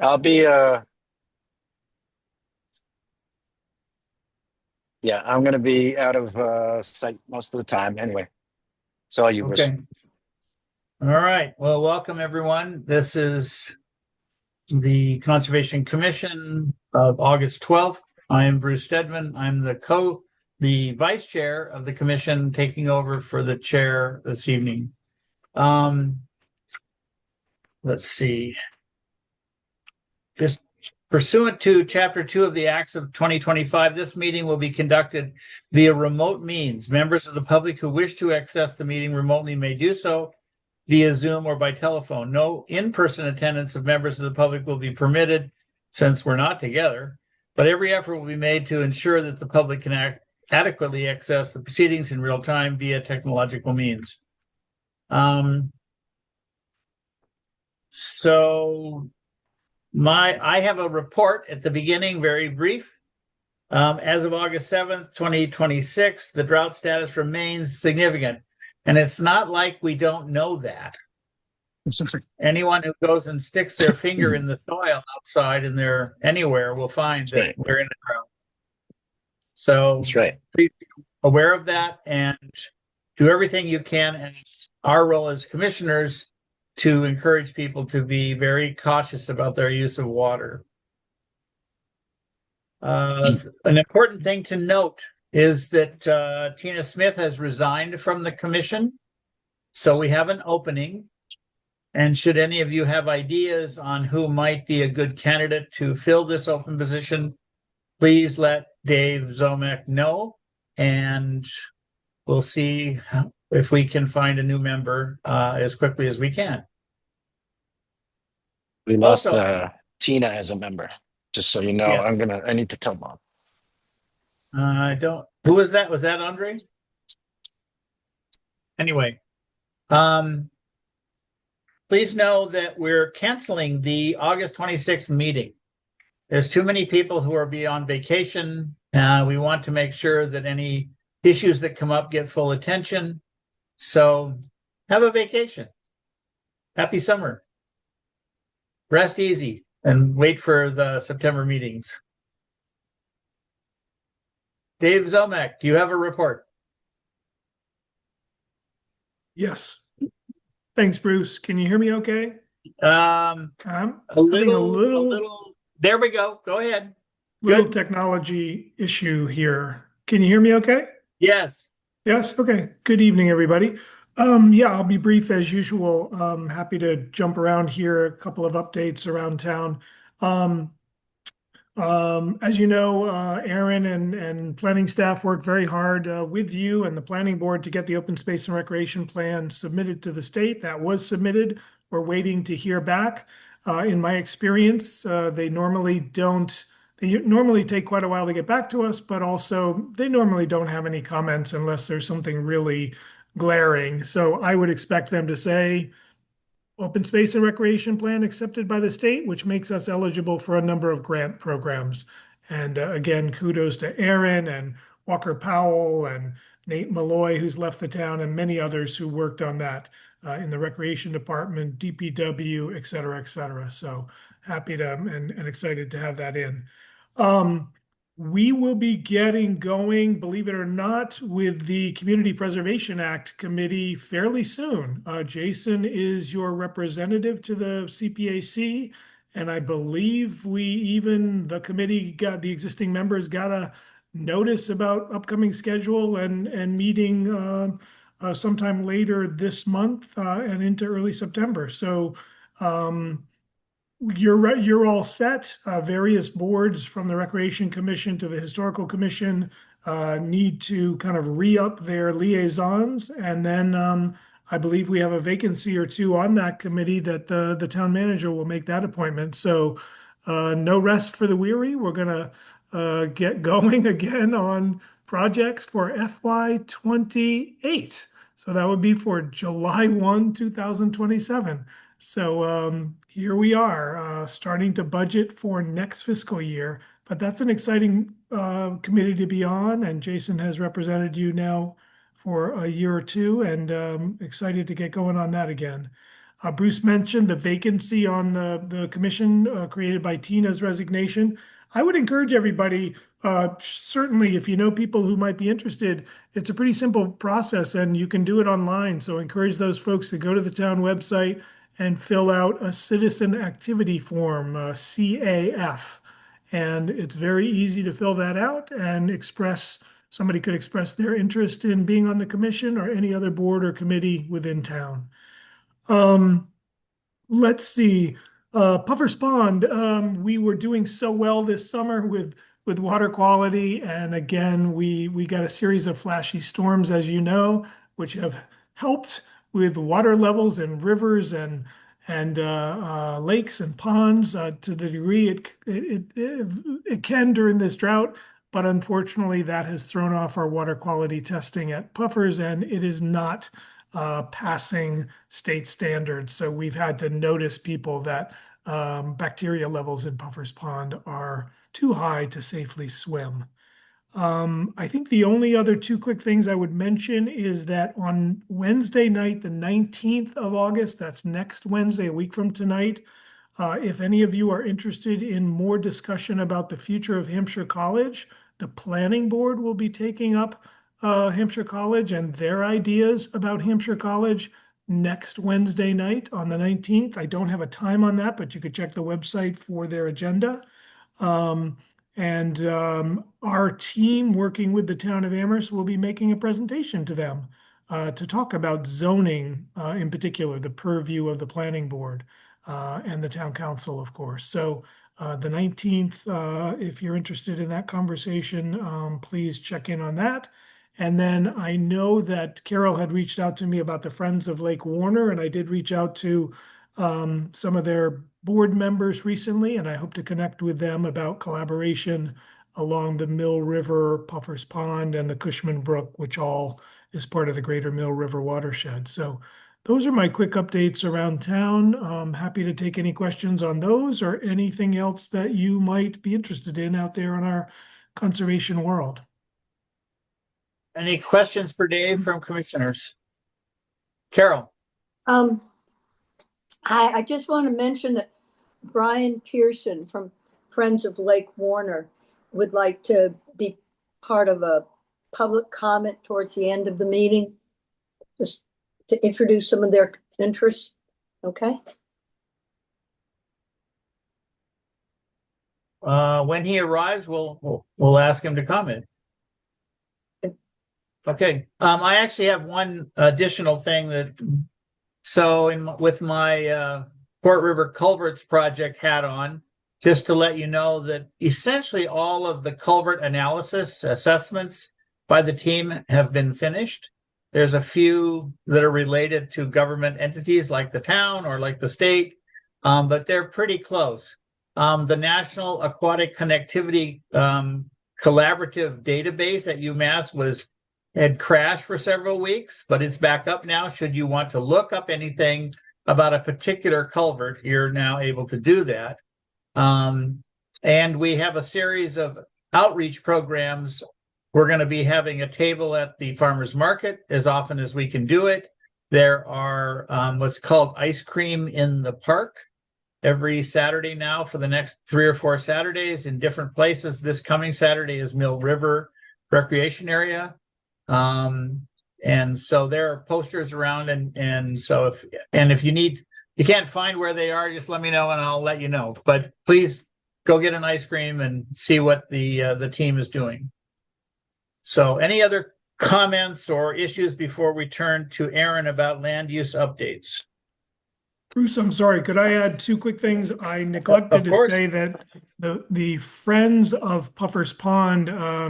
I'll be yeah, I'm gonna be out of sight most of the time anyway. It's all you, Bruce. Okay. All right. Well, welcome everyone. This is the Conservation Commission of August 12th. I am Bruce Stedman. I'm the vice chair of the commission, taking over for the chair this evening. Um, let's see. Just pursuant to Chapter 2 of the Acts of 2025, this meeting will be conducted via remote means. Members of the public who wish to access the meeting remotely may do so via Zoom or by telephone. No in-person attendance of members of the public will be permitted since we're not together, but every effort will be made to ensure that the public can adequately access the proceedings in real time via technological means. So I have a report at the beginning, very brief. As of August 7th, 2026, the drought status remains significant. And it's not like we don't know that. Anyone who goes and sticks their finger in the soil outside and they're anywhere will find That's that right. we're in a drought. So That's right. please be aware of that and do everything you can. And it's our role as commissioners to encourage people to be very cautious about their use of water. An important thing to note is that Tina Smith has resigned from the commission. So we have an opening. And should any of you have ideas on who might be a good candidate to fill this open position, please let Dave Zomek know, and we'll see if we can find a new member as quickly as we can. We lost Also, Tina as a member. Just so you know, yes, I need to tell Mom. I don't. Who was that? Was that Andre? Anyway, please know that we're canceling the August 26th meeting. There's too many people who are beyond vacation. We want to make sure that any issues that come up get full attention. So have a vacation. Happy summer. Rest easy and wait for the September meetings. Dave Zomek, do you have a report? Yes. Thanks, Bruce. Can you hear me okay? I'm I'm a having a little. There we go. Go ahead. little Good. technology issue here. Can you hear me okay? Yes. Yes. Okay. Good evening, everybody. Yeah, I'll be brief as usual. Happy to jump around here, a couple of updates around town. Um, as you know, Aaron and planning staff worked very hard with you and the planning board to get the open space and recreation plan submitted to the state. That was submitted. We're waiting to hear back. In my experience, they normally don't. They normally take quite a while to get back to us, but also they normally don't have any comments unless there's something really glaring. So I would expect them to say, open space and recreation plan accepted by the state, which makes us eligible for a number of grant programs. And again, kudos to Aaron and Walker Powell and Nate Malloy, who's left the town, and many others who worked on that in the recreation department, DPW, et cetera, et cetera. So happy to and excited to have that in. Um, we will be getting going, believe it or not, with the Community Preservation Act Committee fairly soon. Jason is your representative to the CPAC, and I believe the committee got, the existing members got a notice about upcoming schedule and meeting sometime later this month and into early September. So you're all set. Various boards from the Recreation Commission to the Historical Commission need to kind of re-up their liaisons. And then I believe we have a vacancy or two on that committee that the town manager will make that appointment. So no rest for the weary. We're gonna get going again on projects for FY 28. So that would be for July 1, 2027. So here we are, starting to budget for next fiscal year. But that's an exciting committee to be on, and Jason has represented you now for a year or two, and excited to get going on that again. Bruce mentioned the vacancy on the commission created by Tina's resignation. I would encourage everybody, certainly if you know people who might be interested, it's a pretty simple process and you can do it online. So encourage those folks to go to the town website and fill out a citizen activity form, CAF. And it's very easy to fill that out and somebody could express their interest in being on the commission or any other board or committee within town. Let's see. Puffer's Pond, we were doing so well this summer with water quality, and again, we got a series of flashy storms, as you know, which have helped with water levels in rivers and lakes and ponds to the degree it can during this drought. But unfortunately, that has thrown off our water quality testing at Puffers, and it is not passing state standards. So we've had to notice people that bacteria levels in Puffer's Pond are too high to safely swim. I think the only other two quick things I would mention is that on Wednesday night, the 19th of August, that's next Wednesday, a week from tonight, if any of you are interested in more discussion about the future of Hampshire College, the planning board will be taking up Hampshire College and their ideas about Hampshire College next Wednesday night on the 19th. I don't have a time on that, but you could check the website for their agenda. Our team working with the town of Amherst will be making a presentation to them to talk about zoning, in particular, the purview of the planning board and the town council, of course. So the 19th, if you're interested in that conversation, please check in on that. And then I know that Carol had reached out to me about the Friends of Lake Warner, and I did reach out to some of their board members recently, and I hope to connect with them about collaboration along the Mill River, Puffer's Pond, and the Cushman Brook, which all is part of the greater Mill River watershed. So those are my quick updates around town. I'm happy to take any questions on those or anything else that you might be interested in out there in our conservation world. Any questions for Dave from commissioners? Carol. I just want to mention that Brian Pearson from Friends of Lake Warner would like to be part of a public comment towards the end of the meeting, just to introduce some of their interests. Okay. When he arrives, we'll ask him to comment. Okay. I actually have one additional thing with my Fort River Culverts project hat on, just to let you know that essentially all of the culvert analysis assessments by the team have been finished. There's a few that are related to government entities like the town or like the state, but they're pretty close. The National Aquatic Connectivity Collaborative database at UMass had crashed for several weeks, but it's back up now. Should you want to look up anything about a particular culvert, you're now able to do that. And we have a series of outreach programs. We're going to be having a table at the farmers market as often as we can do it. There are what's called ice cream in the park every Saturday now for the next 3 or 4 Saturdays in different places. This coming Saturday is Mill River Recreation Area. And so there are posters around, and so if you can't find where they are, just let me know and I'll let you know. But please go get an ice cream and see what the team is doing. So any other comments or issues before we turn to Aaron about land use updates? Bruce, I'm sorry, could I add 2 quick things? I neglected to say that the Friends of Puffer's Pond,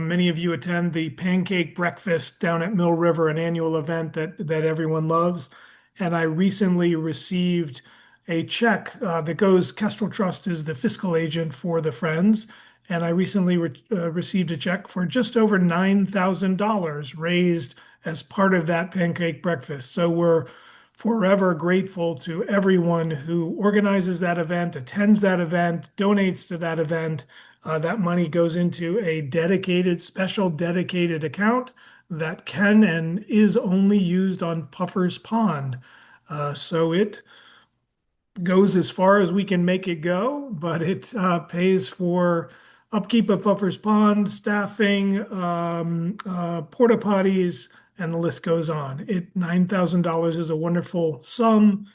many of you attend the pancake breakfast down at Mill River, an annual event that everyone loves. And I recently received a check that goes, Kestrel Trust is the fiscal agent for the Friends. And I recently received a check for just over $9,000 raised as part of that pancake breakfast. So we're forever grateful to everyone who organizes that event, attends that event, donates to that event. That money goes into a special dedicated account that can and is only used on Puffer's Pond. So it goes as far as we can make it go, but it pays for upkeep of Puffer's Pond, staffing, porta potties, and the list goes on. $9,000 is a wonderful sum.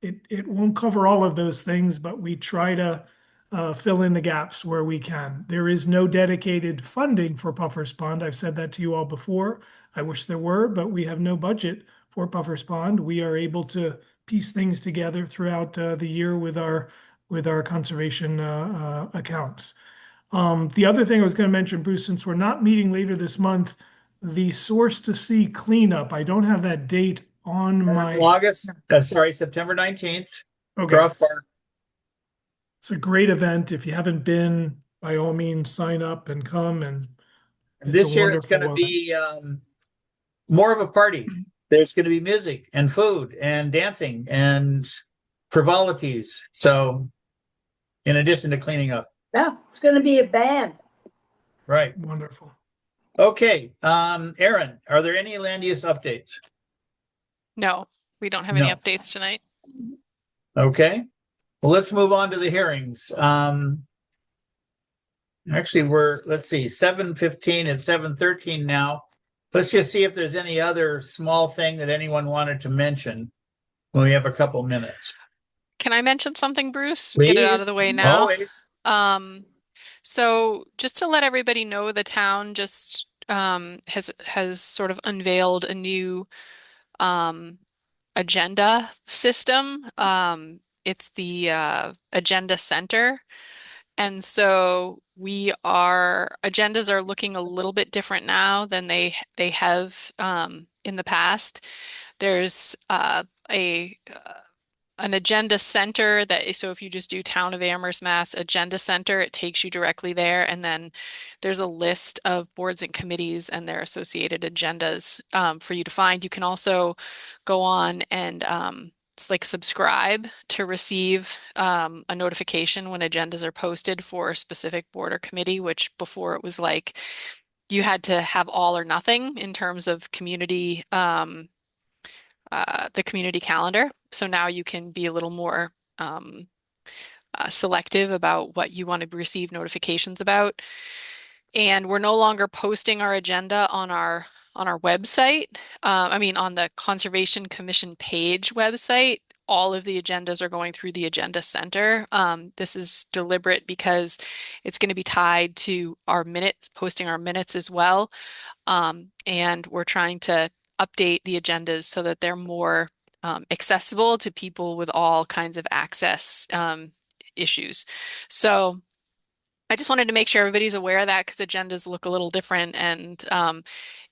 It won't cover all of those things, but we try to fill in the gaps where we can. There is no dedicated funding for Puffer's Pond. I've said that to you all before. I wish there were, but we have no budget for Puffer's Pond. We are able to piece things together throughout the year with our conservation accounts. The other thing I was going to mention, Bruce, since we're not meeting later this month, the Source to Sea cleanup. I don't have that date on my. September 19th. Okay. Groff Park. It's a great event. If you haven't been, by all means, sign up and come. And This year it's going to be more of a party. There's going to be music and food and dancing and frivolities. So, in addition to cleaning up. Yeah, it's going to be a band. Right. Wonderful. Okay. Aaron, are there any land use updates? No, we don't have any No. updates tonight. Okay. Well, let's move on to the hearings. Actually, let's see, 7:15 and 7:13 now. Let's just see if there's any other small thing that anyone wanted to mention when we have a couple minutes. Can I mention something, Bruce? Please. Get it out of the way now. Always. So just to let everybody know, the town just has sort of unveiled a new agenda system. It's the Agenda Center. And so agendas are looking a little bit different now than they have in the past. There's an agenda center so if you just do Town of Amherst, Mass Agenda Center, it takes you directly there. And then there's a list of boards and committees and their associated agendas for you to find. You can also go on and it's like subscribe to receive a notification when agendas are posted for a specific board or committee, which before it was like you had to have all or nothing in terms of community, the community calendar. So now you can be a little more selective about what you want to receive notifications about. And we're no longer posting our agenda on our website. On the Conservation Commission page website. All of the agendas are going through the Agenda Center. This is deliberate because it's going to be tied to our minutes, posting our minutes as well. And we're trying to update the agendas so that they're more accessible to people with all kinds of access issues. So I just wanted to make sure everybody's aware of that because agendas look a little different. And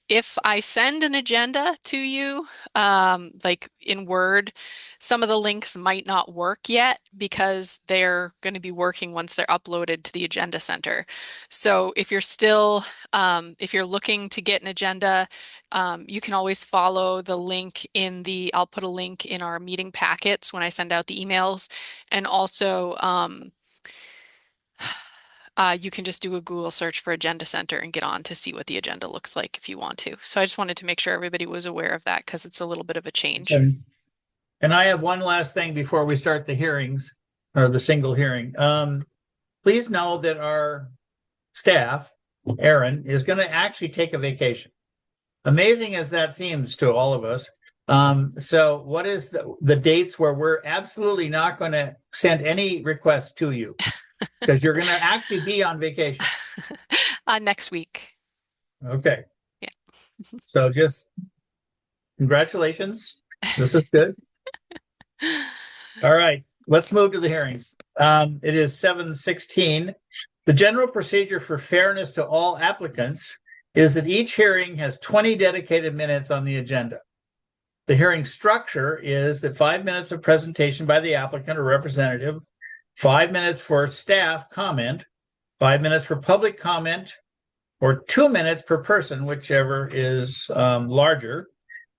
if I send an agenda to you, like in Word, some of the links might not work yet because they're going to be working once they're uploaded to the Agenda Center. So if you're still, if you're looking to get an agenda, you can always follow the link I'll put a link in our meeting packets when I send out the emails. And also, you can just do a Google search for Agenda Center and get on to see what the agenda looks like if you want to. So I just wanted to make sure everybody was aware of that because it's a little bit of a change. And I have one last thing before we start the hearings or the single hearing. Please know that our staff, Aaron, is going to actually take a vacation. Amazing as that seems to all of us. So what is the dates where we're absolutely not going to send any requests to you? Because you're going to actually be on vacation. Next week. Okay. Yeah. So just congratulations. This is good. All right. Let's move to the hearings. It is 7:16. The general procedure for fairness to all applicants is that each hearing has 20 dedicated minutes on the agenda. The hearing structure is that 5 minutes of presentation by the applicant or representative, 5 minutes for staff comment, 5 minutes for public comment, or 2 minutes per person, whichever is larger,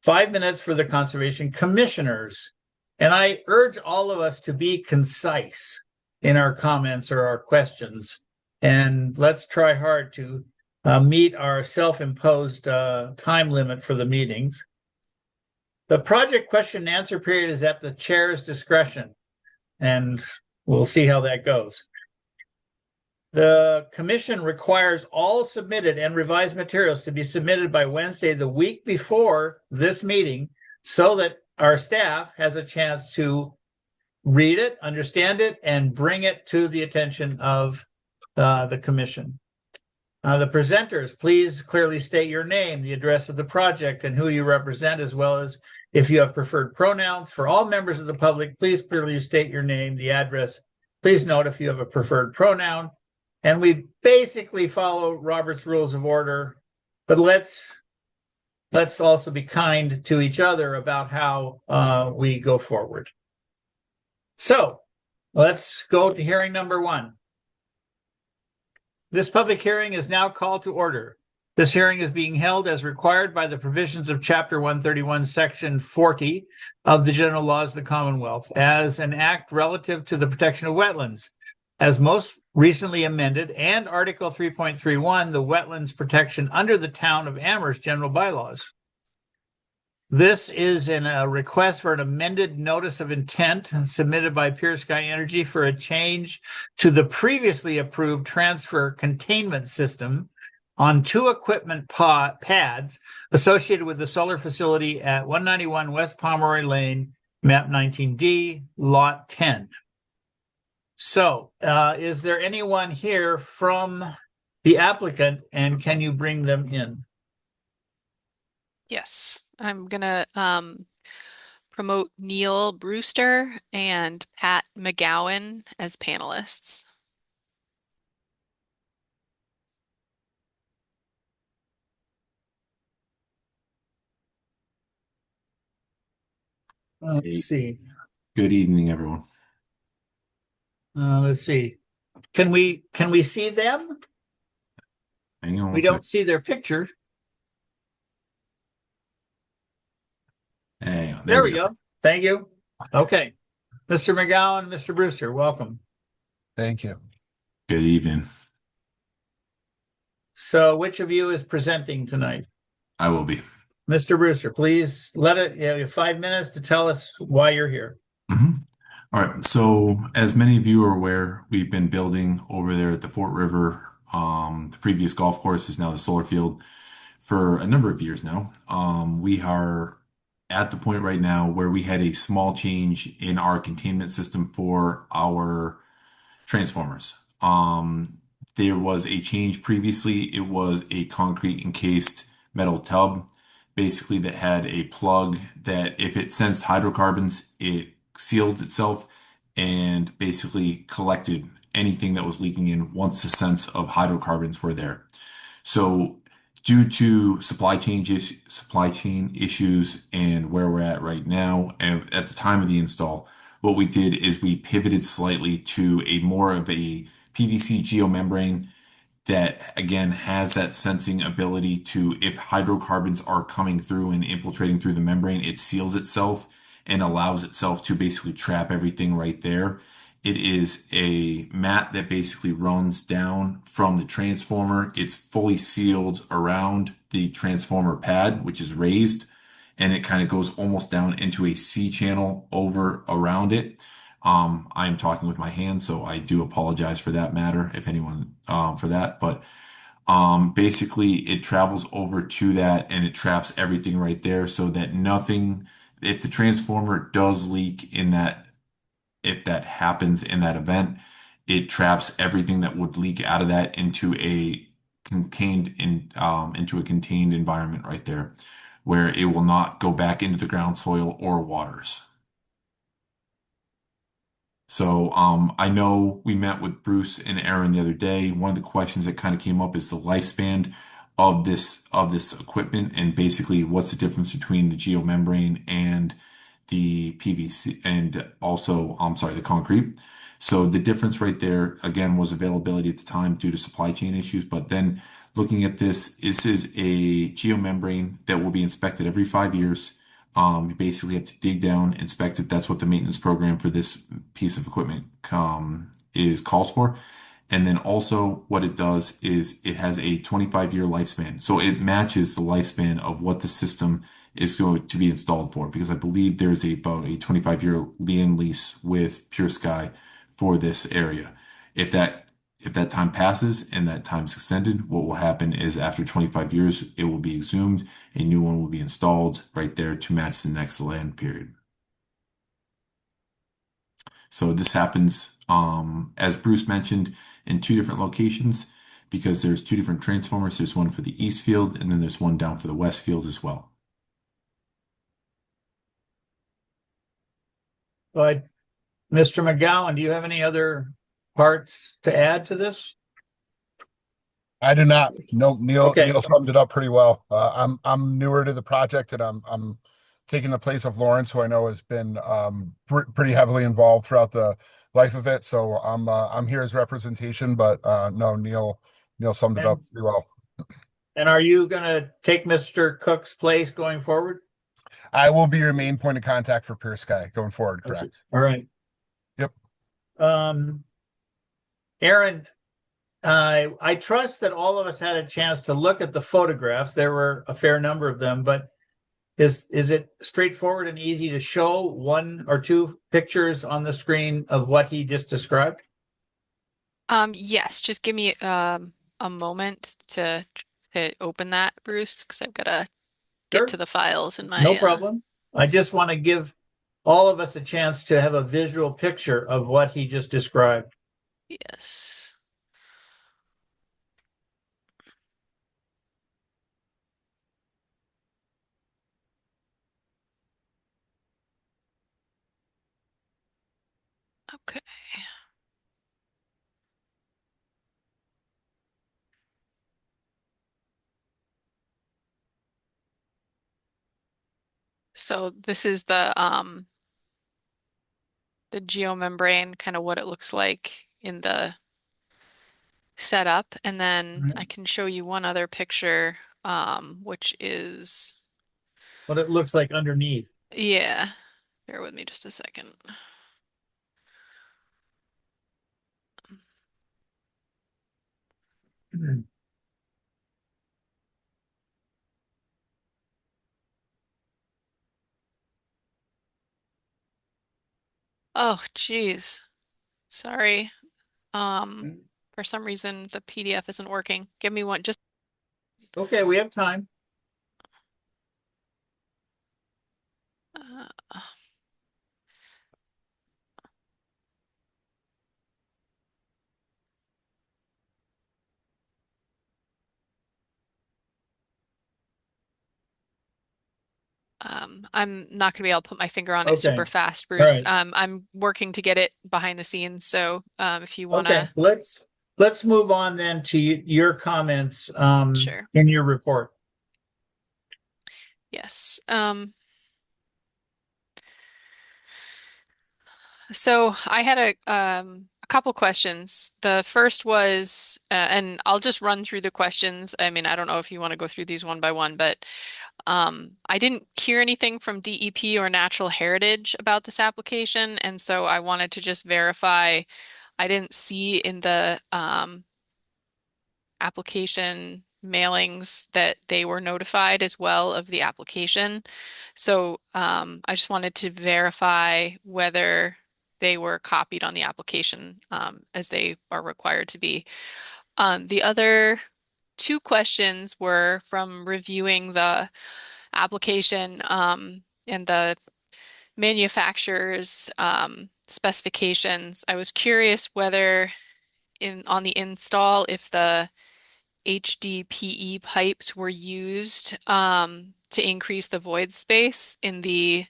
5 minutes for the conservation commissioners. And I urge all of us to be concise in our comments or our questions. And let's try hard to meet our self-imposed time limit for the meetings. The project question and answer period is at the chair's discretion. and we'll see how that goes. The commission requires all submitted and revised materials to be submitted by Wednesday, the week before this meeting, so that our staff has a chance to read it, understand it, and bring it to the attention of the commission. The presenters, please clearly state your name, the address of the project, and who you represent, as well as if you have preferred pronouns. For all members of the public, please clearly state your name, the address. Please note if you have a preferred pronoun. And we basically follow Robert's Rules of Order, but let's also be kind to each other about how we go forward. So let's go to hearing number 1. This public hearing is now called to order. This hearing is being held as required by the provisions of Chapter 131, Section 40 of the General Laws of the Commonwealth as an act relative to the protection of wetlands, as most recently amended, and Article 3.31, the wetlands protection under the Town of Amherst General Bylaws. This is a request for an amended notice of intent submitted by Pure Sky Energy for a change to the previously approved transfer containment system on 2 equipment pads associated with the solar facility at 191 West Pomeroy Lane, map 19D, lot 10. So, is there anyone here from the applicant, and can you bring them in? Yes, I'm gonna promote Neil Brewster and Pat McGowan as panelists. Let's see. Good evening, everyone. Let's see. Can we see them? Hang on We one don't see their picture. second. Hang on. There we go. Thank you. Okay. Mr. McGowan, Mr. Brewster, welcome. Thank you. Good evening. So which of you is presenting tonight? I will be. Mr. Brewster, please you have 5 minutes to tell us why you're here. All right. So, as many of you are aware, we've been building over there at the Fort River. The previous golf course is now the solar field for a number of years now. We are at the point right now where we had a small change in our containment system for our transformers. There was a change previously. It was a concrete encased metal tub, basically that had a plug that if it sensed hydrocarbons, it sealed itself and basically collected anything that was leaking in once the sense of hydrocarbons were there. So due to supply chain issues and where we're at right now, and at the time of the install, what we did is we pivoted slightly to a more of a PVC geomembrane that again has that sensing ability to, if hydrocarbons are coming through and infiltrating through the membrane, it seals itself and allows itself to basically trap everything right there. It is a mat that basically runs down from the transformer. It's fully sealed around the transformer pad, which is raised, and it kind of goes almost down into a C channel over around it. I'm talking with my hand, so I do apologize for that matter, if anyone, for that. But basically, it travels over to that and it traps everything right there so that nothing, if the transformer does leak in that, if that happens in that event, it traps everything that would leak out of that into a contained environment right there, where it will not go back into the ground soil or waters. So I know we met with Bruce and Aaron the other day. One of the questions that kind of came up is the lifespan of this equipment, and basically what's the difference between the geomembrane and the PVC, and also the concrete. So the difference right there again was availability at the time due to supply chain issues. But then looking at this is a geomembrane that will be inspected every 5 years. You basically have to dig down, inspect it. That's what the maintenance program for this piece of equipment calls for. And then also what it does is it has a 25-year lifespan. So it matches the lifespan of what the system is going to be installed for, because I believe there's about a 25-year land lease with Pure Sky for this area. If that time passes and that time's extended, what will happen is after 25 years, it will be exhumed. A new one will be installed right there to match the next land period. So this happens, as Bruce mentioned, in two different locations, because there's two different transformers. There's one for the east field, and then there's one down for the west field as well. But Mr. McGowan, do you have any other parts to add to this? I do not. No, Neil Okay. Neil summed it up pretty well. I'm newer to the project, and I'm taking the place of Lawrence, who I know has been pretty heavily involved throughout the life of it. So I'm here as representation, but no, Neil summed it up pretty well. And are you going to take Mr. Cook's place going forward? I will be your main point of contact for Pure Sky going forward. Okay. Correct. All right. Yep. Aaron, I trust that all of us had a chance to look at the photographs. There were a fair number of them, but is it straightforward and easy to show one or two pictures on the screen of what he just described? Yes, just give me a moment to open that, Bruce, because I've got to Sure. get to the files in my No problem. I just want to give all of us a chance to have a visual picture of what he just described. Yes. Okay. So this is the geomembrane, kind of what it looks like in the setup, and then Right. I can show you one other picture, which is, What it looks like underneath. yeah, bear with me just a second. Oh, geez. Sorry. For some reason the PDF isn't working. Give me one, just Okay, we have time. uh, I'm not gonna be able to put my finger on it super Okay. fast, Bruce. right. I'm working to get it behind the scenes, so if you Okay, wanna, let's move on then to your comments sure. in your report. Yes. So I had a couple questions. The first was, and I'll just run through the questions. I mean, I don't know if you want to go through these one by one, but I didn't hear anything from DEP or Natural Heritage about this application, and so I wanted to just verify. I didn't see in the application mailings that they were notified as well of the application. So I just wanted to verify whether they were copied on the application as they are required to be. The other two questions were from reviewing the application and the manufacturer's specifications. I was curious whether on the install if the HDPE pipes were used to increase the void space in the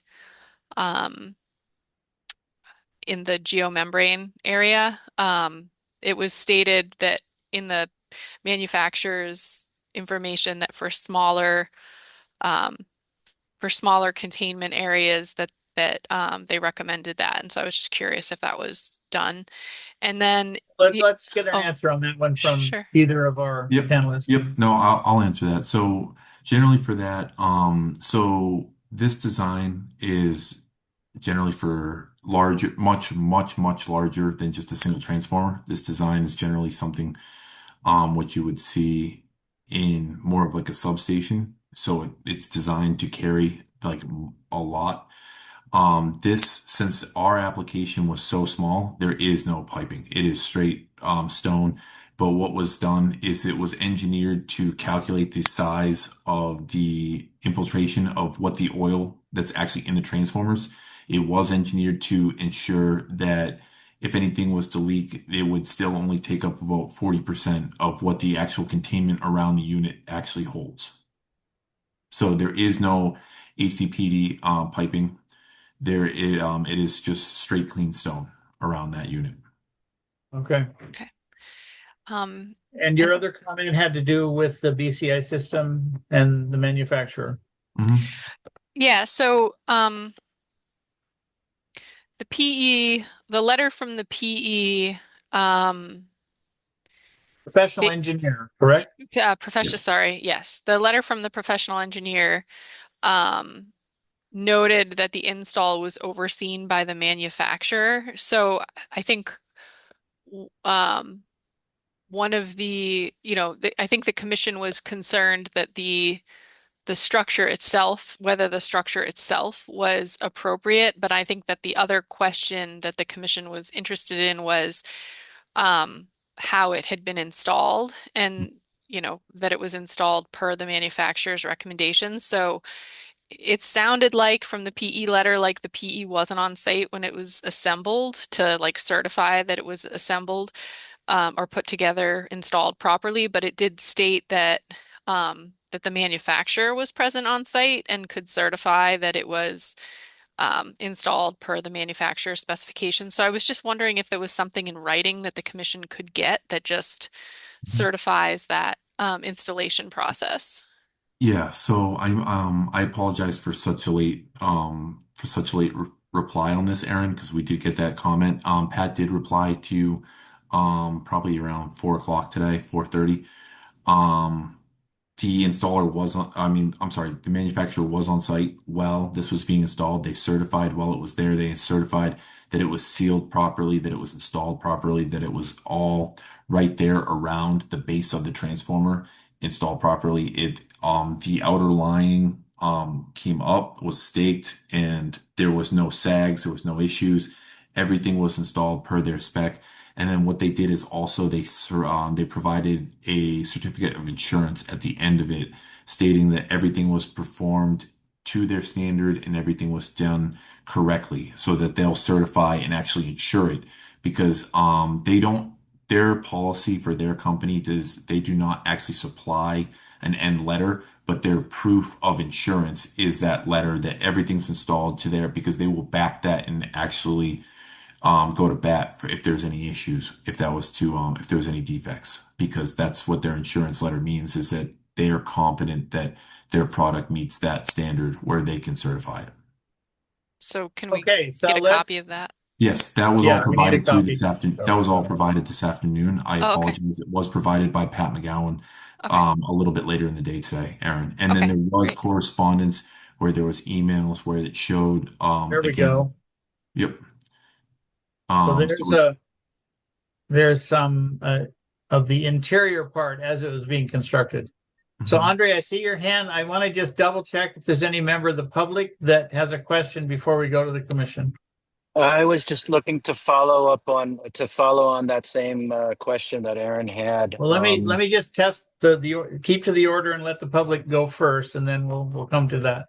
geomembrane area. It was stated that in the manufacturer's information that for smaller containment areas that they recommended that, and so I was just curious if that was done. And then Let's get an oh, answer on that one from sure. either of our Yep. panelists. Yep. No, I'll answer that. So generally for that, so this design is generally for larger, much larger than just a single transformer. This design is generally something what you would see in more of like a substation. So it's designed to carry like a lot. Since our application was so small, there is no piping. It is straight stone. But what was done is it was engineered to calculate the size of the infiltration of what the oil that's actually in the transformers. It was engineered to ensure that if anything was to leak, it would still only take up about 40% of what the actual containment around the unit actually holds. So there is no ACPD piping. It is just straight clean stone around that unit. Okay. Um, And your And- other comment had to do with the BCI system and the manufacturer. Mhm. yeah, so the PE, the letter from the PE, Professional It- engineer, correct? professional, Yes. sorry, yes, the letter from the professional engineer um, noted that the install was overseen by the manufacturer. So I think um, one of the, I think the commission was concerned that the structure itself, whether the structure itself was appropriate, but I think that the other question that the commission was interested in was how it had been installed and that it was installed per the manufacturer's recommendations. So it sounded like from the PE letter, like the PE wasn't on site when it was assembled to like certify that it was assembled or put together, installed properly. But it did state that that the manufacturer was present on site and could certify that it was installed per the manufacturer's specifications. So I was just wondering if there was something in writing that the commission could get that just certifies that installation process. Yeah, so I apologize for such a late reply on this, Aaron, because we did get that comment. Pat did reply to you probably around 4 o'clock today, 4:30. Um the installer was on, I mean, I'm sorry, the manufacturer was on site while this was being installed. They certified while it was there. They certified that it was sealed properly, that it was installed properly, that it was all right there around the base of the transformer installed properly. The outer lining, came up, was staked, and there was no sags, there was no issues. Everything was installed per their spec. And then what they did is also they provided a certificate of insurance at the end of it, stating that everything was performed to their standard and everything was done correctly, so that they'll certify and actually insure it. Because they don't, their policy for their company does, they do not actually supply an end letter, but their proof of insurance is that letter that everything's installed to there, because they will back that and actually go to bat for if there's any issues, if there was any defects, because that's what their insurance letter means, is that they are confident that their product meets that standard where they can certify it. So can we Okay, so get a let's, copy of that? Yes, that was Yeah, all we need a provided to you copy. this afternoon. That was all provided this afternoon. I Oh, okay. apologize. It was provided by Pat McGowan, Okay. a little bit later in the day today, Aaron. And then Okay, there was great. correspondence where there was emails where it showed, there we again, go. yep. So So there's some of the interior part as it was being constructed. So mhm. Andre, I see your hand. I want to just double check if there's any member of the public that has a question before we go to the commission. I was just looking to follow on that same question that Aaron had. Well, let me just test keep to the order and let the public go first, and then we'll come to that.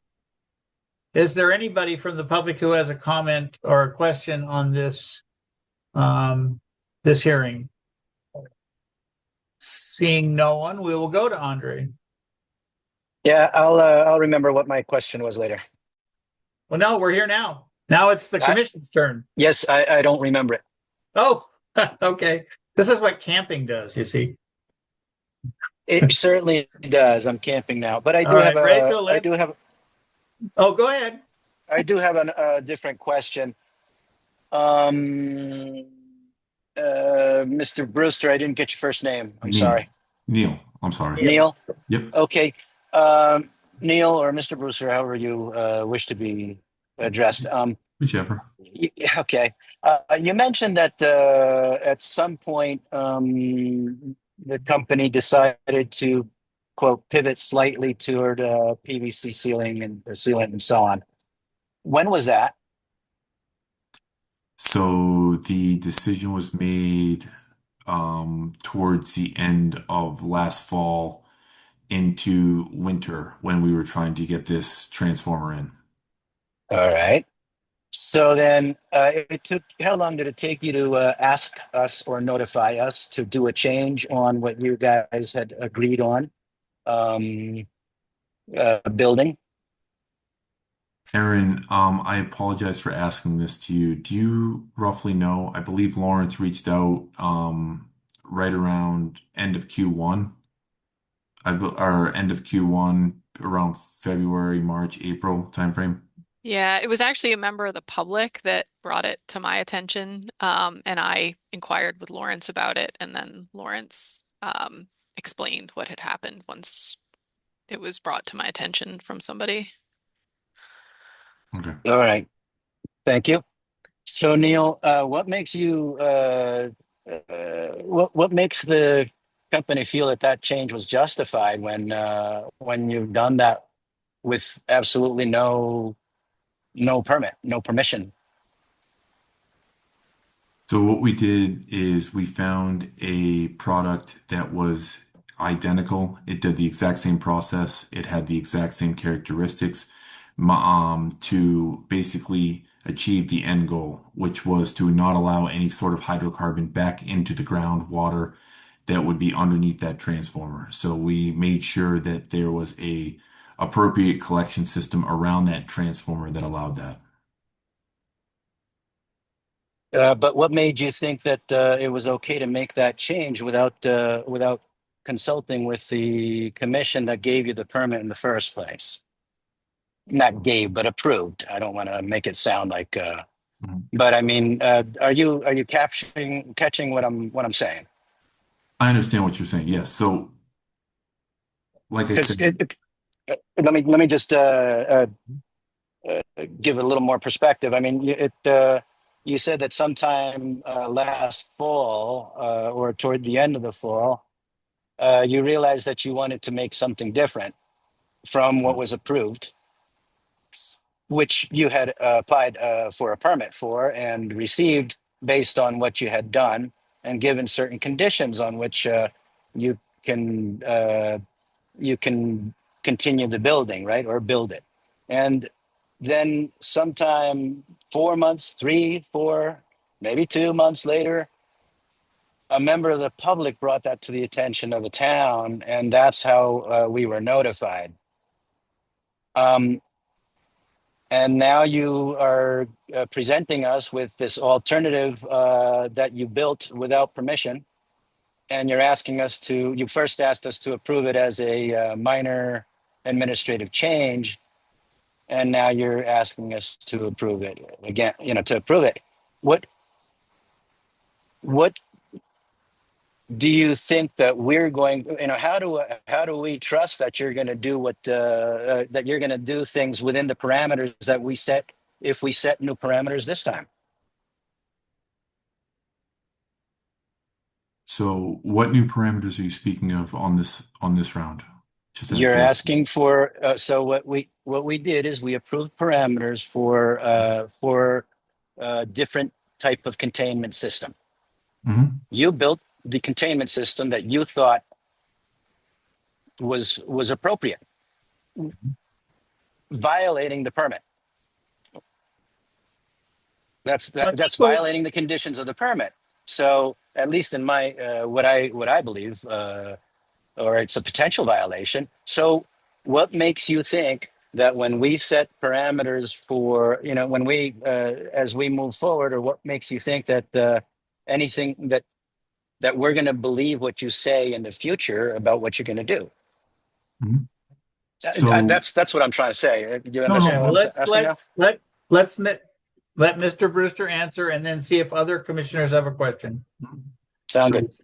Is there anybody from the public who has a comment or a question on this this hearing? Seeing no one, we will go to Andre. Yeah, I'll remember what my question was later. Well, no, we're here now. Now it's the commission's turn. Yes, I don't remember it. Oh, okay. This is what camping does, you see. It certainly does. I'm camping now, but I do All right, have Rachel, Oh, go ahead. I do have a different question. Mr. Brewster, I didn't get your first name. I'm sorry. Neil, I'm sorry. Neil? Yep. Okay. Neil or Mr. Brewster, however you wish to be addressed. Whichever. Okay. You mentioned that at some point the company decided to, quote, pivot slightly toward PVC sealing and sealant and so on. When was that? So the decision was made towards the end of last fall into winter when we were trying to get this transformer in. All right. So then it took, how long did it take you to ask us or notify us to do a change on what you guys had agreed on building? Aaron, I apologize for asking this to you. Do you roughly know? I believe Lawrence reached out right around end of Q1, or end of Q1, around February, March, April timeframe. Yeah, it was actually a member of the public that brought it to my attention, and I inquired with Lawrence about it, and then Lawrence explained what had happened once it was brought to my attention from somebody. Okay. All right. Thank you. So Neil, what makes you what makes the company feel that that change was justified when you've done that with absolutely no permit, no permission? So what we did is we found a product that was identical. It did the exact same process. It had the exact same characteristics, to basically achieve the end goal, which was to not allow any sort of hydrocarbon back into the groundwater that would be underneath that transformer. So we made sure that there was a appropriate collection system around that transformer that allowed that. But what made you think that it was okay to make that change without consulting with the commission that gave you the permit in the first place? Not gave, but approved. I don't want to make it sound like, Mhm. but I mean, are you catching what I'm saying? I understand what you're saying. Yes. So, like I Because said, let me just give it a little more perspective. I mean, you said that sometime last fall or toward the end of the fall, you realized that you wanted to make something different from what was approved, which you had applied for a permit for and received based on what you had done and given certain conditions on which you can you can continue the building, right, or build it. And then sometime 4 months, 3, 4, maybe 2 months later, a member of the public brought that to the attention of the town, and that's how we were notified. Um, and now you are presenting us with this alternative that you built without permission, and you first asked us to approve it as a minor administrative change, and now you're asking us to approve it again, to approve it. What do you think that we're going, how do we trust that you're going to do that you're going to do things within the parameters that we set if we set new parameters this time? so what new parameters are you speaking of on this round? Just out of You're curiosity. asking for, so what we did is we approved parameters for different type of containment system. Mhm. You built the containment system that you thought was appropriate, violating the permit. That's So violating the conditions of the permit. So at least in my what I believe, or it's a potential violation. So what makes you think that when we set parameters for, when we as we move forward, or what makes you think that anything that we're going to believe what you say in the future about what you're going to do? Mhm. So, That's what I'm trying to say. You no, understand no, what I'm let's asking now? let's let Mr. Brewster answer and then see if other commissioners have a question. Sound so good?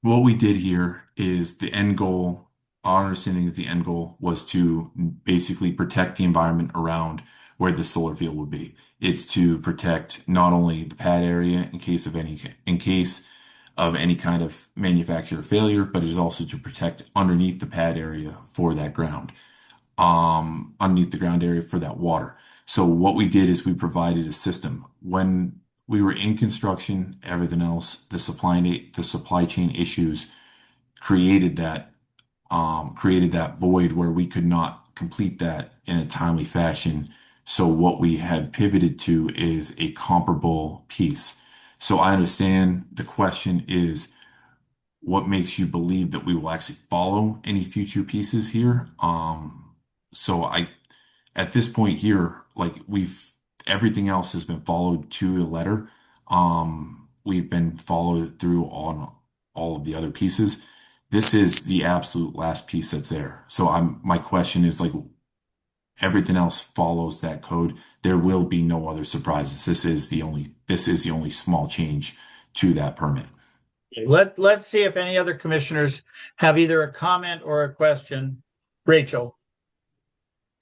what we did here is the end goal. Our understanding is the end goal was to basically protect the environment around where the solar field would be. It's to protect not only the pad area in case of any kind of manufacturer failure, but it is also to protect underneath the pad area for that ground, underneath the ground area for that water. So what we did is we provided a system when we were in construction, everything else, the supply chain issues created that void where we could not complete that in a timely fashion. So what we had pivoted to is a comparable piece. So I understand the question is what makes you believe that we will actually follow any future pieces here? So at this point here, like everything else has been followed to the letter. We've been followed through on all of the other pieces. This is the absolute last piece that's there. So my question is like, everything else follows that code. There will be no other surprises. This is the only small change to that permit. Let's see if any other commissioners have either a comment or a question. Rachel.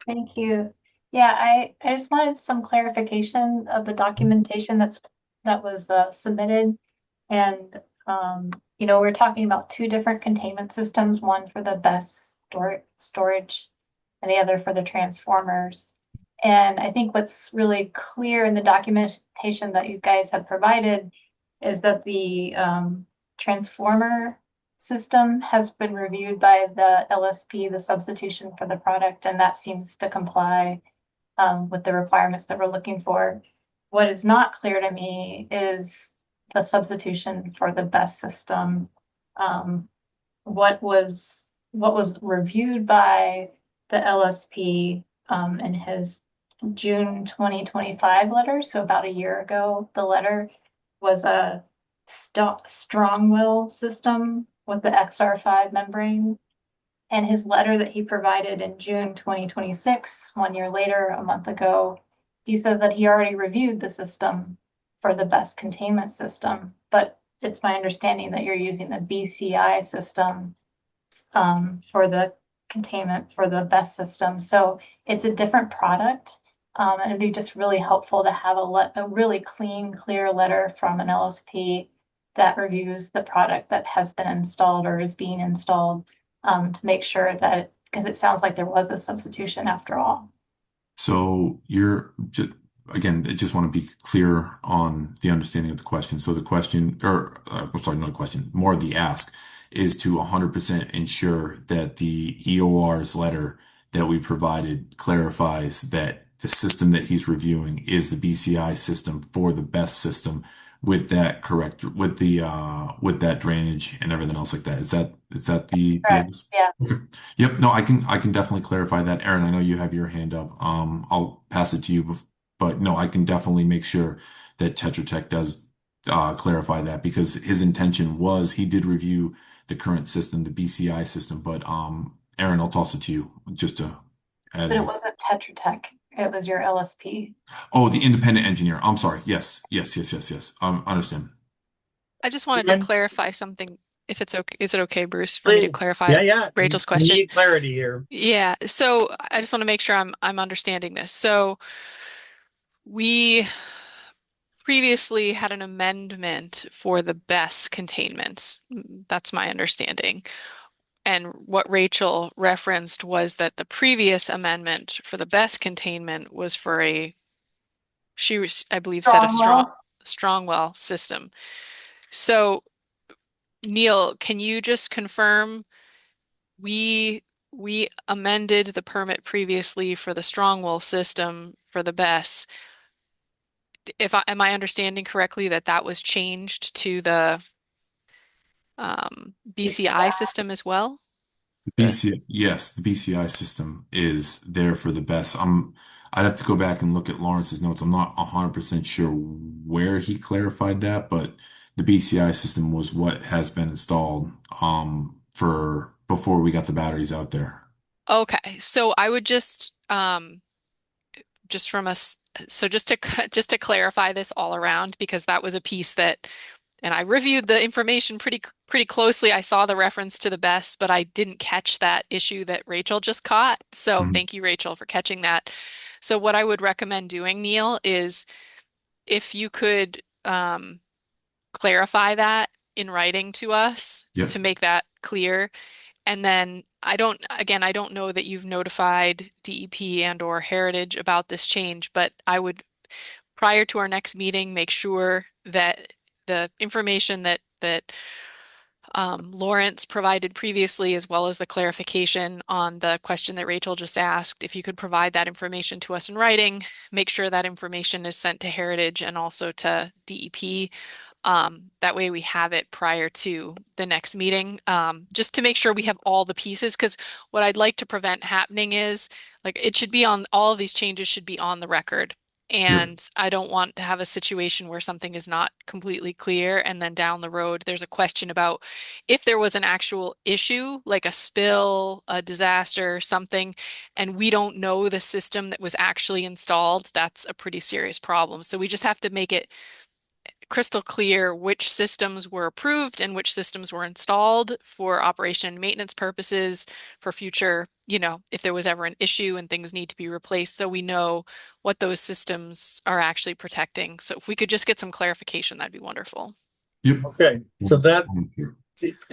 Thank you. Yeah, I just wanted some clarification of the documentation that was submitted. And we're talking about two different containment systems, one for the BESS storage and the other for the transformers. And I think what's really clear in the documentation that you guys have provided is that the transformer system has been reviewed by the LSP, the substitution for the product, and that seems to comply with the requirements that we're looking for. What is not clear to me is the substitution for the BESS system. What was reviewed by the LSP in his June 2025 letter, so about a year ago, the letter was a Strongwell system with the XR5 membrane. And his letter that he provided in June 2026, 1 year later, a month ago, he says that he already reviewed the system for the BESS containment system, but it's my understanding that you're using the BCI system for the containment for the BESS system. So it's a different product. And it'd be just really helpful to have a really clean, clear letter from an LSP that reviews the product that has been installed or is being installed to make sure that, because it sounds like there was a substitution after all. So again, I just want to be clear on the understanding of the question. So the question, I'm sorry, not a question, more the ask is to 100% ensure that the EOR's letter that we provided clarifies that the system that he's reviewing is the BCI system for the BESS system with that drainage and everything else like that. Is that the Correct. Yeah. Okay. Yep. No, I can definitely clarify that. Aaron, I know you have your hand up. I'll pass it to you, but no, I can definitely make sure that Tetra Tech does clarify that, because his intention was he did review the current system, the BCI system. But Aaron, I'll toss it to you just to add. But it wasn't Tetra Tech. It was your LSP. Oh, the independent engineer. I'm sorry. Yes. I understand. I just wanted to clarify something, if it's okay. Is it okay, Bruce, for me to clarify Yeah. Rachel's We question? need clarity here. Yeah. So I just want to make sure I'm understanding this. So we previously had an amendment for the BESS containment. That's my understanding. And what Rachel referenced was that the previous amendment for the BESS containment was for I believe, said a Strongwell system. So, Neil, can you just confirm we amended the permit previously for the Strongwell system for the BESS? Am I understanding correctly that was changed to the BCI system as well? Yes, the BCI system is there for the BESS. I'd have to go back and look at Lawrence's notes. I'm not 100% sure where he clarified that, but the BCI system was what has been installed for before we got the batteries out there. Okay, so I would just to clarify this all around, because that was a piece that, and I reviewed the information pretty closely. I saw the reference to the BESS, but I didn't catch that issue that Rachel just caught. So thank you, Rachel, for catching that. So what I would recommend doing, Neil, is if you could clarify that in writing to us Yep. to make that clear. And then I don't know that you've notified DEP and or Heritage about this change, but I would, prior to our next meeting, make sure that the information that Lawrence provided previously, as well as the clarification on the question that Rachel just asked, if you could provide that information to us in writing, make sure that information is sent to Heritage and also to DEP. That way we have it prior to the next meeting, just to make sure we have all the pieces. Because what I'd like to prevent happening is, like, it should be on, all of these changes should be on the record. And I don't want to have a situation where something is not completely clear and then down the road there's a question about if there was an actual issue, like a spill, a disaster, something, and we don't know the system that was actually installed. That's a pretty serious problem. So we just have to make it crystal clear which systems were approved and which systems were installed for operation and maintenance purposes for future, if there was ever an issue and things need to be replaced, so we know what those systems are actually protecting. So if we could just get some clarification, that'd be wonderful. Yep. Okay,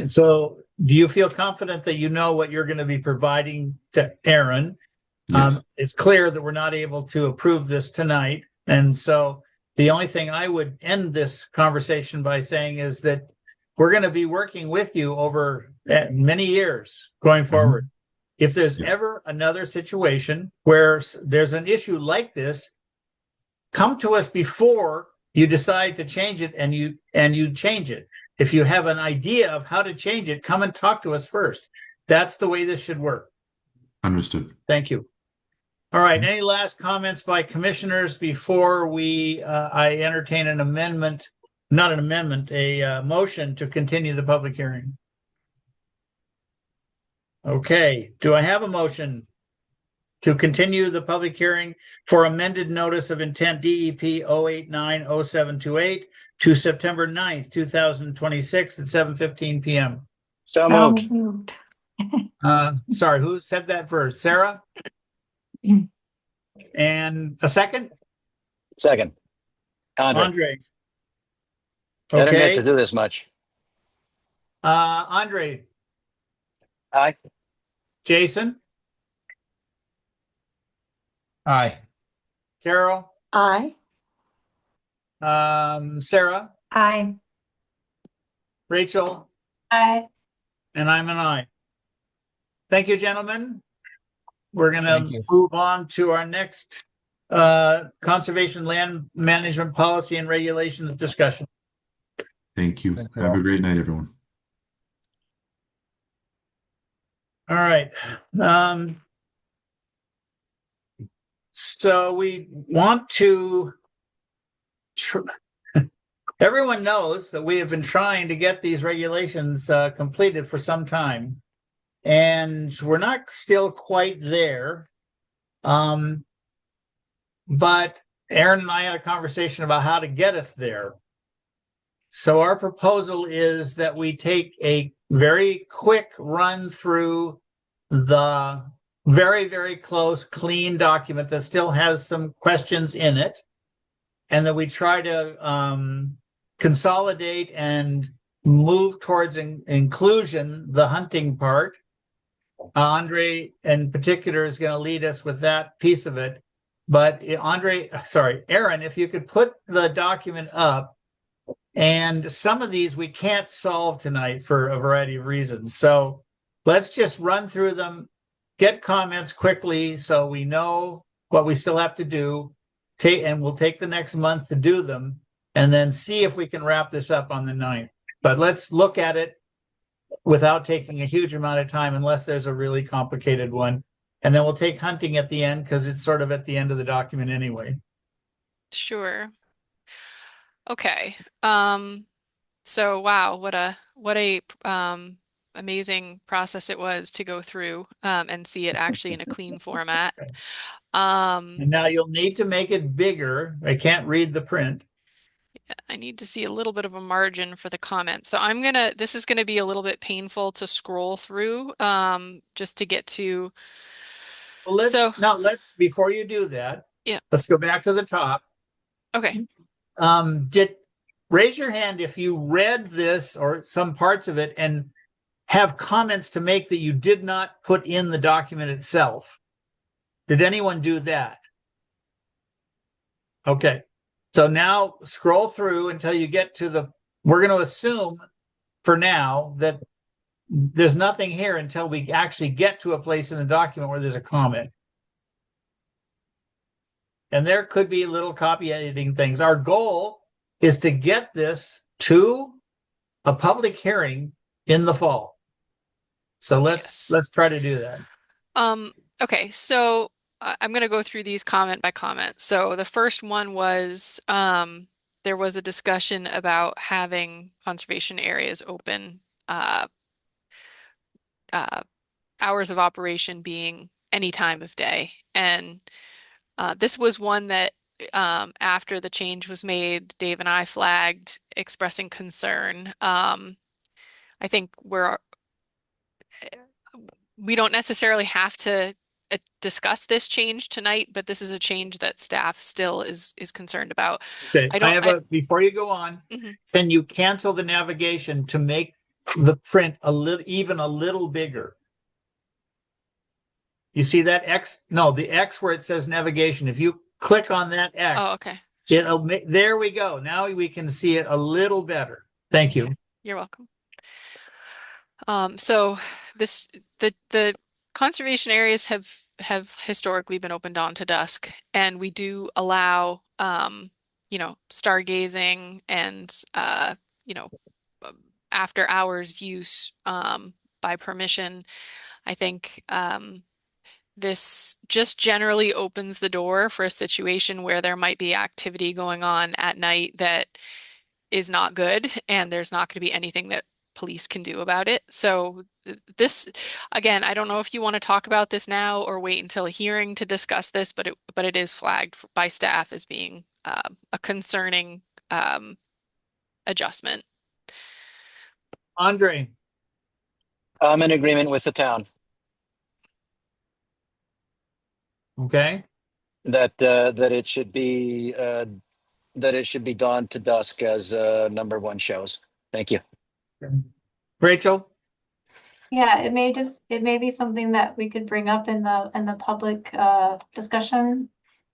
so do you feel confident that you know what you're going to be providing to Aaron? Yes. It's clear that we're not able to approve this tonight. And so the only thing I would end this conversation by saying is that we're going to be working with you over many years going forward. If there's ever another situation where there's an issue like this, come to us before you decide to change it and you change it. If you have an idea of how to change it, come and talk to us first. That's the way this should work. Understood. Thank you. All right. Any last comments by commissioners before I entertain an amendment, not an amendment, a motion to continue the public hearing? Okay. Do I have a motion to continue the public hearing for amended notice of intent DEP 0890728 to September 9th, 2026 at 7:15 p.m.? So moved. Sorry, who said that first? Sarah? And a second? Second. Andre. Andre. I didn't get Okay. to do this much. Andre, Aye. Jason, Aye. Carol, Aye. Sarah, Aye. Rachel, Aye. and I'm an aye. Thank you, gentlemen. We're going Thank to you. move on to our next conservation land management policy and regulation discussion. Thank you. Thank you Have all. a great night, everyone. All right. So we want to everyone knows that we have been trying to get these regulations completed for some time, and we're not still quite there. But Aaron and I had a conversation about how to get us there. So our proposal is that we take a very quick run through the very, very close, clean document that still has some questions in it, and that we try to consolidate and move towards inclusion, the hunting part. Andre in particular is going to lead us with that piece of it. But Aaron, if you could put the document up, and some of these we can't solve tonight for a variety of reasons. So let's just run through them, get comments quickly so we know what we still have to do, and we'll take the next month to do them, and then see if we can wrap this up on the 9th. But let's look at it without taking a huge amount of time, unless there's a really complicated one. And then we'll take hunting at the end, because it's sort of at the end of the document anyway. Sure. Okay. So wow, what a amazing process it was to go through and see it actually in a clean format. And now you'll need to make it bigger. I can't read the print. I need to see a little bit of a margin for the comments. So this is gonna be a little bit painful to scroll through just to get to Well, So- before you do that. Yeah. Let's go back to the top. Okay. Raise your hand if you read this or some parts of it and have comments to make that you did not put in the document itself. Did anyone do that? Okay. So now scroll through until you get to we're going to assume for now that there's nothing here until we actually get to a place in the document where there's a comment. And there could be little copy editing things. Our goal is to get this to a public hearing in the fall. So let's try to do that. Okay, so I'm going to go through these comment by comment. So the first one was there was a discussion about having conservation areas open, hours of operation being any time of day. And this was one that after the change was made, Dave and I flagged expressing concern. I think we don't necessarily have to discuss this change tonight, but this is a change that staff still is concerned about. Okay, before you go on, Mhm. can you cancel the navigation to make the print even a little bigger? You see that X? No, the X where it says navigation. If you click on that X, Oh, okay. there we go. Now we can see it a little better. Thank you. You're welcome. So the conservation areas have historically been opened on to dusk, and we do allow stargazing and after hours use by permission. I think this just generally opens the door for a situation where there might be activity going on at night that is not good, and there's not going to be anything that police can do about it. So this, again, I don't know if you want to talk about this now or wait until a hearing to discuss this, but it is flagged by staff as being a concerning adjustment. Andre, I'm in agreement with the town okay. that it should be dawn to dusk as number one shows. Thank you. Rachel? Yeah, it may be something that we could bring up in the public discussion.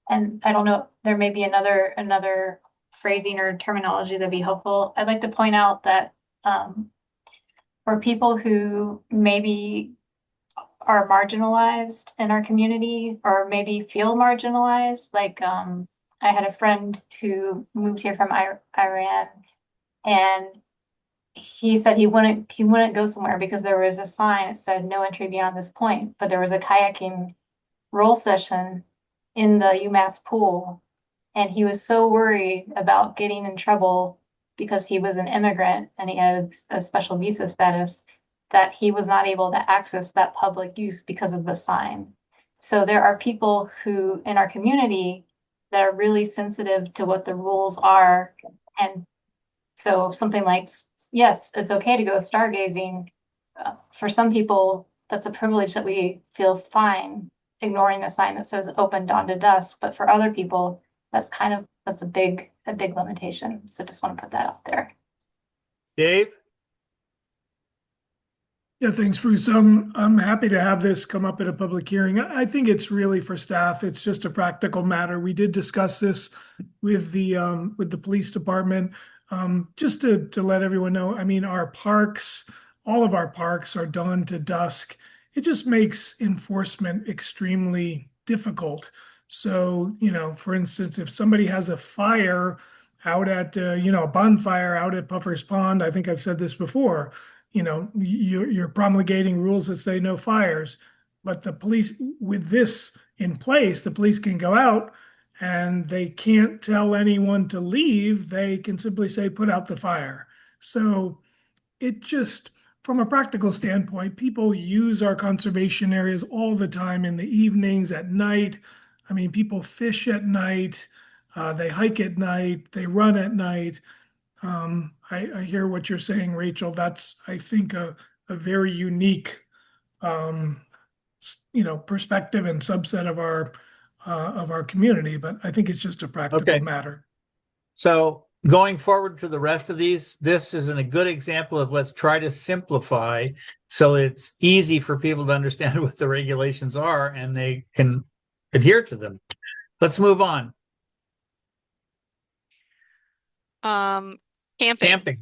And I don't know, there may be another phrasing or terminology that'd be helpful. I'd like to point out that for people who maybe are marginalized in our community or maybe feel marginalized, like I had a friend who moved here from Iran, and he said he wouldn't go somewhere because there was a sign that said no entry beyond this point, but there was a kayaking roll session in the UMass pool, and he was so worried about getting in trouble because he was an immigrant and he had a special visa status that he was not able to access that public use because of the sign. So there are people who in our community that are really sensitive to what the rules are. And so something like, yes, it's okay to go stargazing. For some people, that's a privilege that we feel fine ignoring the sign that says open dawn to dusk. But for other people, that's a big limitation. So just want to put that out there. Dave? Yeah, thanks, Bruce. I'm happy to have this come up at a public hearing. I think it's really for staff. It's just a practical matter. We did discuss this with the police department. Just to let everyone know, I mean, all of our parks are dawn to dusk. It just makes enforcement extremely difficult. So, for instance, if somebody has a fire out at, a bonfire out at Puffer's Pond, I think I've said this before, you're promulgating rules that say no fires, but the police, with this in place, the police can go out and they can't tell anyone to leave. They can simply say, put out the fire. So it just, from a practical standpoint, people use our conservation areas all the time in the evenings, at night. I mean, people fish at night, they hike at night, they run at night. I hear what you're saying, Rachel. That's, I think, a very unique perspective and subset of our community, but I think it's just a practical Okay. matter. So going forward for the rest of these, this is a good example of let's try to simplify so it's easy for people to understand what the regulations are and they can adhere to them. Let's move on. Camping Camping.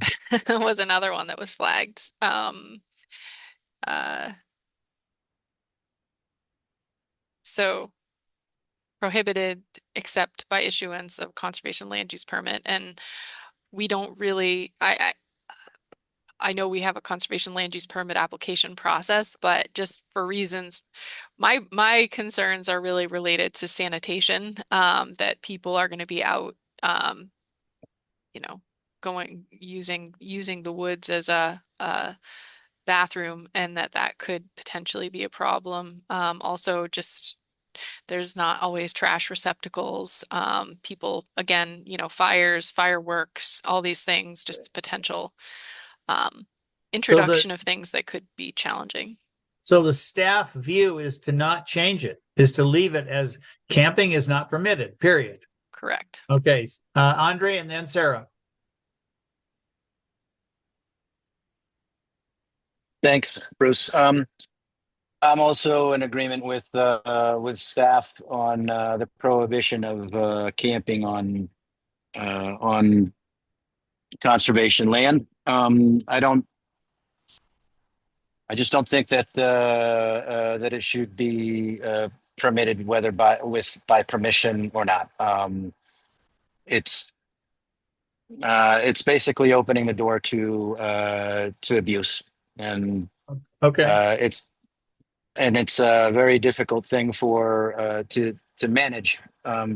was another one that was flagged. So prohibited except by issuance of conservation land use permit. And we don't really, I know we have a conservation land use permit application process, but just for reasons, my concerns are really related to sanitation, that people are going to be out, using the woods as a bathroom, and that could potentially be a problem. Also, just there's not always trash receptacles. People, again, fires, fireworks, all these things, just potential introduction of things that could be challenging. So the staff view is to not change it, is to leave it as camping is not permitted, period. Correct. Okay, Andre and then Sarah. Thanks, Bruce. I'm also in agreement with staff on the prohibition of camping on conservation land. I just don't think that that it should be permitted, whether by permission or not. It's basically opening the door to abuse, and Okay. it's a very difficult thing to manage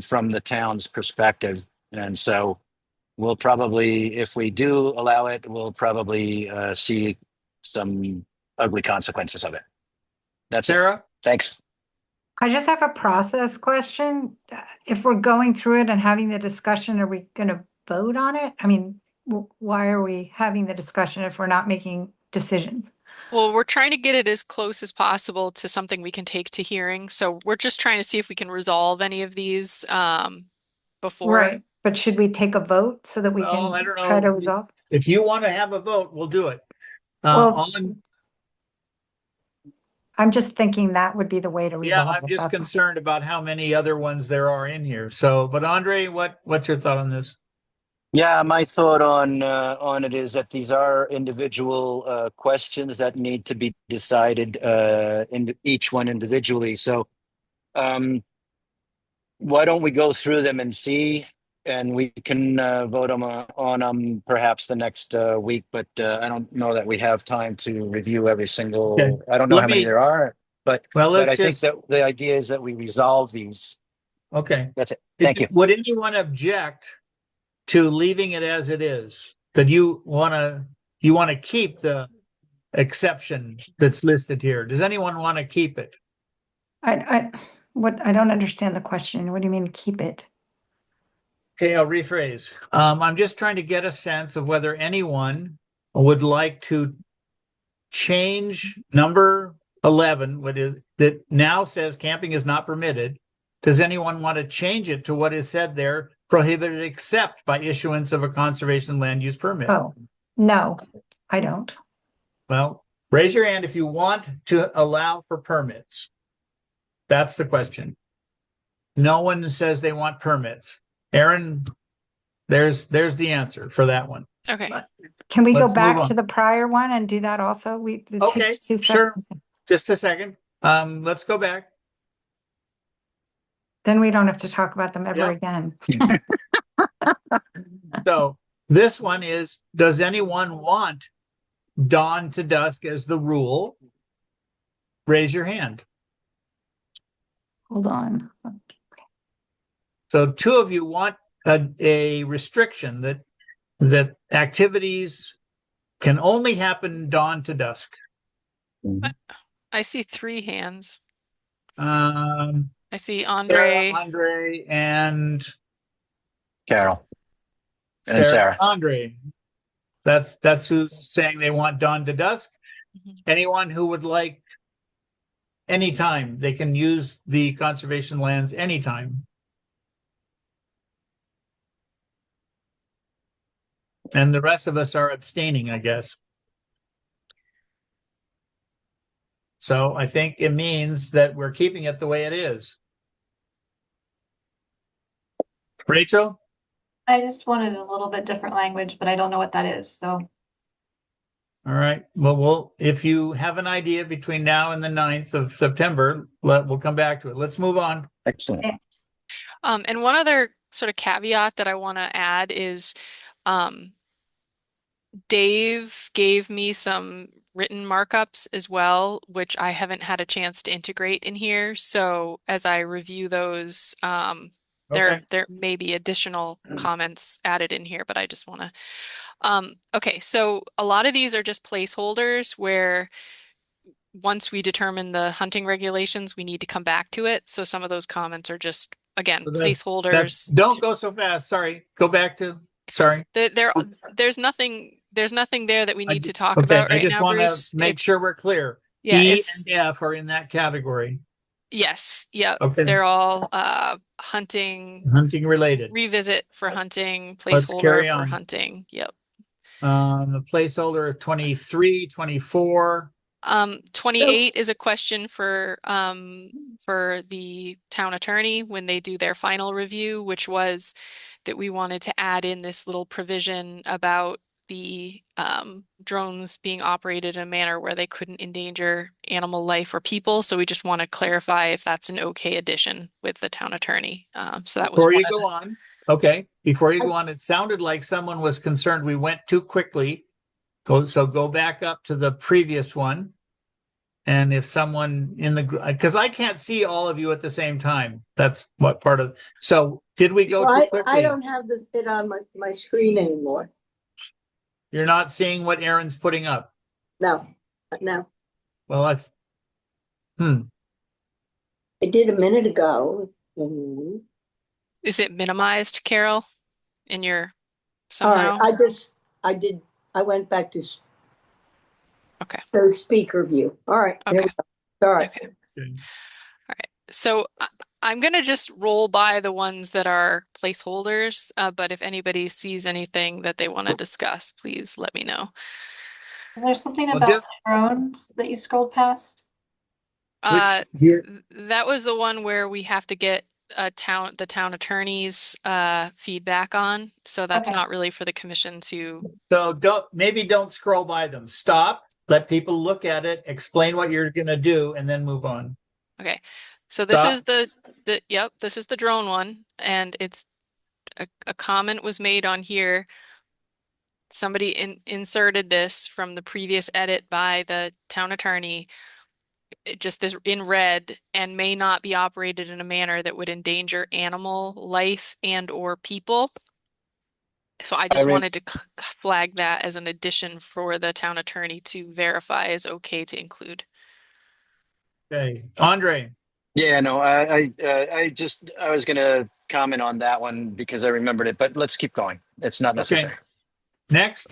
from the town's perspective, and so we'll probably, if we do allow it, we'll probably see some ugly consequences of it. That's it. Sarah? Thanks. I just have a process question. If we're going through it and having the discussion, are we going to vote on it? I mean, why are we having the discussion if we're not making decisions? Well, we're trying to get it as close as possible to something we can take to hearing. So we're just trying to see if we can resolve any of these before. Right. But should we take a vote so that we Well, I can don't know. try to resolve? If you want to have a vote, we'll do it. Well, I'm just thinking that would be the way to Yeah, resolve I'm it. just That's all. concerned about how many other ones there are in here. So, but Andre, what's your thought on this? Yeah, my thought on it is that these are individual questions that need to be decided in each one individually. So, why don't we go through them and see, and we can vote on them perhaps the next week. But I don't know that we have time to review every single. Okay. I don't know how many there are, but I think that the idea is that we resolve these. Okay. That's it. Thank you. Would anyone object to leaving it as it is? That you want to keep the exception that's listed here? Does anyone want to keep it? I don't understand the question. What do you mean keep it? Okay, I'll rephrase. I'm just trying to get a sense of whether anyone would like to change number 11, that now says camping is not permitted. Does anyone want to change it to what is said there, prohibited except by issuance of a conservation land use permit? Oh, no, I don't. Well, raise your hand if you want to allow for permits. That's the question. No one says they want permits. Aaron, there's the answer for that one. Okay. Can we go Let's move back on. to the prior one and do that also? It Okay, takes 2 sure. seconds. Just a second. Let's go back. Then we don't have to talk about them ever Yeah. again. So this one is, does anyone want dawn to dusk as the rule? Raise your hand. Hold on. So 2 of you want a restriction that activities can only happen dawn to dusk. I see 3 hands. Um, I see Sarah, Andre. Andre, and Carol. And Sarah. Andre. That's who's saying they want dawn to dusk. Mhm. Anyone who would like anytime. They can use the conservation lands anytime. And the rest of us are abstaining, I guess. So I think it means that we're keeping it the way it is. Rachel? I just wanted a little bit different language, but I don't know what that is, so. All right. Well, if you have an idea between now and the 9th of September, we'll come back to it. Let's move on. Excellent. Yeah. And one other sort of caveat that I want to add is Dave gave me some written markups as well, which I haven't had a chance to integrate in here. So as I review those, Okay. there may be additional comments added in here, but I just want to. Okay, so a lot of these are just placeholders where once we determine the hunting regulations, we need to come back to it. So some of those comments are just, again, So that- placeholders. Don't go so fast. Sorry. Go back to, sorry. There's nothing there that we need to talk Okay, about I right just now, want Bruce. to make It's- sure we're clear. Yeah, E it's and F are in that category, yes, yeah. Okay. They're all hunting, hunting related. revisit for hunting, Let's carry placeholder for on. hunting. Yep. The placeholder of 23, 24. 28 is a question for the town attorney when they do their final review, which was that we wanted to add in this little provision about the drones being operated in a manner where they couldn't endanger animal life or people. So we just want to clarify if that's an okay addition with the town attorney. So that was Before one you of go the, on, okay, before you go on, it sounded like someone was concerned we went too quickly. Go back up to the previous one. And if someone in the, because I can't see all of you at the same time. That's what part of, so did we go Well, too I quickly? don't have it on my screen anymore. You're not seeing what Aaron's putting up. No, no. Well, I did a minute ago. Mhm. is it minimized, Carol, in your All right, somehow? I went back to Okay. the speaker view. All right. There Okay. we go. All right. Okay. All right. So I'm going to just roll by the ones that are placeholders, but if anybody sees anything that they want to discuss, please let me know. Is there something Well, about just- drones that you scrolled past? which here, That was the one where we have to get the town attorney's feedback on. So that's Okay. not really for the commission to. so don't scroll by them. Stop, let people look at it, explain what you're gonna do, and then move on. Okay. So this Stop. is this is the drone one, and it's a comment was made on here. Somebody inserted this from the previous edit by the town attorney. Just this in red, and may not be operated in a manner that would endanger animal life and or people. So I just Irene- wanted to flag that as an addition for the town attorney to verify is okay to include. Okay, Andre, Yeah, no, I was going to comment on that one because I remembered it, but let's keep going. It's not necessary. next.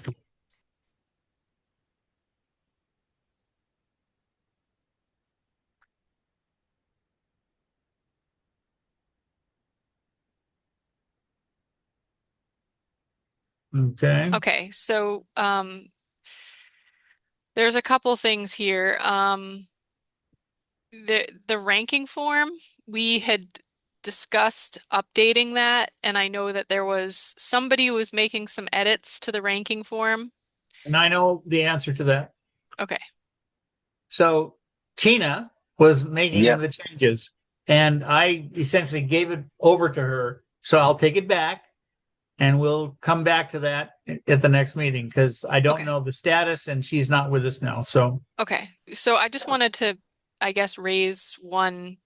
Okay, Okay, so there's a couple things here. The ranking form, we had discussed updating that, and I know that there was somebody who was making some edits to the ranking form. and I know the answer to that. Okay. So Tina was making Yep. the changes, and I essentially gave it over to her. So I'll take it back, and we'll come back to that at the next meeting because I don't Okay. know the status, and she's not with us now. So Okay, so I just wanted to, I guess, raise one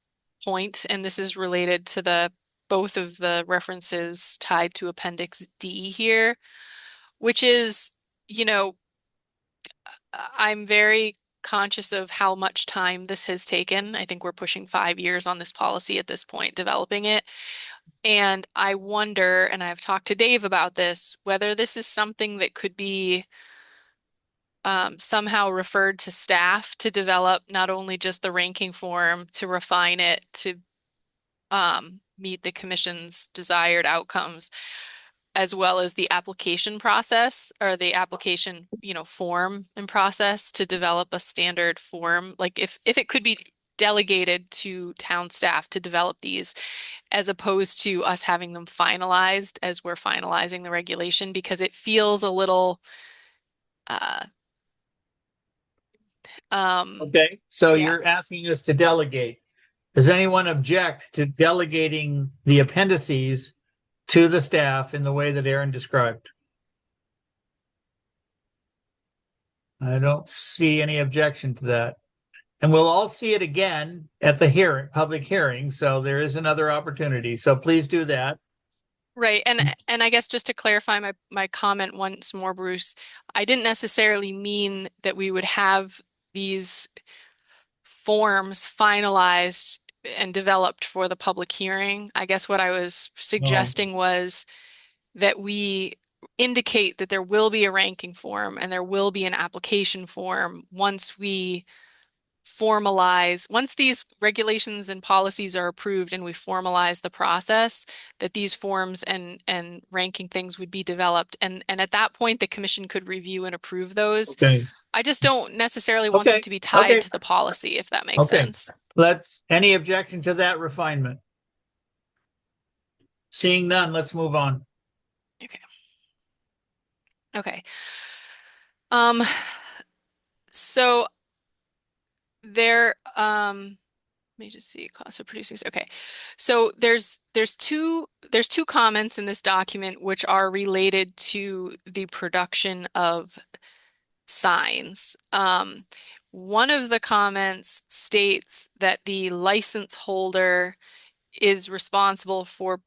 point, and this is related to both of the references tied to Appendix D here, which is, I'm very conscious of how much time this has taken. I think we're pushing 5 years on this policy at this point, developing it. And I wonder, and I've talked to Dave about this, whether this is something that could be somehow referred to staff to develop not only just the ranking form, to refine it to meet the commission's desired outcomes, as well as the application process or the application, form and process to develop a standard form. Like if it could be delegated to town staff to develop these, as opposed to us having them finalized as we're finalizing the regulation, because it feels a little Okay, so yeah. you're asking us to delegate. Does anyone object to delegating the appendices to the staff in the way that Aaron described? I don't see any objection to that. And we'll all see it again at the public hearing, so there is another opportunity. So please do that. Right. And I guess just to clarify my comment once more, Bruce, I didn't necessarily mean that we would have these forms finalized and developed for the public hearing. I guess what I was suggesting was that we indicate that there will be a ranking form and there will be an application form once we formalize, once these regulations and policies are approved and we formalize the process, that these forms and ranking things would be developed. And at that point, the commission could review and approve those. Okay. I just don't necessarily want them to be tied to the policy, if that makes sense. Any objection to that refinement? Seeing none, let's move on. Okay. So there, let me just see, cost of producing. Okay. So there's two comments in this document which are related to the production of signs. One of the comments states that the license holder is responsible for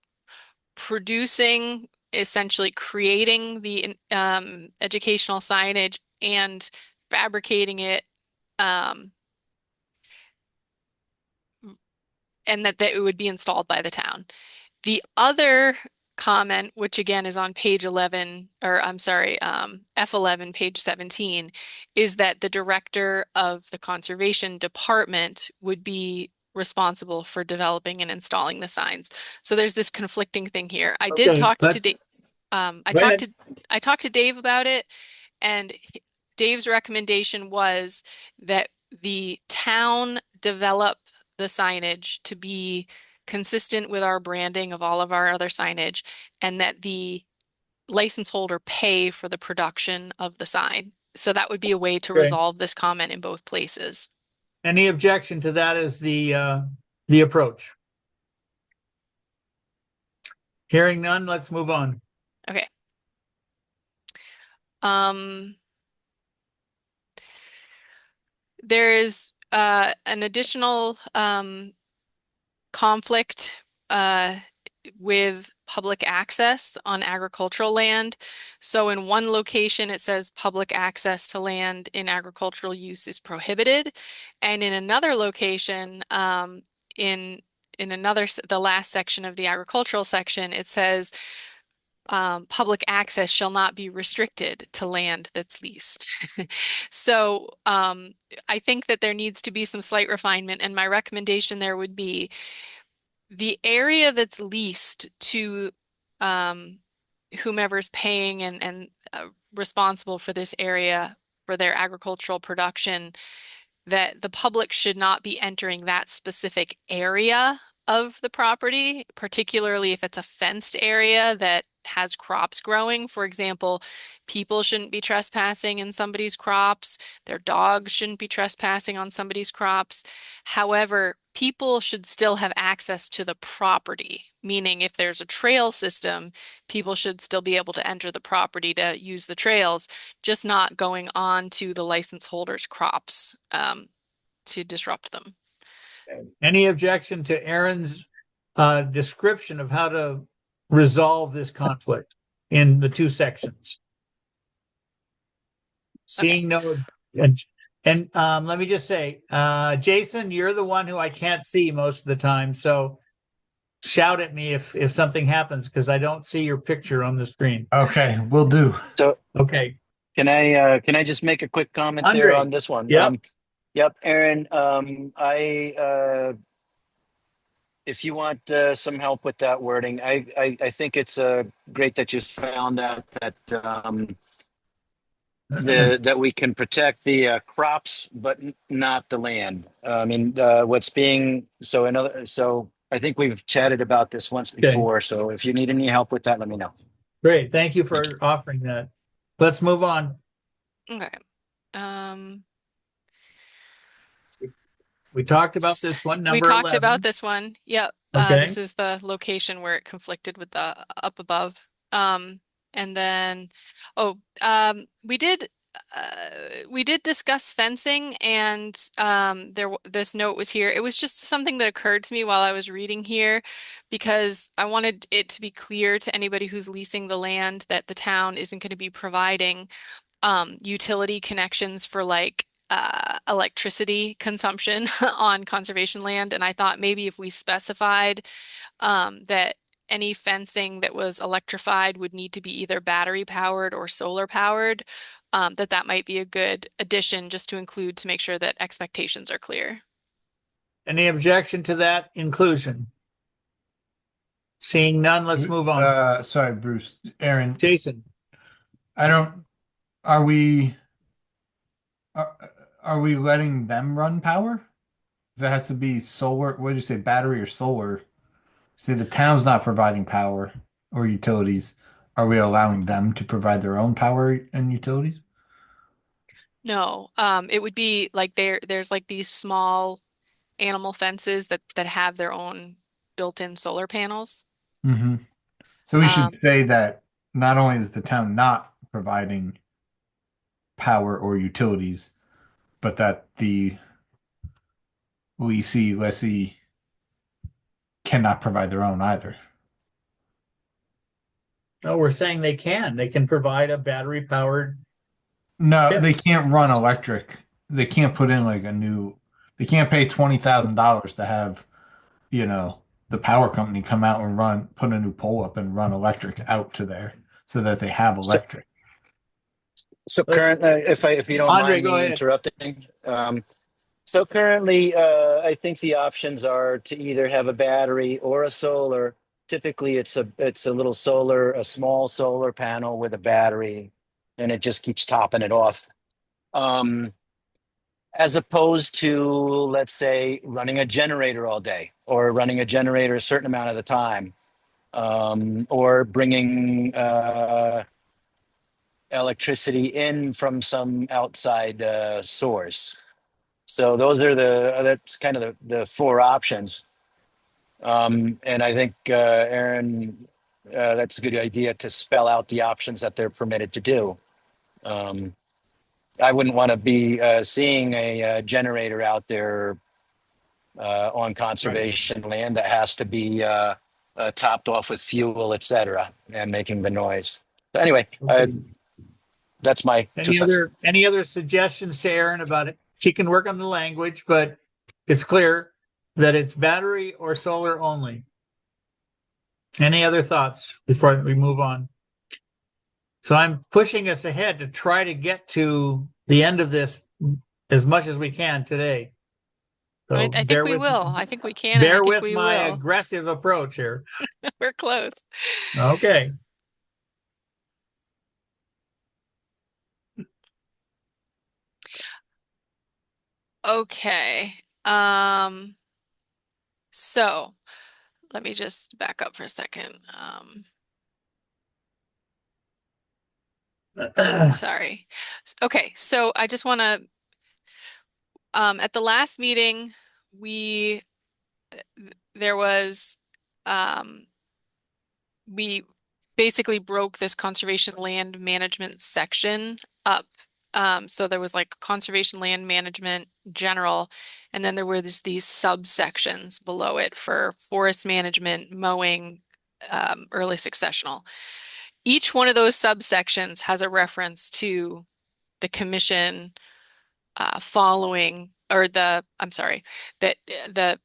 producing, essentially creating the educational signage and fabricating it, and that it would be installed by the town. The other comment, which again is on page 11, or I'm sorry, F11, page 17, is that the director of the conservation department would be responsible for developing and installing the signs. So there's this conflicting thing here. I did talk to Dave. I talked to Dave about it, and Dave's recommendation was that the town develop the signage to be consistent with our branding of all of our other signage, and that the license holder pay for the production of the sign. So that would be a way to resolve this comment in both places. Any objection to that as the approach? Hearing none, let's move on. Okay. There is an additional conflict with public access on agricultural land. So in one location, it says public access to land in agricultural use is prohibited. And in another location, in the last section of the agricultural section, it says public access shall not be restricted to land that's leased. So I think that there needs to be some slight refinement, and my recommendation there would be the area that's leased to whomever's paying and responsible for this area for their agricultural production, that the public should not be entering that specific area of the property, particularly if it's a fenced area that has crops growing. For example, people shouldn't be trespassing in somebody's crops. Their dogs shouldn't be trespassing on somebody's crops. However, people should still have access to the property, meaning if there's a trail system, people should still be able to enter the property to use the trails, just not going on to the license holder's crops to disrupt them. Any objection to Aaron's description of how to resolve this conflict in the two sections? Seeing no, and let me just say, Jason, you're the one who I can't see most of the time, so shout at me if something happens, because I don't see your picture on the screen. Okay, will do. So Okay. Can I just make a quick comment there Andre, on this one? yep. Yep, Aaron, if you want some help with that wording, I think it's great that you found that we can protect the crops, but not the land. I mean, so I think we've chatted about this once Okay, before. So if you need any help with that, let me know. great. Thank you Thank for offering that. Let's move on. Okay. Um, We talked about this one, we number talked about 11. this one. Yep. Okay, This is the location where it conflicted with the up above. And then, we did discuss fencing, and this note was here. It was just something that occurred to me while I was reading here, because I wanted it to be clear to anybody who's leasing the land that the town isn't going to be providing utility connections for like electricity consumption on conservation land. And I thought maybe if we specified that any fencing that was electrified would need to be either battery powered or solar powered, that might be a good addition just to include to make sure that expectations are clear. any objection to that inclusion? Seeing none, let's move on. Sorry, Bruce. Aaron, Jason, are we are we letting them run power? If it has to be solar, what did you say, battery or solar? Say the town's not providing power or utilities. Are we allowing them to provide their own power and utilities? No, it would be like there's like these small animal fences that have their own built-in solar panels. Mm-hmm. So we should Um, say that not only is the town not providing power or utilities, but that the lessee cannot provide their own either. no, we're saying they can. They can provide a battery powered. No, Yeah. they can't run electric. They can't put in like they can't pay $20,000 to have, the power company come out and put a new pole up and run electric out to there so that they have So, electric. so currently, if you don't Andre, mind go me ahead. interrupting, so currently, I think the options are to either have a battery or a solar. Typically, it's a little a small solar panel with a battery, and it just keeps topping it off. As opposed to, let's say, running a generator all day, or running a generator a certain amount of the time, or bringing electricity in from some outside source. So that's kind of the four options. And I think, Aaron, that's a good idea to spell out the options that they're permitted to do. I wouldn't want to be seeing a generator out there on conservation land that has to be topped off with fuel, et cetera, and making the noise. So anyway, Okay. that's my 2 cents. Any other suggestions to Erin about it? She can work on the language, but it's clear that it's battery or solar only. Any other thoughts before we move on? So I'm pushing us ahead to try to get to the end of this as much as we can today. So I think bear we with- will. I think we can. And I Bear think with we my will. aggressive approach here. We're close. Okay. Okay. So let me just back up for a second. Sorry. Okay, so I just want to, at the last meeting, there was, we basically broke this conservation land management section up. So there was like conservation land management general, and then there were these subsections below it for forest management, mowing, early successional. Each one of those subsections has a reference to the commission following, or I'm sorry, that the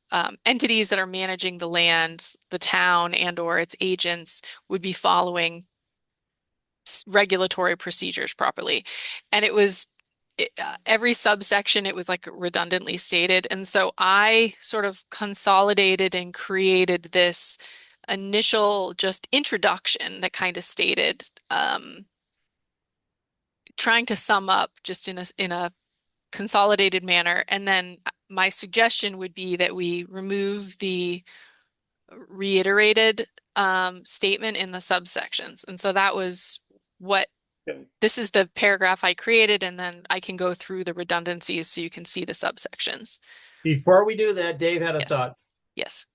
entities that are managing the land, the town and or its agents would be following regulatory procedures properly. And it was every subsection, it was like redundantly stated. And so I sort of consolidated and created this initial just introduction that kind of stated, trying to sum up just in a consolidated manner. And then my suggestion would be that we remove the reiterated statement in the subsections. And so that was what this is the paragraph I created, and then I can go through the redundancies so you can see the subsections. Before we do that, Dave had a Yes. thought. Yes.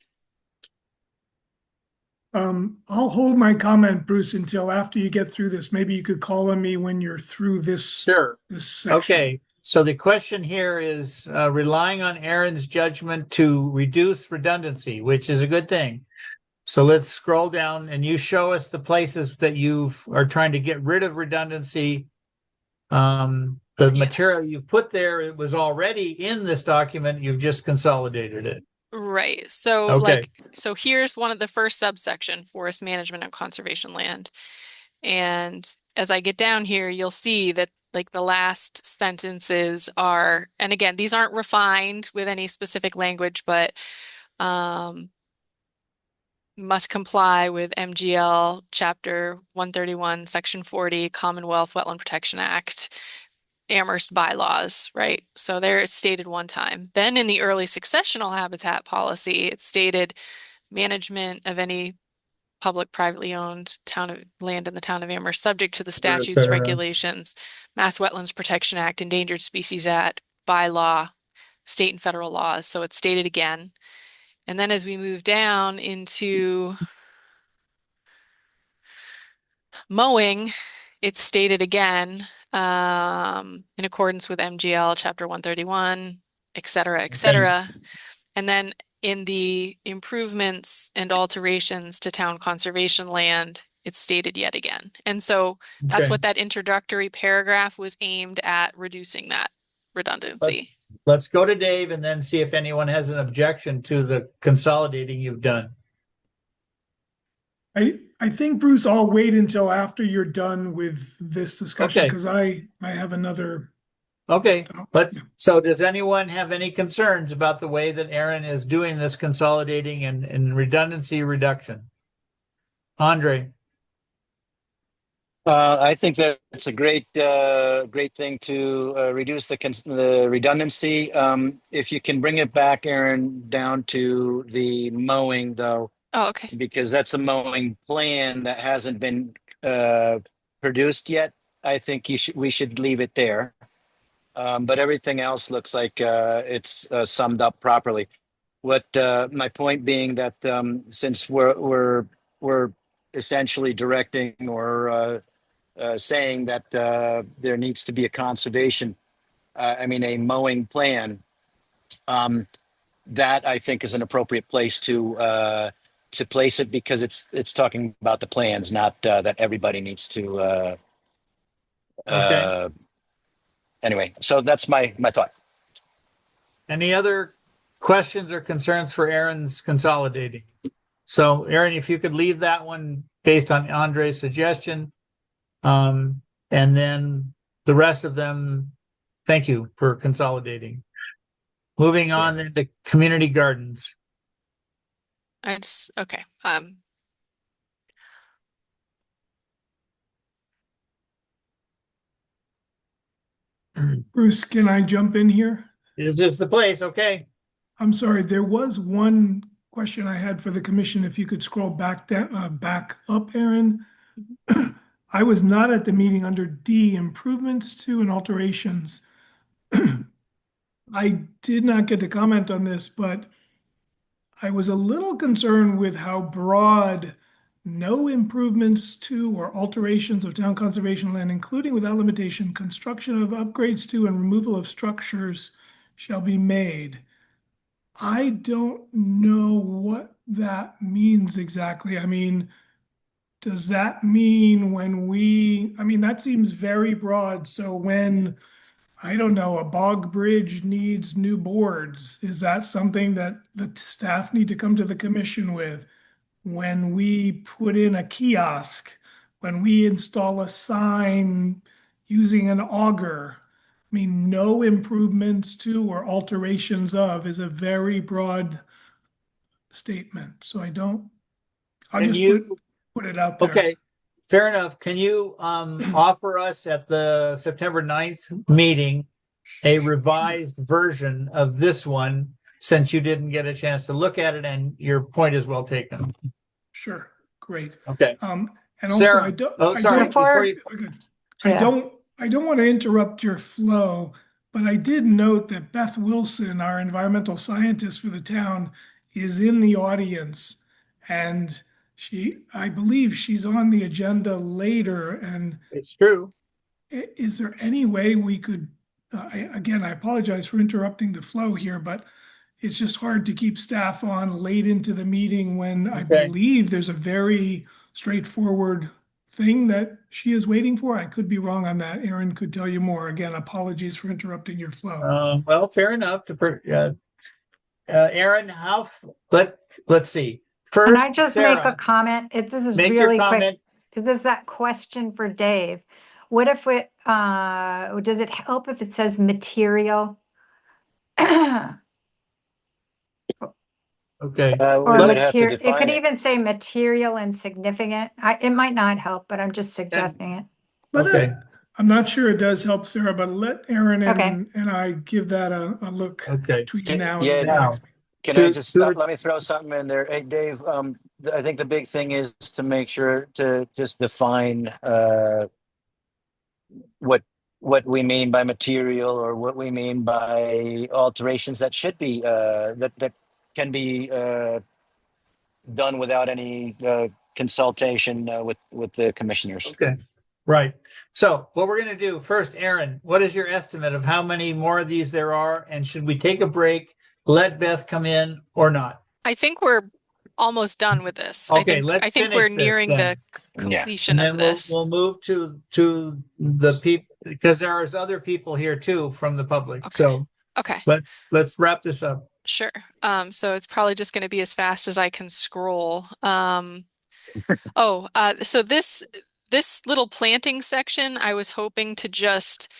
I'll hold my comment, Bruce, until after you get through this. Maybe you could call on me when you're through this, Sure. this section. Okay, so the question here is relying on Aaron's judgment to reduce redundancy, which is a good thing. So let's scroll down and you show us the places that you are trying to get rid of redundancy. The Yes. material you put there, it was already in this document, you've just consolidated it. Right. So Okay. so here's one of the first subsection, forest management and conservation land. And as I get down here, you'll see that like the last sentences are, and again, these aren't refined with any specific language, but must comply with MGL Chapter 131, Section 40, Commonwealth Wetland Protection Act, Amherst bylaws, right? So there it's stated one time. Then in the early successional habitat policy, it's stated management of any public, privately owned town of land in the town of Amherst, subject to the statutes, cetera. regulations, Mass Wetlands Protection Act, Endangered Species Act, bylaw, state and federal laws. So it's stated again. And then as we move down into mowing, it's stated again in accordance with MGL Chapter 131, et cetera, et cetera. And then in the improvements and alterations to town conservation land, it's stated yet again. And so that's Okay. what that introductory paragraph was aimed at, reducing that redundancy. Let's go to Dave and then see if anyone has an objection to the consolidating you've done. I think, Bruce, I'll wait until after you're done with this discussion Okay. because I have another. Okay, so does anyone have any concerns about the way that Aaron is doing this consolidating and redundancy reduction? Andre? I think that it's a great thing to reduce the redundancy. If you can bring it back, Aaron, down to the mowing, though, Oh, okay. because that's a mowing plan that hasn't been produced yet. I think we should leave it there. But everything else looks like it's summed up properly. What my point being that since we're essentially directing or saying that there needs to be a conservation, a mowing plan, that I think is an appropriate place to place it because it's talking about the plans, not that everybody needs to. Okay. Anyway, so that's my thought. Any other questions or concerns for Aaron's consolidating? So Aaron, if you could leave that one based on Andre's suggestion, and then the rest of them, thank you for consolidating. Moving on then to community gardens. Okay. Bruce, can I jump in here? Is this the place? Okay. I'm sorry, there was one question I had for the commission. If you could scroll back up, Aaron. I was not at the meeting under D, improvements to and alterations. I did not get to comment on this, but I was a little concerned with how broad no improvements to or alterations of town conservation land, including without limitation, construction of upgrades to and removal of structures shall be made. I don't know what that means exactly. I mean, does that mean that seems very broad. So when, I don't know, a bog bridge needs new boards, is that something that the staff need to come to the commission with? When we put in a kiosk, when we install a sign using an auger, I mean, no improvements to or alterations of is a very broad statement. So I'll Can just you- put it out there. Okay, fair enough. Can you offer us at the September 9th meeting a revised version of this one, since you didn't get a chance to look at it and your point is well taken? Sure, great. Okay. And also, Sarah, I don't. oh, sorry, Before- before you, I Yeah. don't want to interrupt your flow, but I did note that Beth Wilson, our environmental scientist for the town, is in the audience, and I believe she's on the agenda later. And it's true. is there any way we could? Again, I apologize for interrupting the flow here, but it's just hard to keep staff on late into the meeting when I Okay. believe there's a very straightforward thing that she is waiting for. I could be wrong on that. Aaron could tell you more. Again, apologies for interrupting your flow. Well, fair enough Aaron, let's see. First, Can I just make a Sarah, comment? This is make your really quick. comment. Because this is that question for Dave. What if it, does it help if it says material? Okay. Or We would have to material, it define could it. even say material and significant. It might not help, but I'm just suggesting it. But Okay. I'm not sure it does help, Sarah, but let Aaron Okay. and I give that a look Okay. between now Yeah, and the now. next meeting. Can To- I just to- let me throw something in there? Hey, Dave, I think the big thing is to make sure to just define what we mean by material or what we mean by alterations that should be that can be done without any consultation with the commissioners. Okay, right. So what we're going to do first, Aaron, what is your estimate of how many more of these there are? And should we take a break, let Beth come in or not? I think we're almost done with this. Okay, let's I think finish we're this nearing then. the Yeah. completion And of then this. we'll move to the people, because there is other people here too from the public. Okay. So Okay, let's wrap this up. sure. So it's probably just going to be as fast as I can scroll. So this little planting section, I was hoping to just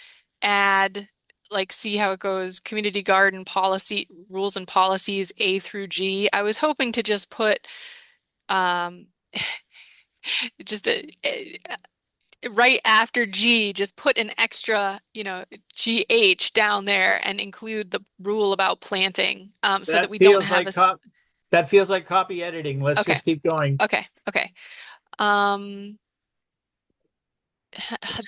add, like, see how it goes, community garden policy, rules and policies A through G. I was hoping to just put just right after G, just put an extra, GH down there and include the rule about planting, so that we don't have That feels like copy editing. Let's Okay. just keep going. Okay.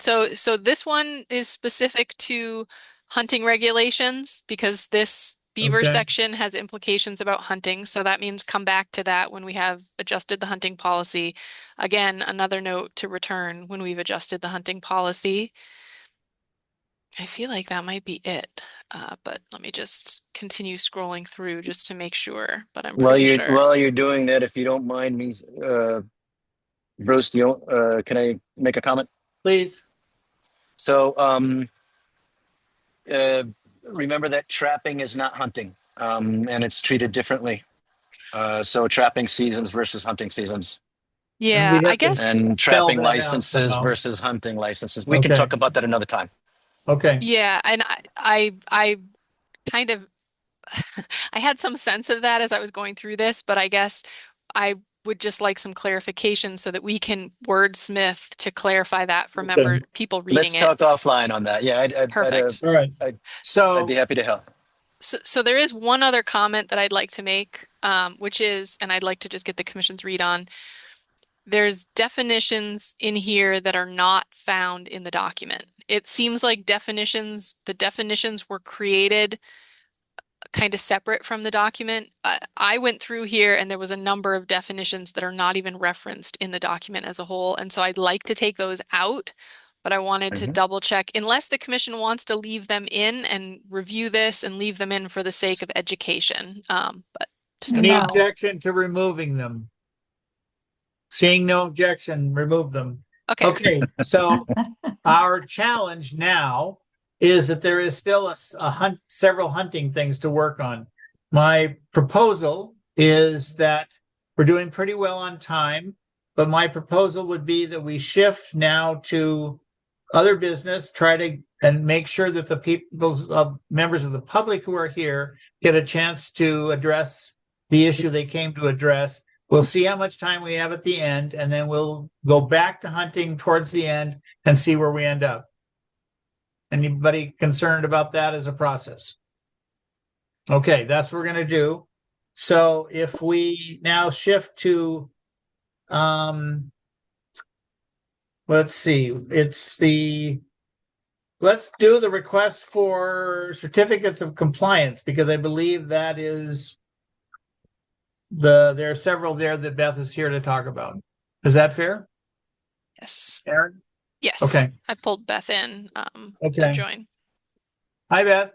So this one is specific to hunting regulations because this beaver Okay. section has implications about hunting. So that means come back to that when we have adjusted the hunting policy. Again, another note to return when we've adjusted the hunting policy. I feel like that might be it. But let me just continue scrolling through just to make sure, but I'm pretty sure. While you're doing that, if you don't mind, Bruce, can I make a comment? Please. So remember that trapping is not hunting, and it's treated differently. So trapping seasons versus hunting seasons, Yeah, we have I to- guess. and Spell trapping that out licenses somehow. versus hunting licenses. We can Okay. talk about that another time. Okay. Yeah, and I kind of I had some sense of that as I was going through this, but I guess I would just like some clarification so that we can wordsmith to clarify that for Okay. people Let's reading talk offline on that. Yeah, Perfect. All right. I'd So be happy to help. So there is one other comment that I'd like to make, which is, and I'd like to just get the commission's read on. There's definitions in here that are not found in the document. It seems like the definitions were created kind of separate from the document. I went through here and there was a number of definitions that are not even referenced in the document as a whole. And so I'd like to take those out, but I wanted to double check, unless the commission wants to leave them in and review this and leave them in for the sake of education. But just a any thought. objection to removing them? Seeing no objection, remove them. Okay. Okay, so our challenge now is that there is still several hunting things to work on. My proposal is that we're doing pretty well on time. but my proposal would be that we shift now to other business, try to and make sure that the members of the public who are here get a chance to address the issue they came to address. We'll see how much time we have at the end, and then we'll go back to hunting towards the end and see where we end up. Anybody concerned about that as a process? Okay, that's what we're going to do. So if we now shift to, let's see, let's do the request for certificates of compliance, because I believe that is there are several there that Beth is here to talk about. Is that fair, Yes. Aaron? Yes. Okay. I pulled Beth in to Okay. join. Hi, Beth.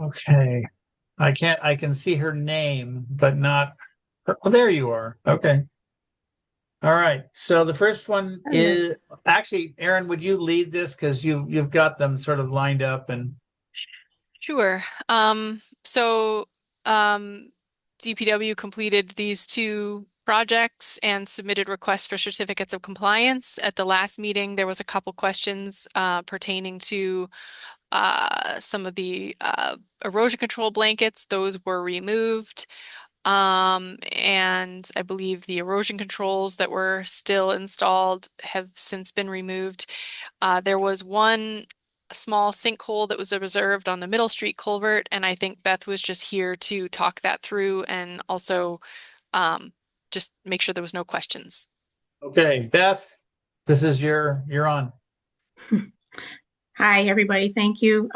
Okay. I can see her name, but not oh, there you are. Okay. All right. So the first one is actually, Aaron, would you lead this? Because you've got them sort of lined up and Sure. DPW completed these two projects and submitted requests for certificates of compliance. At the last meeting, there was a couple questions pertaining to some of the erosion control blankets. Those were removed. And I believe the erosion controls that were still installed have since been removed. There was one small sinkhole that was reserved on the Middle Street culvert, and I think Beth was just here to talk that through and also just make sure there was no questions. okay, Beth, this is you're on. Hi, everybody. Thank you.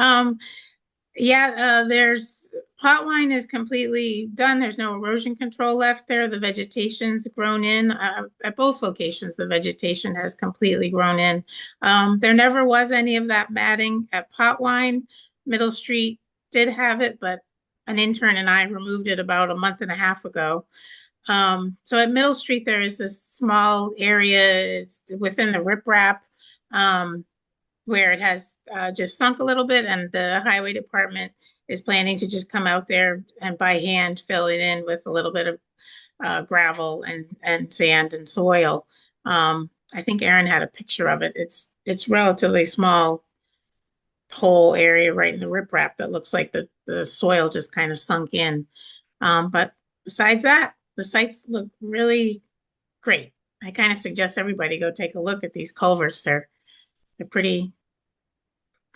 There's Potwine is completely done. There's no erosion control left there. The vegetation's grown in. At both locations, the vegetation has completely grown in. There never was any of that matting at Potwine. Middle Street did have it, but an intern and I removed it about a month and a half ago. So at Middle Street, there is this small area, it's within the riprap, where it has just sunk a little bit, and the highway department is planning to just come out there and by hand fill it in with a little bit of gravel and sand and soil. I think Aaron had a picture of it. It's relatively small whole area right in the riprap that looks like the soil just kind of sunk in. But besides that, the sites look really great. I kind of suggest everybody go take a look at these culverts. They're pretty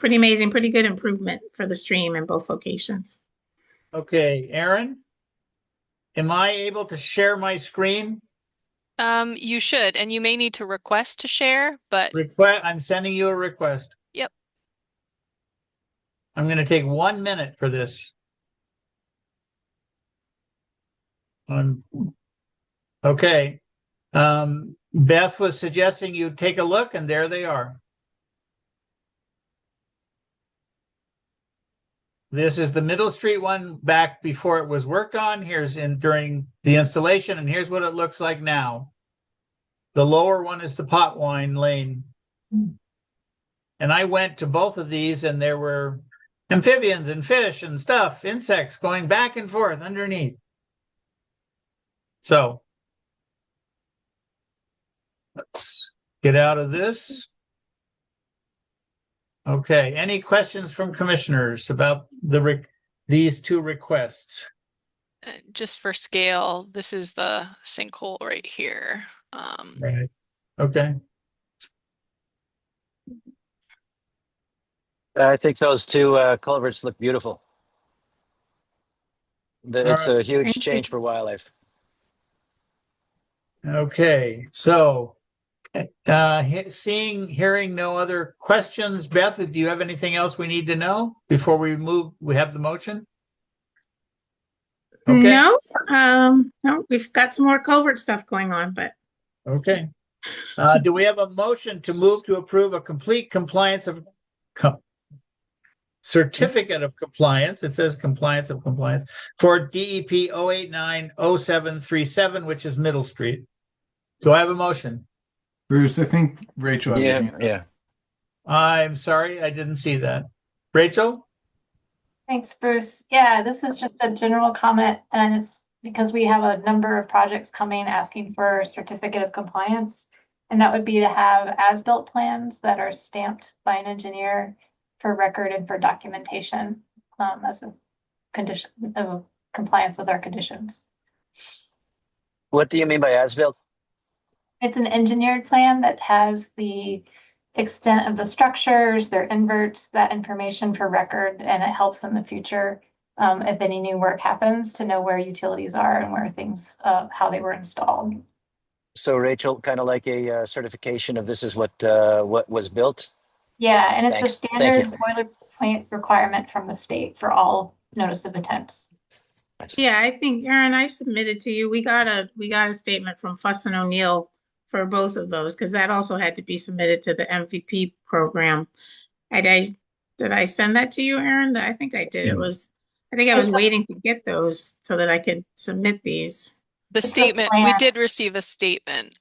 amazing, pretty good improvement for the stream in both locations. Okay, Aaron, am I able to share my screen? You should, and you may need to request to share, but I'm sending you a request. Yep. I'm going to take 1 minute for this. Okay. Beth was suggesting you take a look, and there they are. This is the Middle Street one back before it was worked on. Here's during the installation, and here's what it looks like now. The lower one is the Potwine lane. And I went to both of these, and there were amphibians and fish and stuff, insects going back and forth underneath. So let's get out of this. Okay, any questions from commissioners about these two requests? just for scale, this is the sinkhole right here. Right. Okay. I think those two culverts look beautiful. It's a huge change for wildlife. Okay, so hearing no other questions, Beth, do you have anything else we need to know before we have the motion? Okay. No, we've got some more culvert stuff going on, but okay. Do we have a motion to move to approve a complete compliance of certificate of compliance? It says compliance of compliance for DEP 0890737, which is Middle Street. Do I have a motion? Bruce, I think Rachel has Yeah, a hand. yeah. I'm sorry, I didn't see that. Rachel? Thanks, Bruce. Yeah, this is just a general comment, and it's because we have a number of projects coming asking for certificate of compliance. And that would be to have as-built plans that are stamped by an engineer for record and for documentation, as a condition of compliance with our conditions. What do you mean by as-built? It's an engineered plan that has the extent of the structures, their inverts, that information for record, and it helps in the future, if any new work happens, to know where utilities are and where things, how they were installed. So Rachel, kind of like a certification of this is what was built. Yeah, and it's Thanks. a Thank you. standard boilerplate requirement from the state for all notice of intents. Yeah, I think, Aaron, I submitted to you. We got a statement from Fuss and O'Neill for both of those, because that also had to be submitted to the MVP program. Did I send that to you, Aaron? I think I did. I think I was waiting to get those so that I could submit these. The It's a statement, we plan. did receive a statement,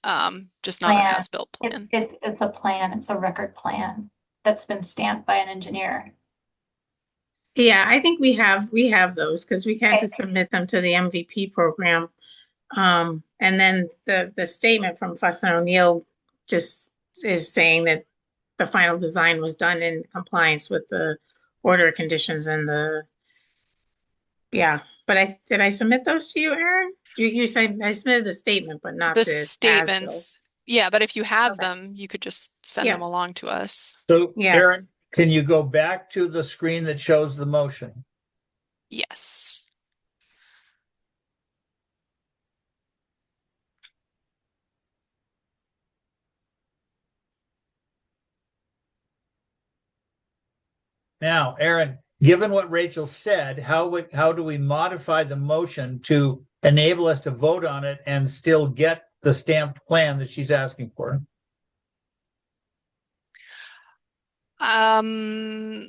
just not an Plan. as-built plan. It's a plan, it's a record plan that's been stamped by an engineer. Yeah, I think we have those because we had to submit them to the MVP program. And then the statement from Fuss and O'Neill just is saying that the final design was done in compliance with the order conditions and but did I submit those to you, Aaron? You said I submitted the statement, but not The the as-built. statements, yeah, but if you have Okay. them, you could just send them Yes. along to us. So Yeah. Aaron, can you go back to the screen that shows the motion? Yes. Now, Aaron, given what Rachel said, how do we modify the motion to enable us to vote on it and still get the stamped plan that she's asking for? Um,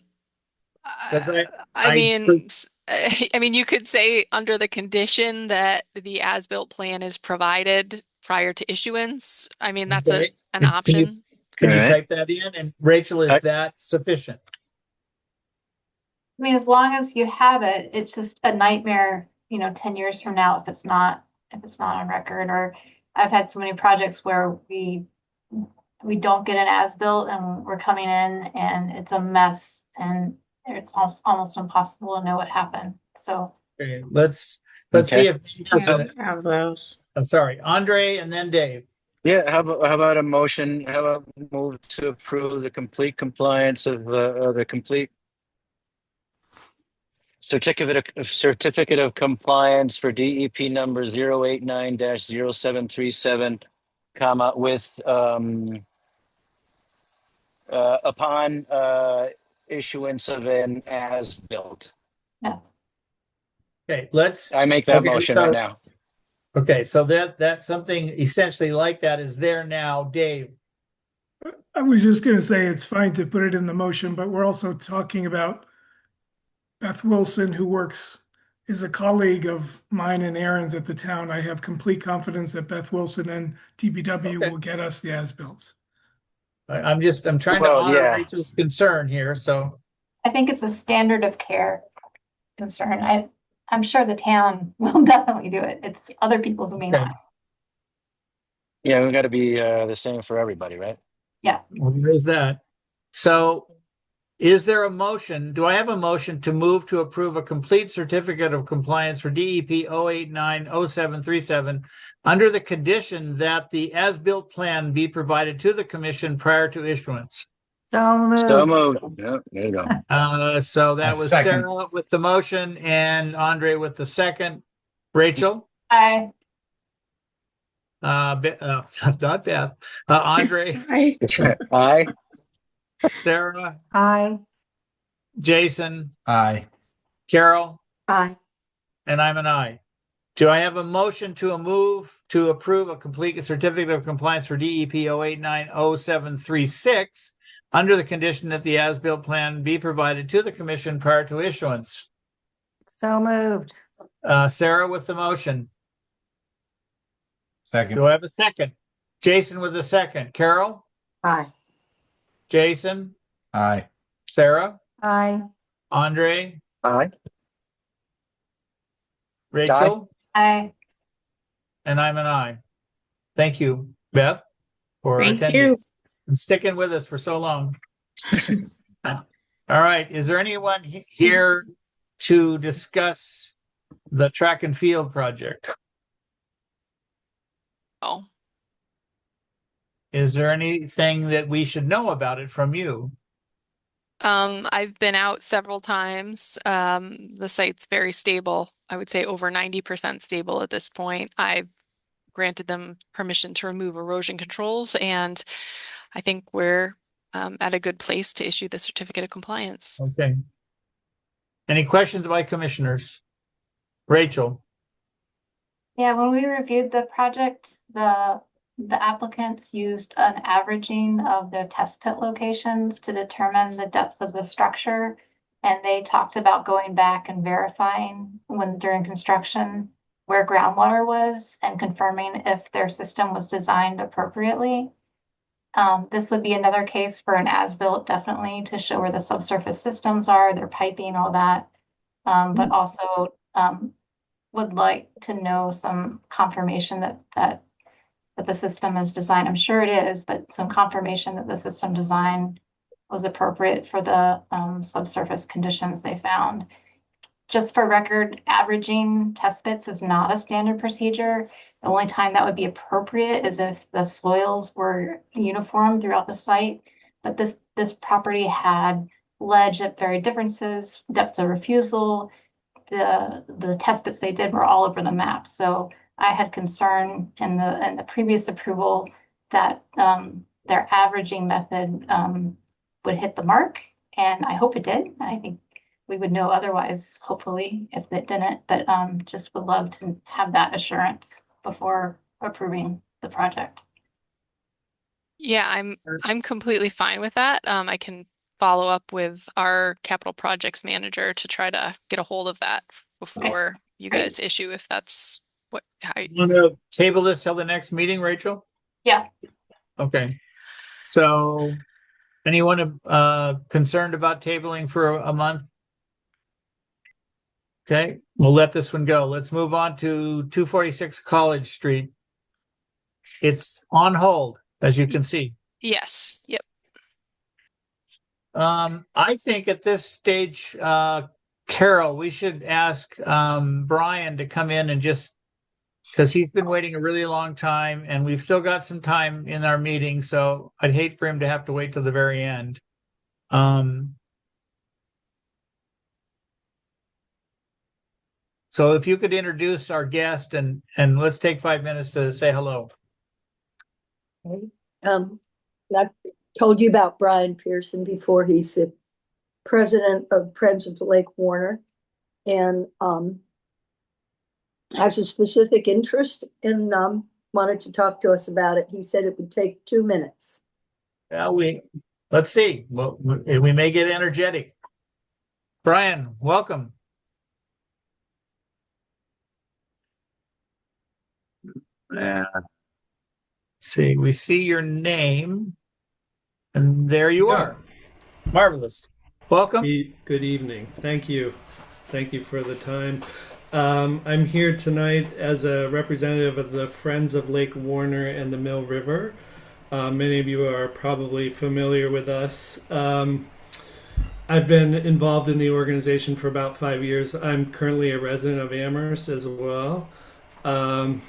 Because I I- mean, I mean, you could say under the condition that the as-built plan is provided prior to issuance. I mean, that's Okay. an Can you- option. Can you All right. type that in? And Rachel, is that sufficient? I mean, as long as you have it, it's just a nightmare, 10 years from now if it's not on record. Or I've had so many projects where we don't get an as-built and we're coming in and it's a mess and it's almost impossible to know what happened. So Okay, let's Okay. see if Yeah, we have those. I'm sorry, Andre and then Dave. Yeah, how about a motion? How about move to approve the complete compliance of the complete certificate of compliance for DEP number 089-0737, comma, with upon issuance of an as-built. Okay, let's. I make that Okay, motion so- right now. Okay, so that's something essentially like that is there now, Dave. I was just gonna say it's fine to put it in the motion, but we're also talking about Beth Wilson, who is a colleague of mine and Aaron's at the town. I have complete confidence that Beth Wilson and DPW Okay. will get us the as-built. I'm trying to Well, honor yeah. Rachel's concern here, so. I think it's a standard of care concern. I'm sure the town will definitely do it. It's other people who may Okay. not. Yeah, we got to be the same for everybody, right? Well, there is that. So is there a motion? Do I have a motion to move to approve a complete certificate of compliance for DEP 089-0737 under the condition that the as-built plan be provided to the commission prior to issuance? So moved. Yeah, there you go. So that was Second. Sarah with the motion and Andre with the second. Rachel? Not Beth. Andre, Aye. Sarah, Aye. Jason, Aye. Carol, Aye. and I'm an aye. Do I have a motion to approve a complete certificate of compliance for DEP 089-0736 under the condition that the as-built plan be provided to the commission prior to issuance? So moved. Sarah with the motion. Second. Do I have a second? Jason with the second. Carol, Aye. Jason, Aye. Sarah, Aye. Andre, Aye. Rachel, Aye. And I'm an aye. Thank you, Beth, for Thank attending you. and sticking with us for so long. All right, is there anyone here to discuss the track and field project? Oh, Is there anything that we should know about it from you? I've been out several times. The site's very stable. I would say over 90% stable at this point. I've granted them permission to remove erosion controls, and I think we're at a good place to issue the certificate of compliance. Okay. Any questions by commissioners? Rachel? Yeah, when we reviewed the project, the applicants used an averaging of the test pit locations to determine the depth of the structure. And they talked about going back and verifying during construction where groundwater was and confirming if their system was designed appropriately. This would be another case for an as-built, definitely, to show where the subsurface systems are, their piping, all that. But also would like to know some confirmation that the system is designed. I'm sure it is, but some confirmation that the system design was appropriate for the subsurface conditions they found. Just for record, averaging test pits is not a standard procedure. The only time that would be appropriate is if the soils were uniform throughout the site. But this property had ledge at varied differences, depth of refusal. The test pits they did were all over the map. So I had concern in the previous approval that their averaging method would hit the mark, and I hope it did. I think we would know otherwise, hopefully, if it didn't, but just would love to have that assurance before approving the project. Yeah, I'm completely fine with that. I can follow up with our capital projects manager to try to get a hold of that before you guys issue, if that's how You want to table this till the next meeting, Rachel? Yeah. Okay. So anyone concerned about tabling for a month? Okay, we'll let this one go. Let's move on to 246 College Street. It's on hold, as you can see. Yes, yep. I think at this stage, Carol, we should ask Brian to come in and just, because he's been waiting a really long time and we've still got some time in our meeting, so I'd hate for him to have to wait till the very end. So if you could introduce our guest and let's take 5 minutes to say hello. Okay. I told you about Brian Pearson before. He's the president of Friends of Lake Warner, and has a specific interest and wanted to talk to us about it. He said it would take 2 minutes. Yeah, let's see. Well, we may get energetic. Brian, welcome. See, we see your name, and there you are. Marvelous. Welcome. Good evening. Thank you. Thank you for the time. I'm here tonight as a representative of the Friends of Lake Warner and the Mill River. Many of you are probably familiar with us. I've been involved in the organization for about 5 years. I'm currently a resident of Amherst as well.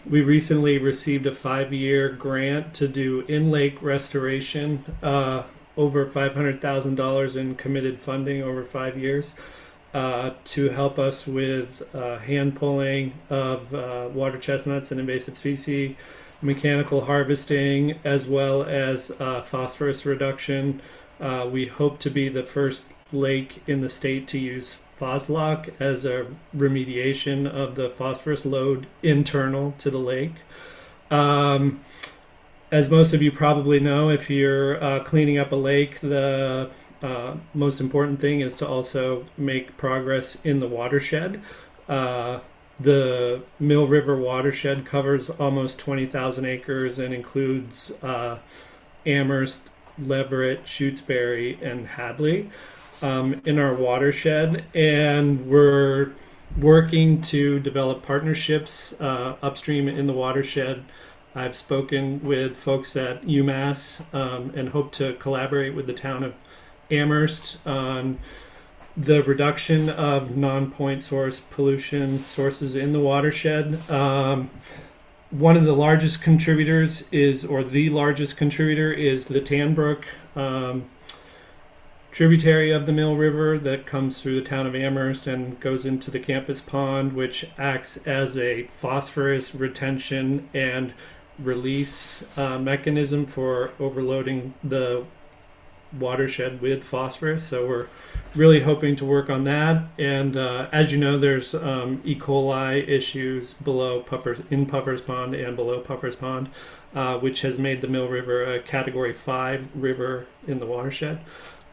We recently received a 5-year grant to do in-lake restoration, over $500,000 in committed funding over 5 years, to help us with hand pulling of water chestnuts and invasive species, mechanical harvesting, as well as phosphorus reduction. We hope to be the first lake in the state to use Phoslock as a remediation of the phosphorus load internal to the lake. As most of you probably know, if you're cleaning up a lake, the most important thing is to also make progress in the watershed. The Mill River watershed covers almost 20,000 acres and includes Amherst, Leverett, Shutesbury, and Hadley in our watershed, and we're working to develop partnerships upstream in the watershed. I've spoken with folks at UMass and hope to collaborate with the town of Amherst on the reduction of non-point source pollution sources in the watershed. One of the largest contributors is, or the largest contributor is the Tanbrook tributary of the Mill River that comes through the town of Amherst and goes into the campus pond, which acts as a phosphorus retention and release mechanism for overloading the watershed with phosphorus. So we're really hoping to work on that. And as you know, there's E. coli issues in Puffers Pond and below Puffers Pond, which has made the Mill River a Category 5 river in the watershed.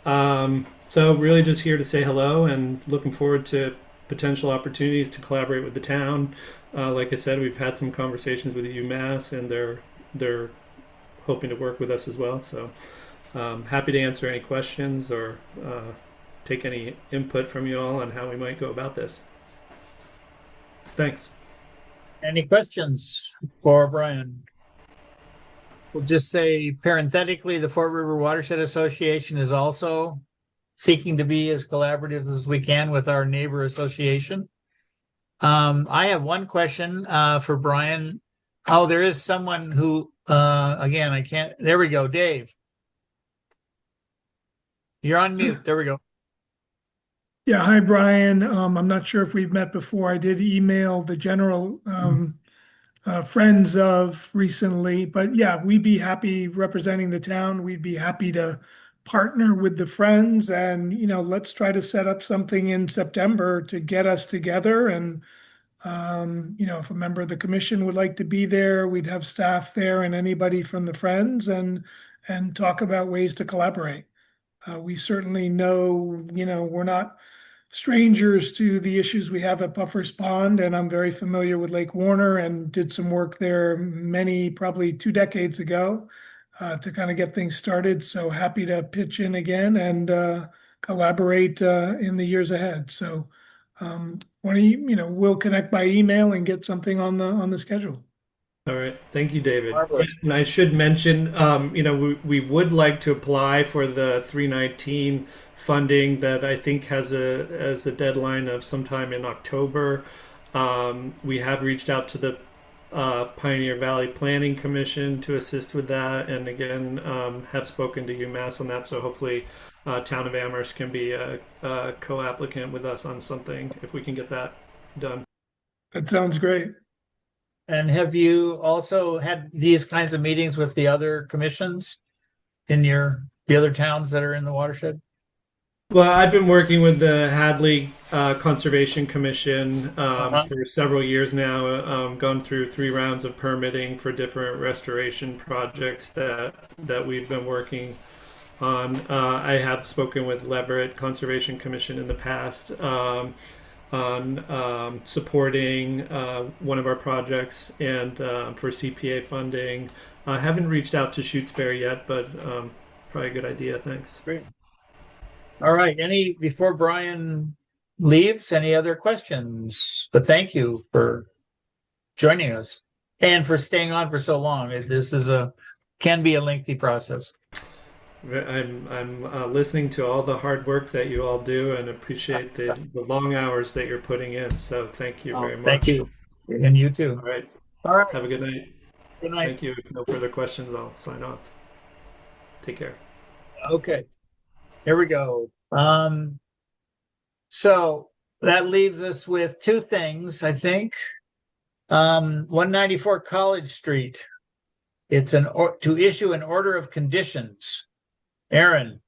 So really just here to say hello and looking forward to potential opportunities to collaborate with the town. Like I said, we've had some conversations with UMass, and they're hoping to work with us as well. So happy to answer any questions or take any input from you all on how we might go about this. Thanks. Any questions for Brian? We'll just say parenthetically, the Fort River Watershed Association is also seeking to be as collaborative as we can with our neighbor association. I have one question for Brian. Oh, there is someone who, again, I can't, there we go, Dave. You're on mute, there we go. Yeah, hi, Brian. I'm not sure if we've met before. I did email the general friends of recently, but yeah, we'd be happy representing the town. We'd be happy to partner with the friends, and let's try to set up something in September to get us together. And if a member of the commission would like to be there, we'd have staff there and anybody from the friends, and talk about ways to collaborate. We certainly know, we're not strangers to the issues we have at Puffers Pond, and I'm very familiar with Lake Warner and did some work there probably 2 decades ago to kind of get things started. So happy to pitch in again and collaborate in the years ahead. So we'll connect by email and get something on the schedule. All right. Thank you, David. Marvelous. And I should mention, we would like to apply for the 319 funding that I think has a deadline of sometime in October. We have reached out to the Pioneer Valley Planning Commission to assist with that, and again, have spoken to UMass on that. So hopefully, Town of Amherst can be a co-applicant with us on something if we can get that done. That sounds great. And have you also had these kinds of meetings with the other commissions in the other towns that are in the watershed? Well, I've been working with the Hadley Conservation Commission for several years now, gone through 3 rounds of permitting for different restoration projects that we've been working on. I have spoken with Leverett Conservation Commission in the past on supporting one of our projects and for CPA funding. I haven't reached out to Shutesbury yet, but probably a good idea. Thanks. Great. All right. Before Brian leaves, any other questions? But thank you for joining us and for staying on for so long. This can be a lengthy process. I'm listening to all the hard work that you all do and appreciate the long hours that you're putting in. So thank you very much. Thank you. And you too. All right. All right. Have a good night. Good night. Thank you. If no further questions, I'll sign off. Take care. Okay. Here we go. So that leaves us with 2 things, I think. 194 College Street. It's to issue an order of conditions. Aaron.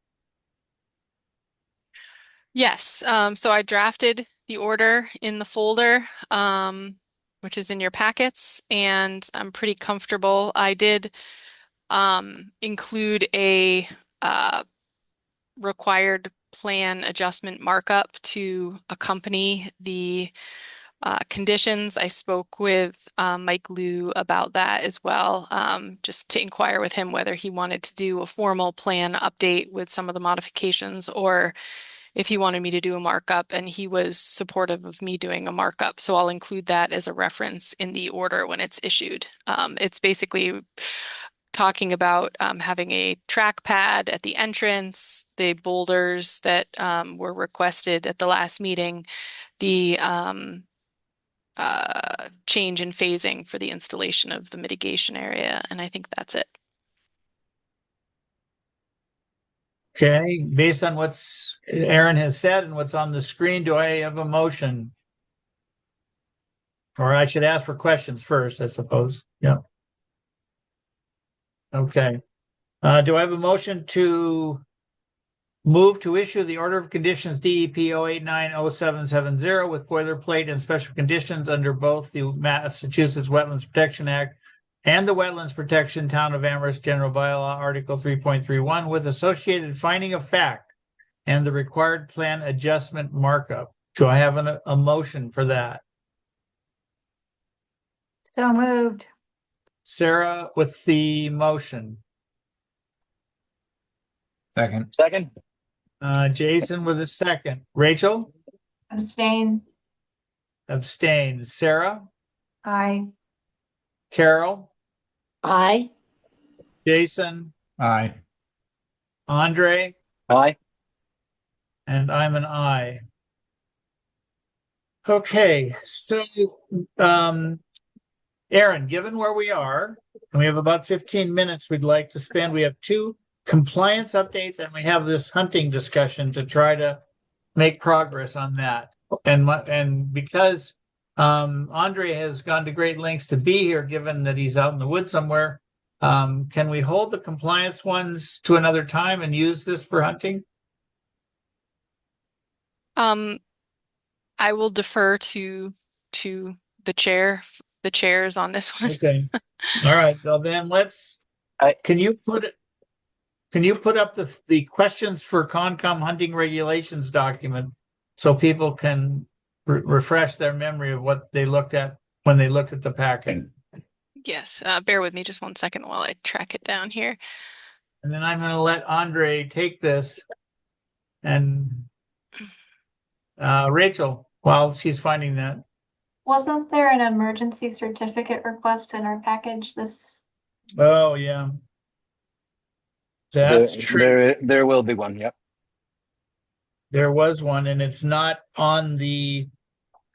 Yes. So I drafted the order in the folder, which is in your packets, and I'm pretty comfortable. I did include a required plan adjustment markup to accompany the conditions. I spoke with Mike Liu about that as well, just to inquire with him whether he wanted to do a formal plan update with some of the modifications or if he wanted me to do a markup, and he was supportive of me doing a markup. So I'll include that as a reference in the order when it's issued. It's basically talking about having a track pad at the entrance, the boulders that were requested at the last meeting, the change in phasing for the installation of the mitigation area, and I think that's it. Okay, based on what's Aaron has said and what's on the screen, do I have a motion? Or I should ask for questions first, I suppose. Yeah. Okay. Do I have a motion to move to issue the order of conditions DEP 0890770 with boilerplate and special conditions under both the Massachusetts Wetlands Protection Act and the Wetlands Protection Town of Amherst General Bylaw Article 3.31 with associated finding of fact and the required plan adjustment markup? Do I have a motion for that? So moved. Sarah with the motion. Second. Second? Jason with a second. Rachel? Abstain. Abstain. Sarah? Aye. Carol? Aye. Jason? Aye. Andre? Aye. And I'm an aye. Okay, so Aaron, given where we are, and we have about 15 minutes we'd like to spend, we have 2 compliance updates and we have this hunting discussion to try to make progress on that. And because Andre has gone to great lengths to be here, given that he's out in the woods somewhere, can we hold the compliance ones to another time and use this for hunting? I will defer to the chairs on this one. Okay. All right. Well, then can you put up the questions for Concom hunting regulations document so people can refresh their memory of what they looked at when they looked at the packet? Yes, bear with me just 1 second while I track it down here. And then I'm going to let Andre take this and Rachel, while she's finding that. Wasn't there an emergency certificate request in our package this? Oh, yeah. That's true. There will be one, yep. There was one, and it's not on the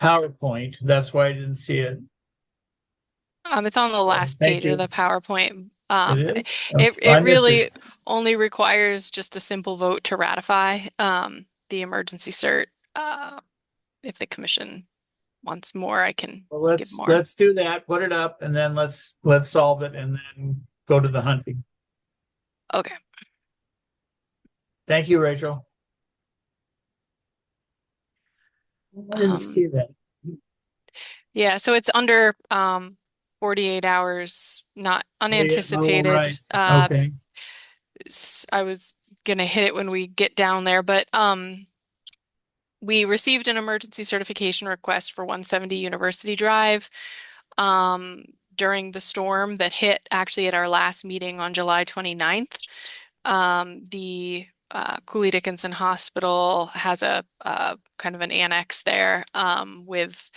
PowerPoint. That's why I didn't see it. It's on the last Thank page you. of the PowerPoint. It is? It I missed really it. only requires just a simple vote to ratify the emergency cert. If the commission wants more, I can Well, give more. let's do that. Put it up, and then let's solve it, and then go to the hunting. Okay. Thank you, Rachel. I didn't see that. Yeah, so it's under 48 hours, not unanticipated. right. Okay. I was gonna hit it when we get down there, but we received an emergency certification request for 170 University Drive during the storm that hit actually at our last meeting on July 29th. The Cooley Dickinson Hospital has a kind of an annex there with,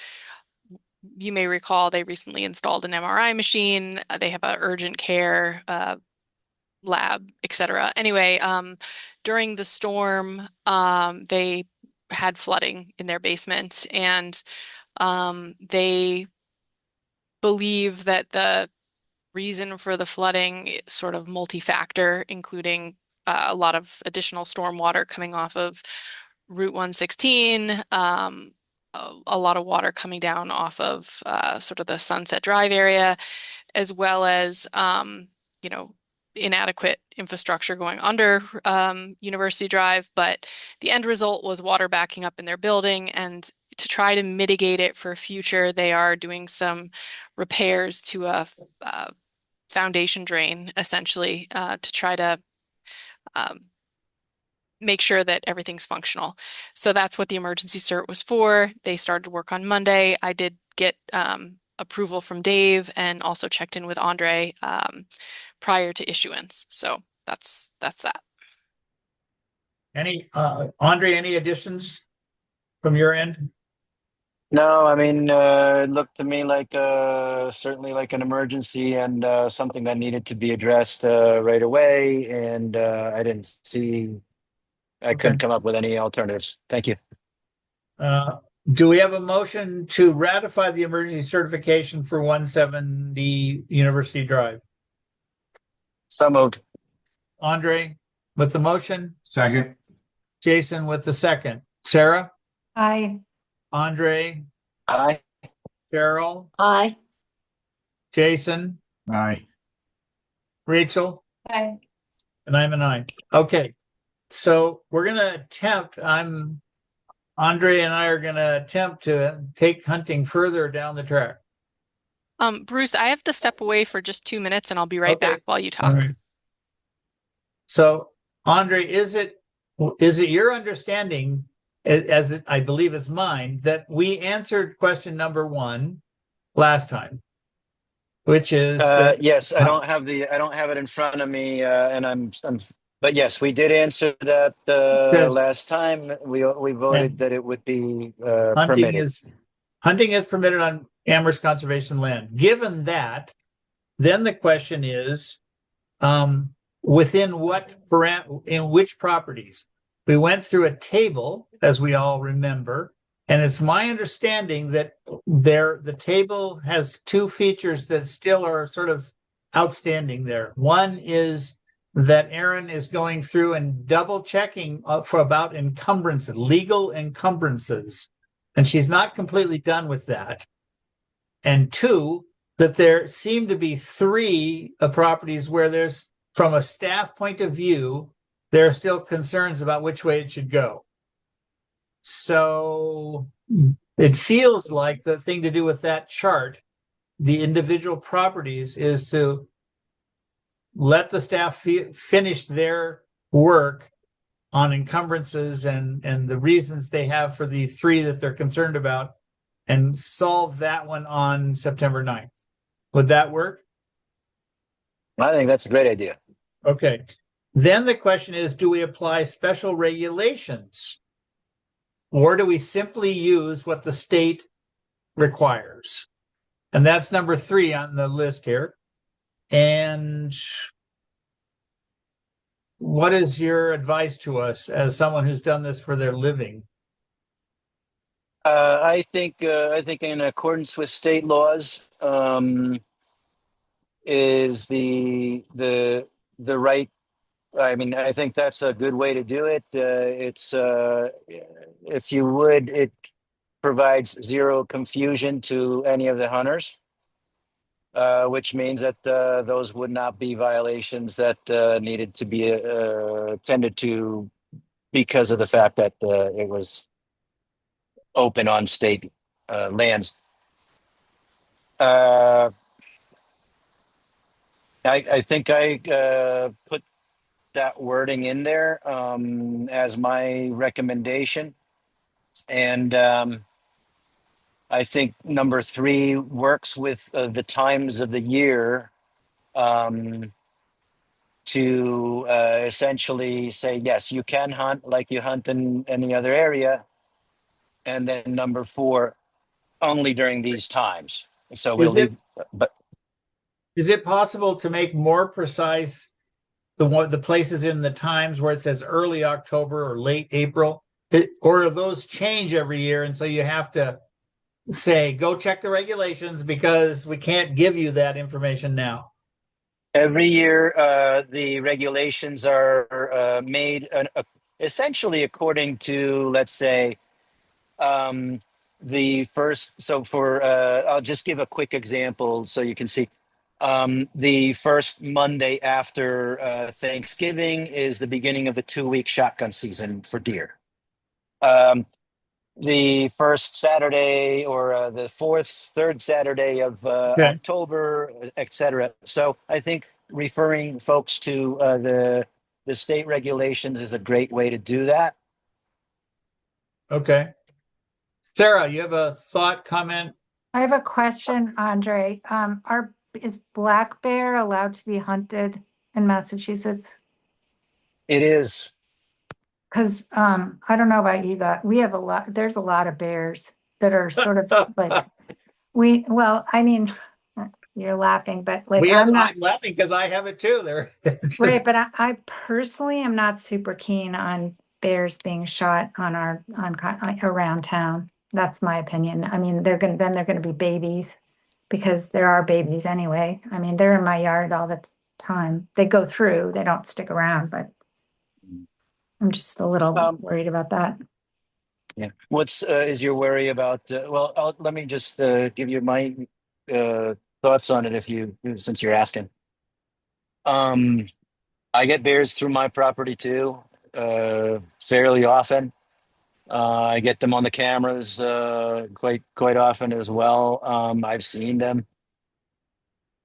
you may recall, they recently installed an MRI machine. They have an urgent care lab, etc. Anyway, during the storm, they had flooding in their basement, and they believe that the reason for the flooding is sort of multi-factor, including a lot of additional storm water coming off of Route 116, a lot of water coming down off of sort of the Sunset Drive area, as well as inadequate infrastructure going under University Drive. But the end result was water backing up in their building, and to try to mitigate it for future, they are doing some repairs to a foundation drain, essentially, to try to make sure that everything's functional. So that's what the emergency cert was for. They started work on Monday. I did get approval from Dave and also checked in with Andre prior to issuance. So that's that. Andre, any additions from your end? No, I mean, it looked to me like certainly like an emergency and something that needed to be addressed right away. And I couldn't come up with any alternatives. Thank you. Do we have a motion to ratify the emergency certification for 170 University Drive? So moved. Andre with the motion, Second. Jason with the second. Sarah, Aye. Andre, Aye. Cheryl, Aye. Jason, Aye. Rachel, Hi. and I'm an aye. Okay, so we're gonna attempt. Andre and I are gonna attempt to take hunting further down the track. Bruce, I have to step away for just 2 minutes and I'll be right Okay. back while you All talk. right. So, Andre, is it your understanding, I believe it's mine, that we answered question number 1 last time, which is yes, I don't have it in front of me, and but yes, we did answer that last time. We voted that it would be permitted. Hunting is permitted on Amherst Conservation land. Given that, then the question is, within in which properties? We went through a table, as we all remember, and it's my understanding that the table has 2 features that still are sort of outstanding there. One is that Aaron is going through and double checking for about encumbrances, legal encumbrances, and she's not completely done with that. And 2, that there seem to be 3 properties where there's, from a staff point of view, there are still concerns about which way it should go. So it feels like the thing to do with that chart, the individual properties, is to let the staff finish their work on encumbrances and the reasons they have for the 3 that they're concerned about, and solve that one on September 9th. Would that work? I think that's a great idea. Okay. Then the question is, do we apply special regulations, or do we simply use what the state requires? And that's number 3 on the list here. And what is your advice to us as someone who's done this for their living? I think in accordance with state laws, is the right. I mean, I think that's a good way to do it. It's if you would, it provides zero confusion to any of the hunters, which means that those would not be violations that needed to be tended to because of the fact that it was open on state lands. I think I put that wording in there as my recommendation, and I think number 3 works with the times of the year to essentially say, yes, you can hunt like you hunt in any other area. And then number 4, only during these times. So we'll leave, but is it possible to make more precise the places in the times where it says early October or late April? Or do those change every year? And so you have to say, go check the regulations because we can't give you that information now. Every year, the regulations are made essentially according to, let's say, the first. So for, I'll just give a quick example so you can see. The first Monday after Thanksgiving is the beginning of the 2-week shotgun season for deer. The first Saturday or the third Saturday of October, etc. So I think referring folks to the state regulations is a great way to do that. Okay. Sarah, you have a thought, comment? I have a question, Andre. Is black bear allowed to be hunted in Massachusetts? It is. because I don't know about you, but we have there's a lot of bears that are sort of like, well, I mean, you're laughing, but like, I'm laughing because I have it too. They're right, but I personally am not super keen on bears being shot on around town. That's my opinion. I mean, they're gonna be babies because there are babies anyway. I mean, they're in my yard all the time. They go through, they don't stick around, but I'm just a little worried about that. Yeah. What's is your worry about? Let me just give you my thoughts on it since you're asking. I get bears through my property too, fairly often. I get them on the cameras quite often as well. I've seen them.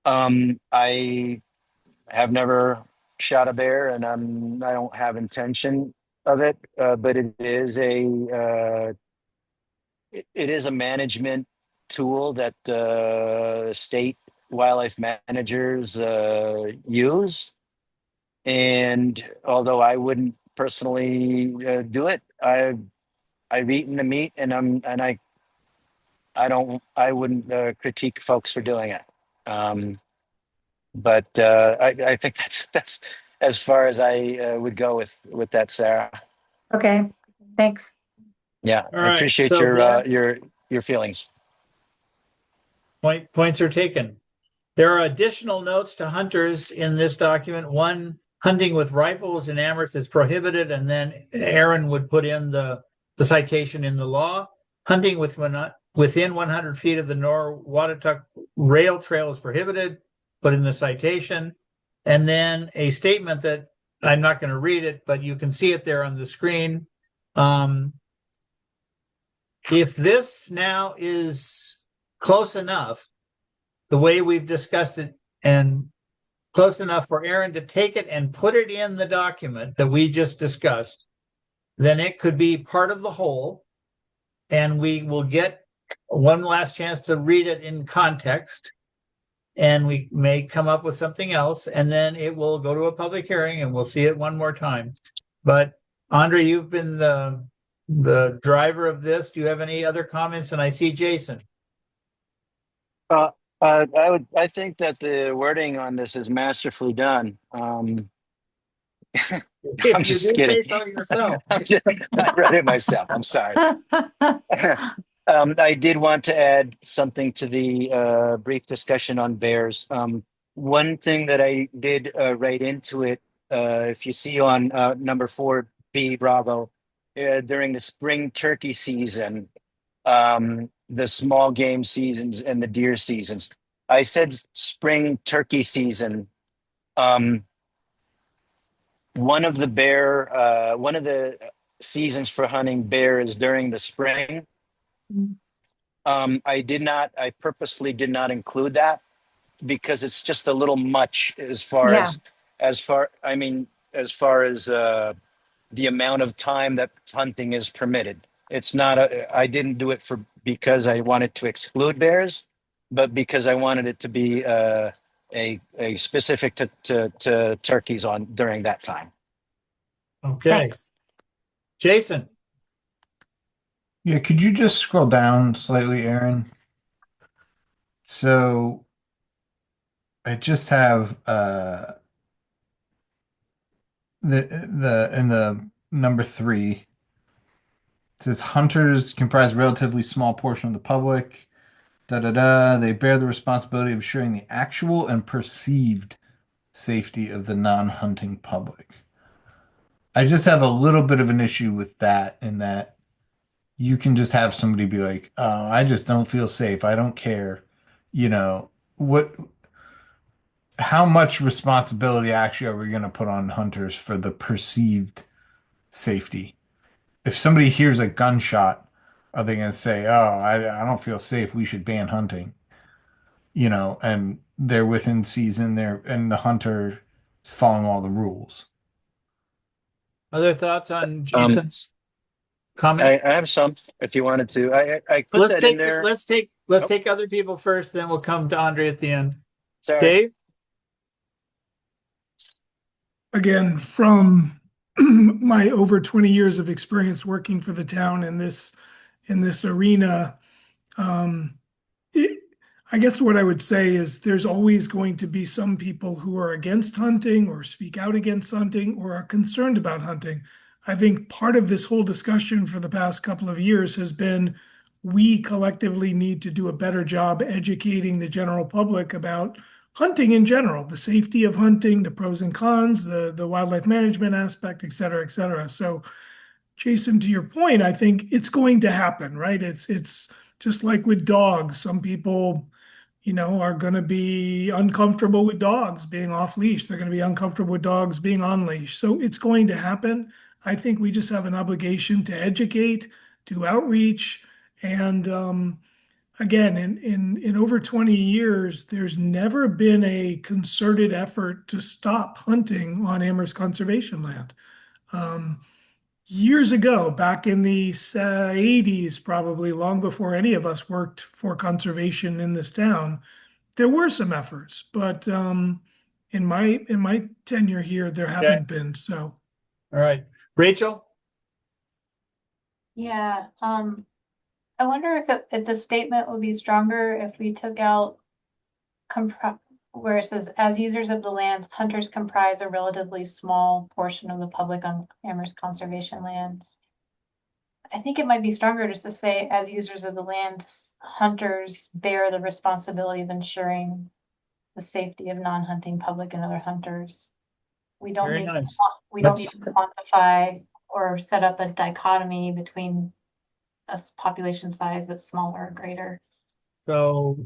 I have never shot a bear, and I don't have intention of it. But it is a management tool that state wildlife managers use. And although I wouldn't personally do it, I've eaten the meat, and I wouldn't critique folks for doing it. But I think that's as far as I would go with that, Sarah. Okay, thanks. Yeah, All I right, appreciate so your feelings. Points are taken. There are additional notes to hunters in this document. One, hunting with rifles in Amherst is prohibited, and then Aaron would put in the citation in the law. Hunting within 100 feet of the Norwottuck rail trail is prohibited, but in the citation. And then a statement that I'm not going to read it, but you can see it there on the screen. If this now is close enough, the way we've discussed it, and close enough for Aaron to take it and put it in the document that we just discussed, then it could be part of the whole, and we will get one last chance to read it in context, and we may come up with something else, and then it will go to a public hearing and we'll see it one more time. But Andre, you've been the driver of this. Do you have any other comments? And I see Jason. I think that the wording on this is masterfully done. I'm just kidding. Say so yourself. I read it myself. I'm sorry. I did want to add something to the brief discussion on bears. One thing that I did write into it, if you see on number 4B, Bravo, during the spring turkey season, the small game seasons and the deer seasons. I said spring turkey season. One of the seasons for hunting bear is during the spring. I purposely did not include that because it's just a little much as far as the amount of time that hunting is permitted. It's not I didn't do it because I wanted to exclude bears, but because I wanted it to be a specific to turkeys during that time. Okay. Thanks. Jason. Yeah, could you just scroll down slightly, Aaron? So I just have in the number 3, it says hunters comprise a relatively small portion of the public. They bear the responsibility of assuring the actual and perceived safety of the non-hunting public. I just have a little bit of an issue with that, in that you can just have somebody be like, "Oh, I just don't feel safe. I don't care." You know, how much responsibility actually are we going to put on hunters for the perceived safety? If somebody hears a gunshot, are they going to say, "Oh, I don't feel safe. We should ban hunting"? You know, and they're within season there, and the hunter is following all the rules. Other thoughts on Jason's comment? I have some, if you wanted to. I put that in there. Let's take other people first, then we'll come to Andre at the end. Sorry. Dave? Again, from my over 20 years of experience working for the town in this arena, um, I guess what I would say is there's always going to be some people who are against hunting or speak out against hunting or are concerned about hunting. I think part of this whole discussion for the past couple of years has been we collectively need to do a better job educating the general public about hunting in general, the safety of hunting, the pros and cons, the wildlife management aspect, et cetera, et cetera. So, Jason, to your point, I think it's going to happen, right? It's just like with dogs. Some people, are going to be uncomfortable with dogs being off leash. They're going to be uncomfortable with dogs being on leash. So it's going to happen. I think we just have an obligation to educate, to outreach, and again, in over 20 years, there's never been a concerted effort to stop hunting on Amherst conservation land. Years ago, back in the 80s, probably long before any of us worked for conservation in this town, there were some efforts, but in my tenure here, there haven't been. So, All right, Rachel. Yeah, I wonder if the statement would be stronger if we took out where it says, as users of the lands, hunters comprise a relatively small portion of the public on Amherst conservation lands. I think it might be stronger just to say, as users of the land, hunters bear the responsibility of ensuring the safety of non-hunting public and other hunters. We don't Very need nice. we don't need to quantify or set up a dichotomy between a population size that's smaller or greater. So,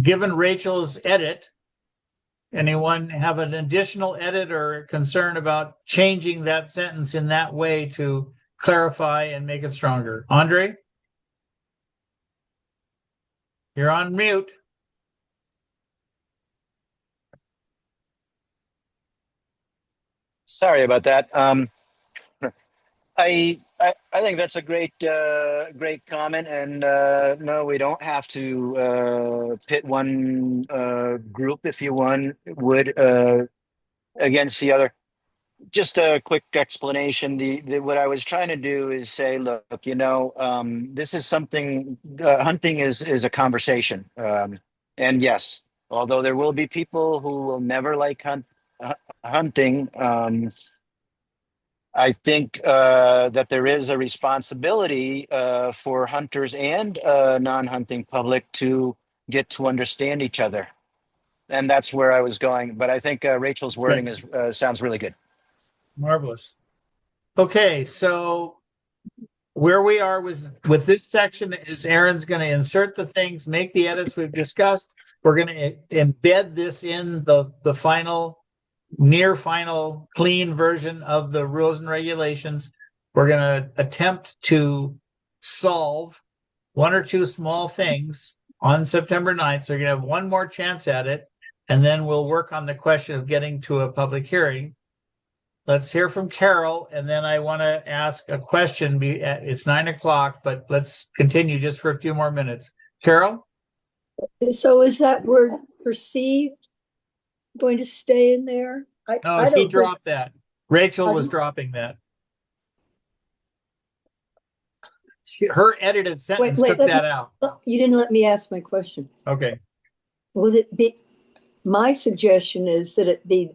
given Rachel's edit, anyone have an additional edit or concern about changing that sentence in that way to clarify and make it stronger? Andre? You're on mute. Sorry about that. I think that's a great comment, and no, we don't have to pit one group, if you would, against the other. Just a quick explanation. The what I was trying to do is say, look, this is something. Hunting is a conversation, and yes, although there will be people who will never like hunting. I think that there is a responsibility for hunters and non-hunting public to get to understand each other, and that's where I was going. But I think Rachel's wording sounds really good. Marvelous. Okay, so where we are with this section is Aaron's going to insert the things, make the edits we've discussed. We're going to embed this in the final, near final, clean version of the rules and regulations. We're going to attempt to solve one or two small things on September 9th. So you're going to have one more chance at it, and then we'll work on the question of getting to a public hearing. Let's hear from Carol, and then I want to ask a question. It's 9 o'clock, but let's continue just for a few more minutes. Carol? So is that word perceived going to stay in there? No, she dropped that. Rachel was dropping that. Her edited sentence took that out. You didn't let me ask my question. Okay. Would it be, my suggestion is that it be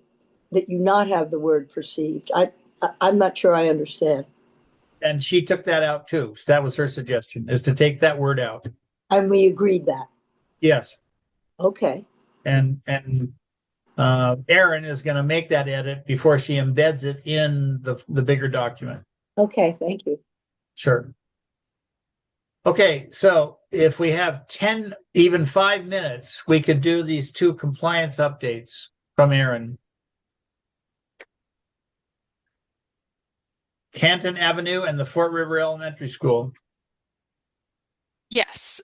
that you not have the word perceived. I'm not sure I understand. And she took that out too. So that was her suggestion, is to take that word out. And we agreed that. Yes. Okay. And Erin is going to make that edit before she embeds it in the bigger document. Okay, thank you. Sure. Okay, so if we have 10, even 5 minutes, we could do these two compliance updates from Erin. Canton Avenue and the Fort River Elementary School. Yes.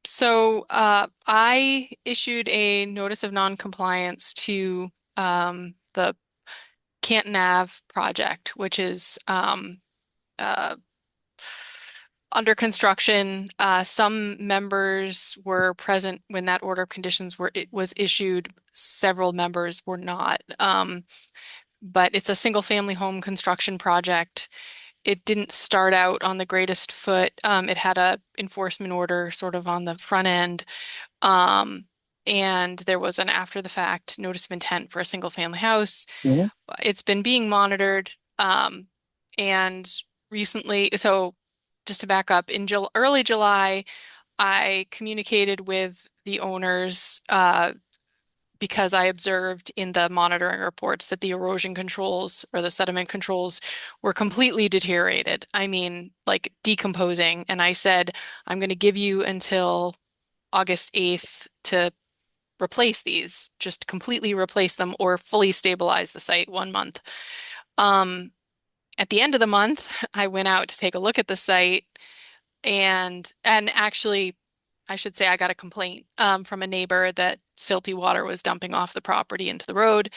So I issued a notice of non-compliance to the Canton Ave project, which is under construction. Some members were present when that order of conditions was issued. Several members were not. but it's a single family home construction project. It didn't start out on the greatest foot. It had a enforcement order sort of on the front end. And there was an after the fact notice of intent for a single family house. Mhm. It's been being monitored. And recently, so just to back up, in early July, I communicated with the owners because I observed in the monitoring reports that the erosion controls or the sediment controls were completely deteriorated. I mean, like decomposing. And I said, I'm going to give you until August 8th to replace these, just completely replace them or fully stabilize the site 1 month. At the end of the month, I went out to take a look at the site and actually I should say I got a complaint from a neighbor that silty water was dumping off the property into the road.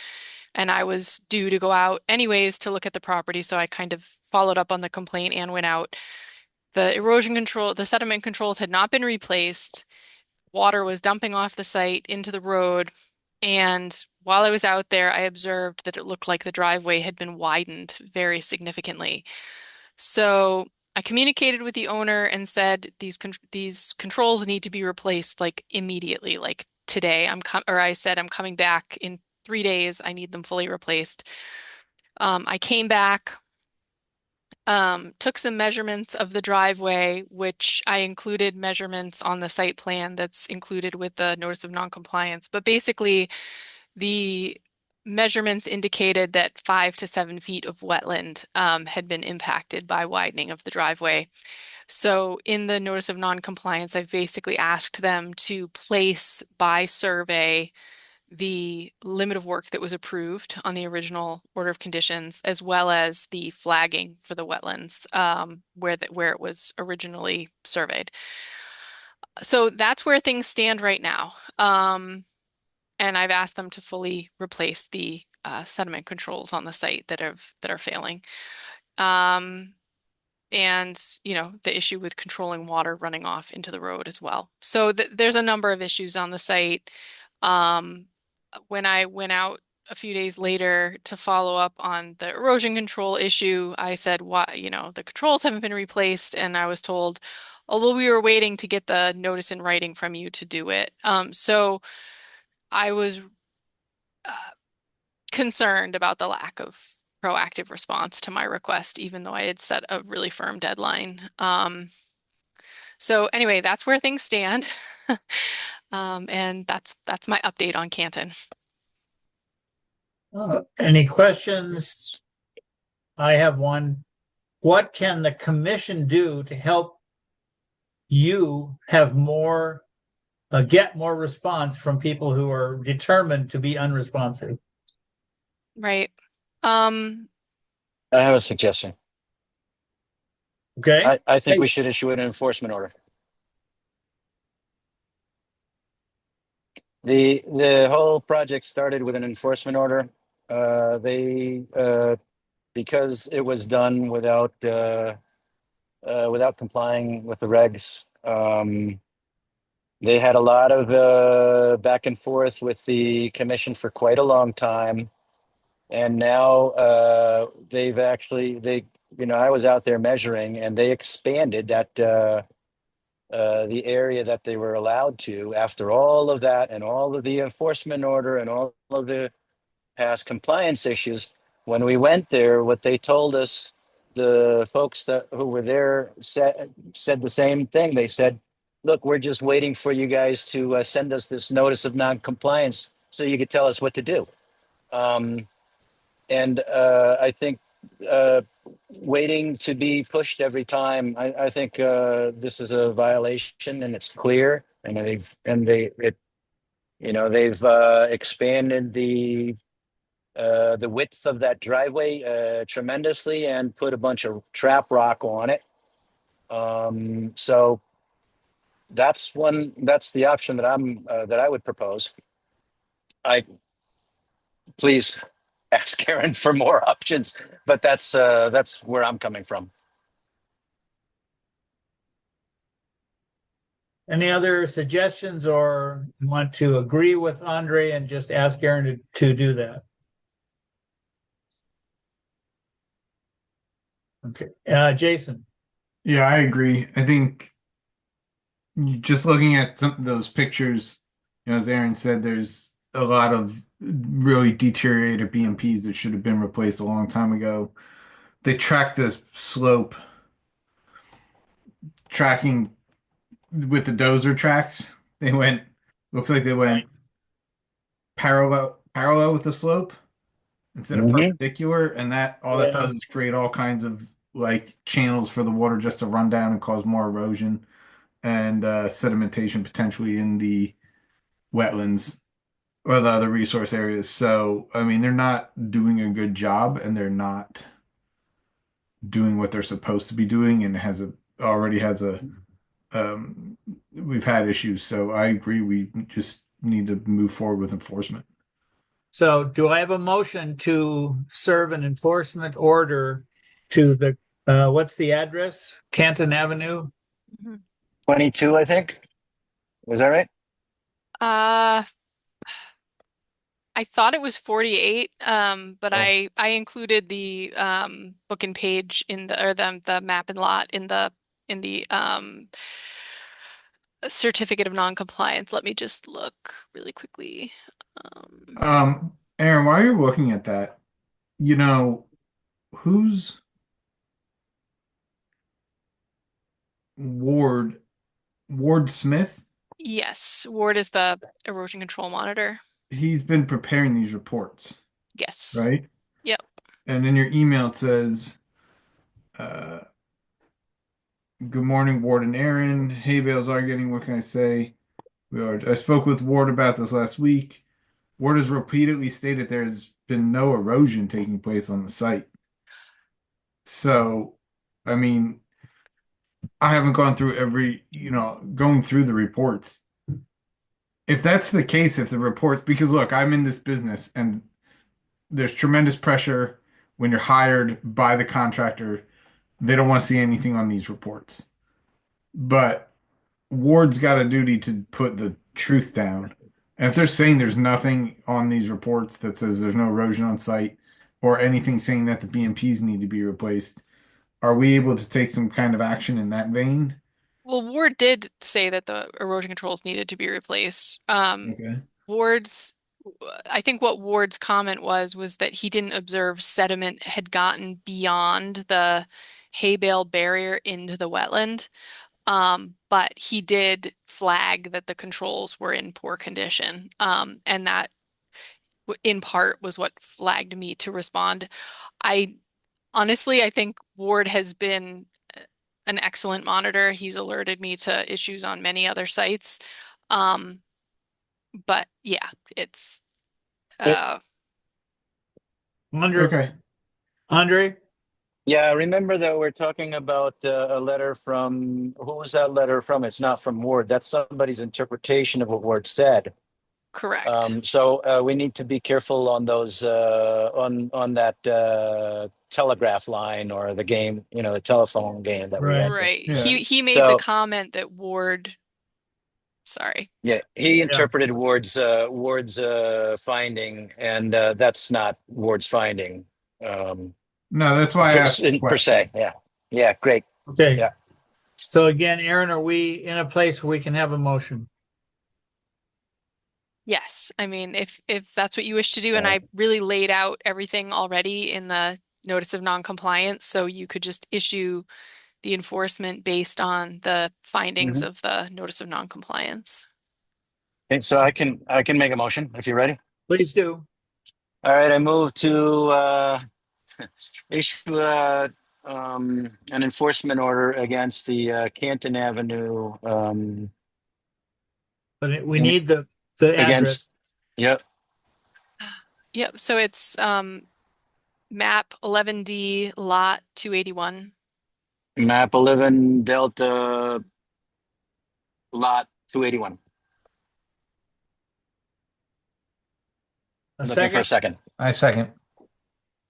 And I was due to go out anyways to look at the property. So I kind of followed up on the complaint and went out. The erosion control, the sediment controls had not been replaced. Water was dumping off the site into the road. And while I was out there, I observed that it looked like the driveway had been widened very significantly. So I communicated with the owner and said these controls need to be replaced like immediately, like today. I said I'm coming back in 3 days. I need them fully replaced. I came back, took some measurements of the driveway, which I included measurements on the site plan that's included with the notice of noncompliance. But basically, the measurements indicated that 5 to 7 feet of wetland had been impacted by widening of the driveway. So in the notice of noncompliance, I've basically asked them to place by survey the limit of work that was approved on the original order of conditions, as well as the flagging for the wetlands where it was originally surveyed. So that's where things stand right now. And I've asked them to fully replace the sediment controls on the site that are failing. And the issue with controlling water running off into the road as well. So there's a number of issues on the site. When I went out a few days later to follow up on the erosion control issue, I said, "Why, the controls haven't been replaced," and I was told, "Oh, well, we were waiting to get the notice in writing from you to do it." So I was concerned about the lack of proactive response to my request, even though I had set a really firm deadline. So anyway, that's where things stand. And that's my update on Canton. Any questions? I have one. What can the commission do to help you have more, get more response from people who are determined to be unresponsive? Right. I have a suggestion. Okay. I think we should issue an enforcement order. The whole project started with an enforcement order. Because it was done without complying with the regs. They had a lot of back and forth with the commission for quite a long time. And now I was out there measuring, and they expanded that the area that they were allowed to after all of that and all of the enforcement order and all of the past compliance issues. When we went there, what they told us, the folks who were there said the same thing. They said, "Look, we're just waiting for you guys to send us this notice of non-compliance so you could tell us what to do." I think waiting to be pushed every time, I think this is a violation, and it's clear. And they've expanded the width of that driveway tremendously and put a bunch of trap rock on it. So that's the option that I would propose. Please ask Aaron for more options, but that's where I'm coming from. Any other suggestions, or you want to agree with Andre and just ask Aaron to do that? Okay, Jason. Yeah, I agree. I think just looking at some of those pictures, as Aaron said, there's a lot of really deteriorated BMPs that should have been replaced a long time ago. They tracked the slope, tracking with the dozer tracks. Looks like they went parallel with the slope instead of Mhm. perpendicular, and that all that Yeah. does is create all kinds of like channels for the water just to run down and cause more erosion and sedimentation potentially in the wetlands or the other resource areas. So, I mean, they're not doing a good job and they're not doing what they're supposed to be doing and already has a we've had issues. So I agree we just need to move forward with enforcement. So do I have a motion to serve an enforcement order to the, what's the address? Canton Avenue? 22, I think. Was that right? Uh, I thought it was 48, but Oh. I included the book and page in the map and lot in the certificate of non-compliance. Let me just look really quickly. Aaron, while you're looking at that, who's Ward Smith? Yes, Ward is the erosion control monitor. He's been preparing these reports, Yes. right? Yep. And in your email it says, good morning, Ward and Aaron. Hay bales are getting, what can I say? I spoke with Ward about this last week. Ward has repeatedly stated there's been no erosion taking place on the site. So, I mean, I haven't gone through going through the reports. If that's the case, if the reports, because look, I'm in this business and there's tremendous pressure when you're hired by the contractor. They don't want to see anything on these reports. But Ward's got a duty to put the truth down. And if they're saying there's nothing on these reports that says there's no erosion on site or anything saying that the BMPs need to be replaced, are we able to take some kind of action in that vein? Well, Ward did say that the erosion controls needed to be replaced. Okay. I think what Ward's comment was that he didn't observe sediment had gotten beyond the hay bale barrier into the wetland. But he did flag that the controls were in poor condition. And that in part was what flagged me to respond. I think Ward has been an excellent monitor. He's alerted me to issues on many other sites. But yeah, it's Andre? Yeah, remember that we're talking about a letter from, who was that letter from? It's not from Ward. That's somebody's interpretation of what Ward said. correct. So we need to be careful on those, on that telegraph line or the game, the telephone game that we had. Right. Yeah. He made the So- comment that Ward, sorry. Yeah, he interpreted Ward's finding, and that's not Ward's finding. No, that's why I asked the Per question. se, yeah. Yeah, great. Okay. Yeah. So again, Aaron, are we in a place where we can have a motion? Yes. I mean, if that's what you wish to do, and I really laid out everything already in the notice of non-compliance, so you could just issue the enforcement based on the findings of the notice of non-compliance. Okay, so I can make a motion if you're ready. Please do. All right, I move to issue an enforcement order against the Canton Avenue But we need the address. against. Yep. Yep. So it's map 11D lot 281. Map 11 Delta Lot 281. A Looking for a second. second. I second.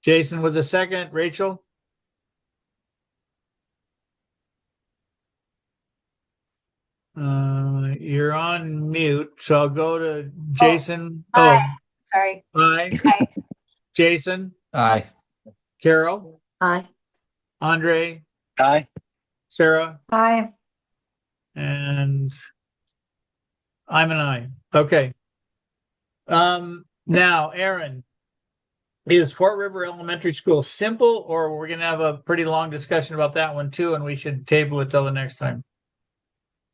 Jason with a second. Rachel? You're on mute, so I'll go to Jason. Aye. Sorry. Aye. Aye. Jason? Aye. Carol? Aye. Andre, Aye. Sarah, Aye. and I'm an aye. Okay. Now, Aaron, is Fort River Elementary School simple, or we're gonna have a pretty long discussion about that one too, and we should table it till the next time?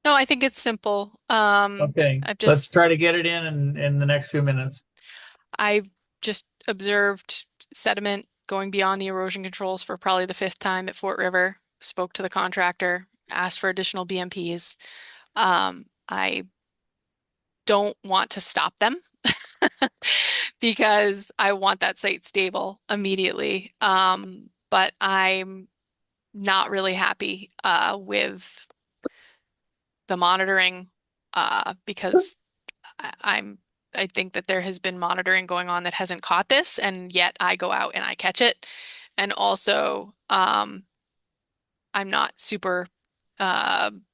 No, I think it's simple. Okay, I've let's just try to get it in the next few minutes. I've just observed sediment going beyond the erosion controls for probably the fifth time at Fort River. Spoke to the contractor, asked for additional BMPs. I don't want to stop them because I want that site stable immediately. But I'm not really happy with the monitoring because I think that there has been monitoring going on that hasn't caught this, and yet I go out and I catch it. And also, I'm not super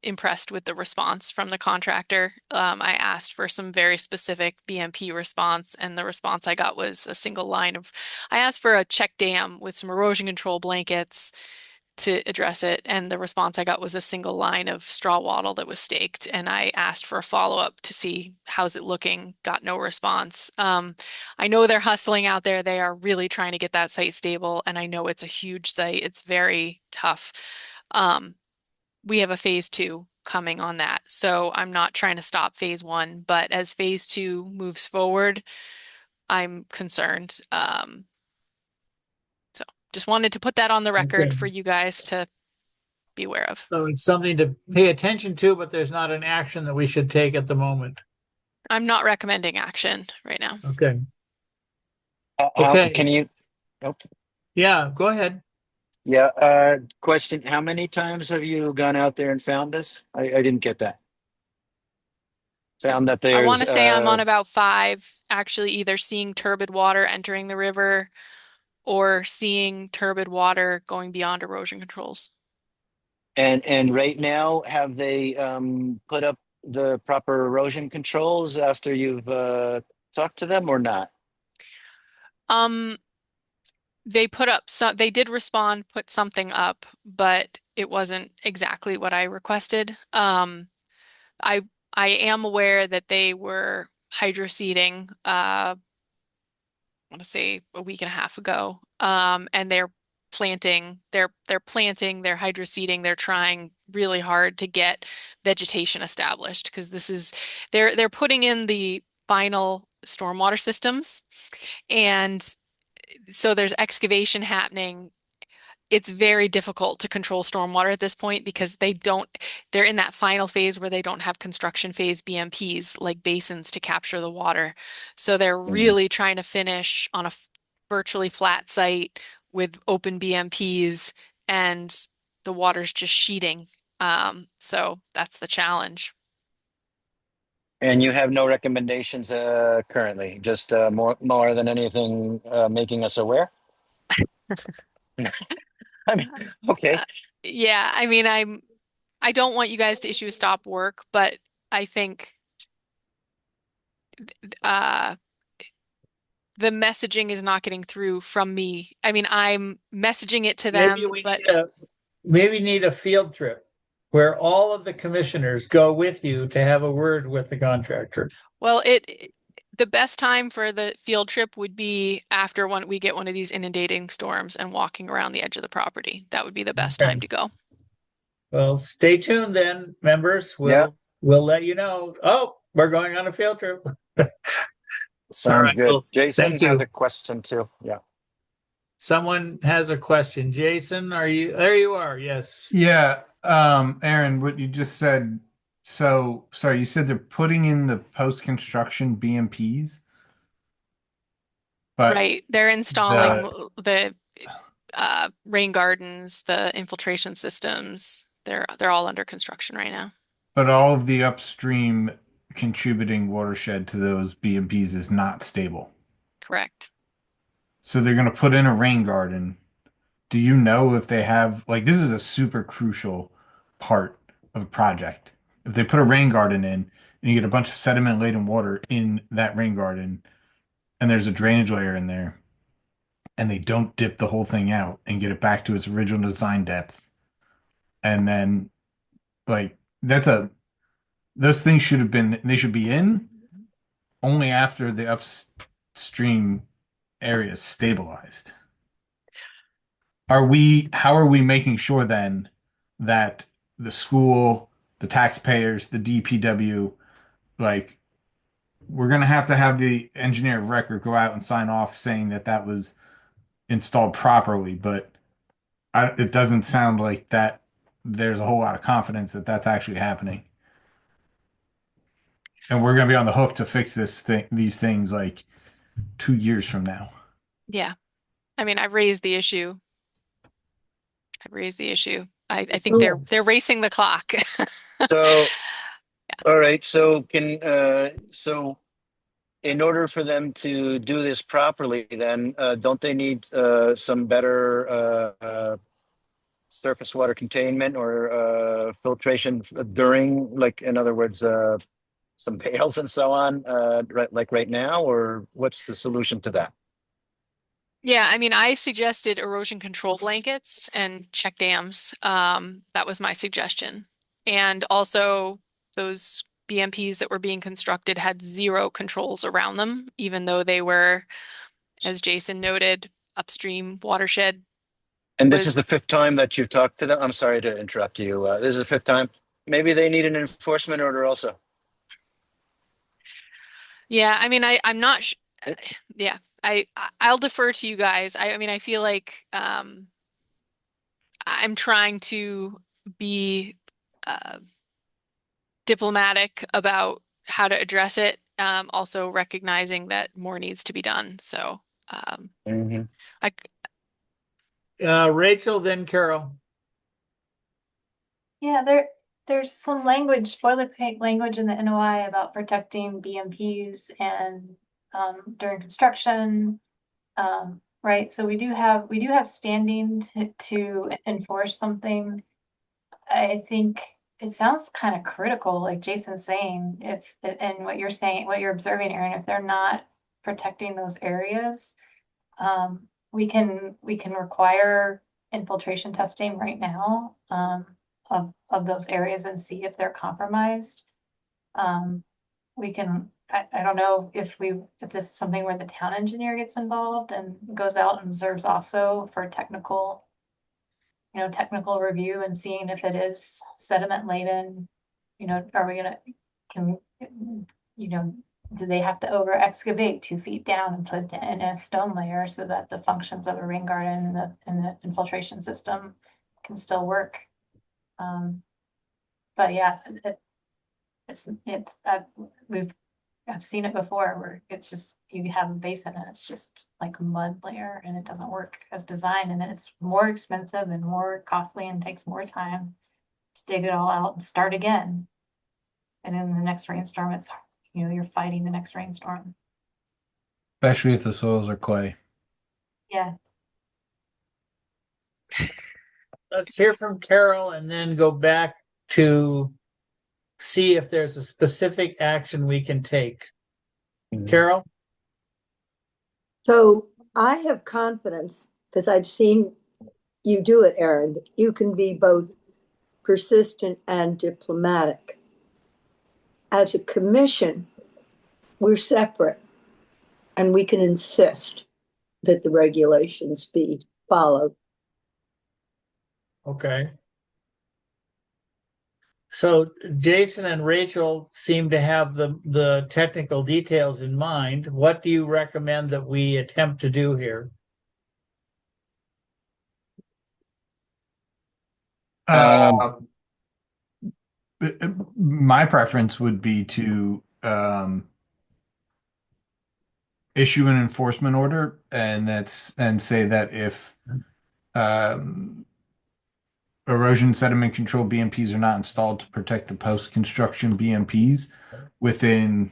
impressed with the response from the contractor. I asked for some very specific BMP response, and the response I got was a single line of, I asked for a check dam with some erosion control blankets to address it, and the response I got was a single line of straw wattle that was staked, and I asked for a follow-up to see how's it looking, got no response. I know they're hustling out there. They are really trying to get that site stable, and I know it's a huge site. It's very tough. We have a phase 2 coming on that, so I'm not trying to stop phase 1, but as phase 2 moves forward, I'm concerned. So just wanted to put that on the record Okay. for you guys to be aware of. So it's something to pay attention to, but there's not an action that we should take at the moment. I'm not recommending action right now. Okay. Okay. Can you? Nope. Yeah, go ahead. Yeah. Question: how many times have you gone out there and found this? I didn't get that. Found that I there's. want to say I'm on about 5, actually either seeing turbid water entering the river or seeing turbid water going beyond erosion controls. And right now, have they put up the proper erosion controls after you've talked to them or not? They put up some, they did respond, put something up, but it wasn't exactly what I requested. I am aware that they were hydroseeding, I want to say a week and a half ago, and they're planting, they're hydroseeding, they're trying really hard to get vegetation established because this is, they're putting in the final stormwater systems, and so there's excavation happening. It's very difficult to control stormwater at this point because they're in that final phase where they don't have construction phase BMPs like basins to capture the water. So they're really trying to finish on a virtually flat site with open BMPs, and the water's just sheeting. So that's the challenge. And you have no recommendations currently, just more than anything making us aware? I mean, okay. Yeah, I mean, I don't want you guys to issue a stop work, but I think the messaging is not getting through from me. I mean, I'm messaging it to them, but Maybe need a field trip where all of the commissioners go with you to have a word with the contractor. well, the best time for the field trip would be after we get one of these inundating storms and walking around the edge of the property. That would be the best Okay. time to go. Well, stay tuned then, members. Yeah. We'll let you know. Oh, we're going on a field trip. Sounds right, good. well, Jason thank you. has a question too. Yeah. Someone has a question. Jason, there you are. Yes. Yeah, Aaron, what you just said. So, sorry, you said they're putting in the post-construction BMPs, but Right. They're installing the rain gardens, the infiltration systems. They're all under construction right now. but all of the upstream contributing watershed to those BMPs is not stable. Correct. So they're going to put in a rain garden. Do you know if they have, like, this is a super crucial part of a project. If they put a rain garden in and you get a bunch of sediment-laden water in that rain garden and there's a drainage layer in there, and they don't dip the whole thing out and get it back to its original design depth, and then like those things should have been they should be in only after the upstream area is stabilized. How are we making sure then that the school, the taxpayers, the DPW, like we're gonna have to have the engineer of record go out and sign off saying that that was installed properly, but it doesn't sound like that there's a whole lot of confidence that that's actually happening. And we're going to be on the hook to fix these things like 2 years from now. Yeah. I mean, I've raised the issue. I think they're racing the clock. So, all right. So so in order for them to do this properly, then don't they need some better surface water containment or filtration during, like, in other words, some pails and so on, right now, or what's the solution to that? Yeah, I mean, I suggested erosion control blankets and check dams. That was my suggestion. And also those BMPs that were being constructed had zero controls around them, even though they were, as Jason noted, upstream watershed. And this is the fifth time that you've talked to them. I'm sorry to interrupt you. This is the fifth time. Maybe they need an enforcement order also. Yeah, I mean, I'm not yeah. I'll defer to you guys. I mean, I feel like I'm trying to be diplomatic about how to address it, also recognizing that more needs to be done. So Rachel, then Carol. Yeah, there's some language, boilerplate language in the NOI about protecting BMPs and during construction, right? So we do have standing to enforce something. I think it sounds kind of critical, like Jason's saying, and what you're saying, what you're observing, Aaron, if they're not protecting those areas, we can require infiltration testing right now of those areas and see if they're compromised. We can, I don't know if this is something where the town engineer gets involved and goes out and observes also for technical review and seeing if it is sediment laden. Are we gonna, do they have to over excavate 2 feet down and put in a stone layer so that the functions of a rain garden and the infiltration system can still work? But yeah, I've seen it before where it's just, you have a basin and it's just like a mud layer and it doesn't work as designed, and then it's more expensive and more costly and takes more time to dig it all out and start again. And in the next rainstorm, it's, you're fighting the next rainstorm. Especially if the soils are clay. Yeah. Let's hear from Carol and then go back to see if there's a specific action we can take. Carol? So I have confidence, because I've seen you do it, Aaron, that you can be both persistent and diplomatic. As a commission, we're separate, and we can insist that the regulations be followed. Okay. So Jason and Rachel seem to have the technical details in mind. What do you recommend that we attempt to do here? My preference would be to issue an enforcement order and say that if erosion sediment control BMPs are not installed to protect the post-construction BMPs within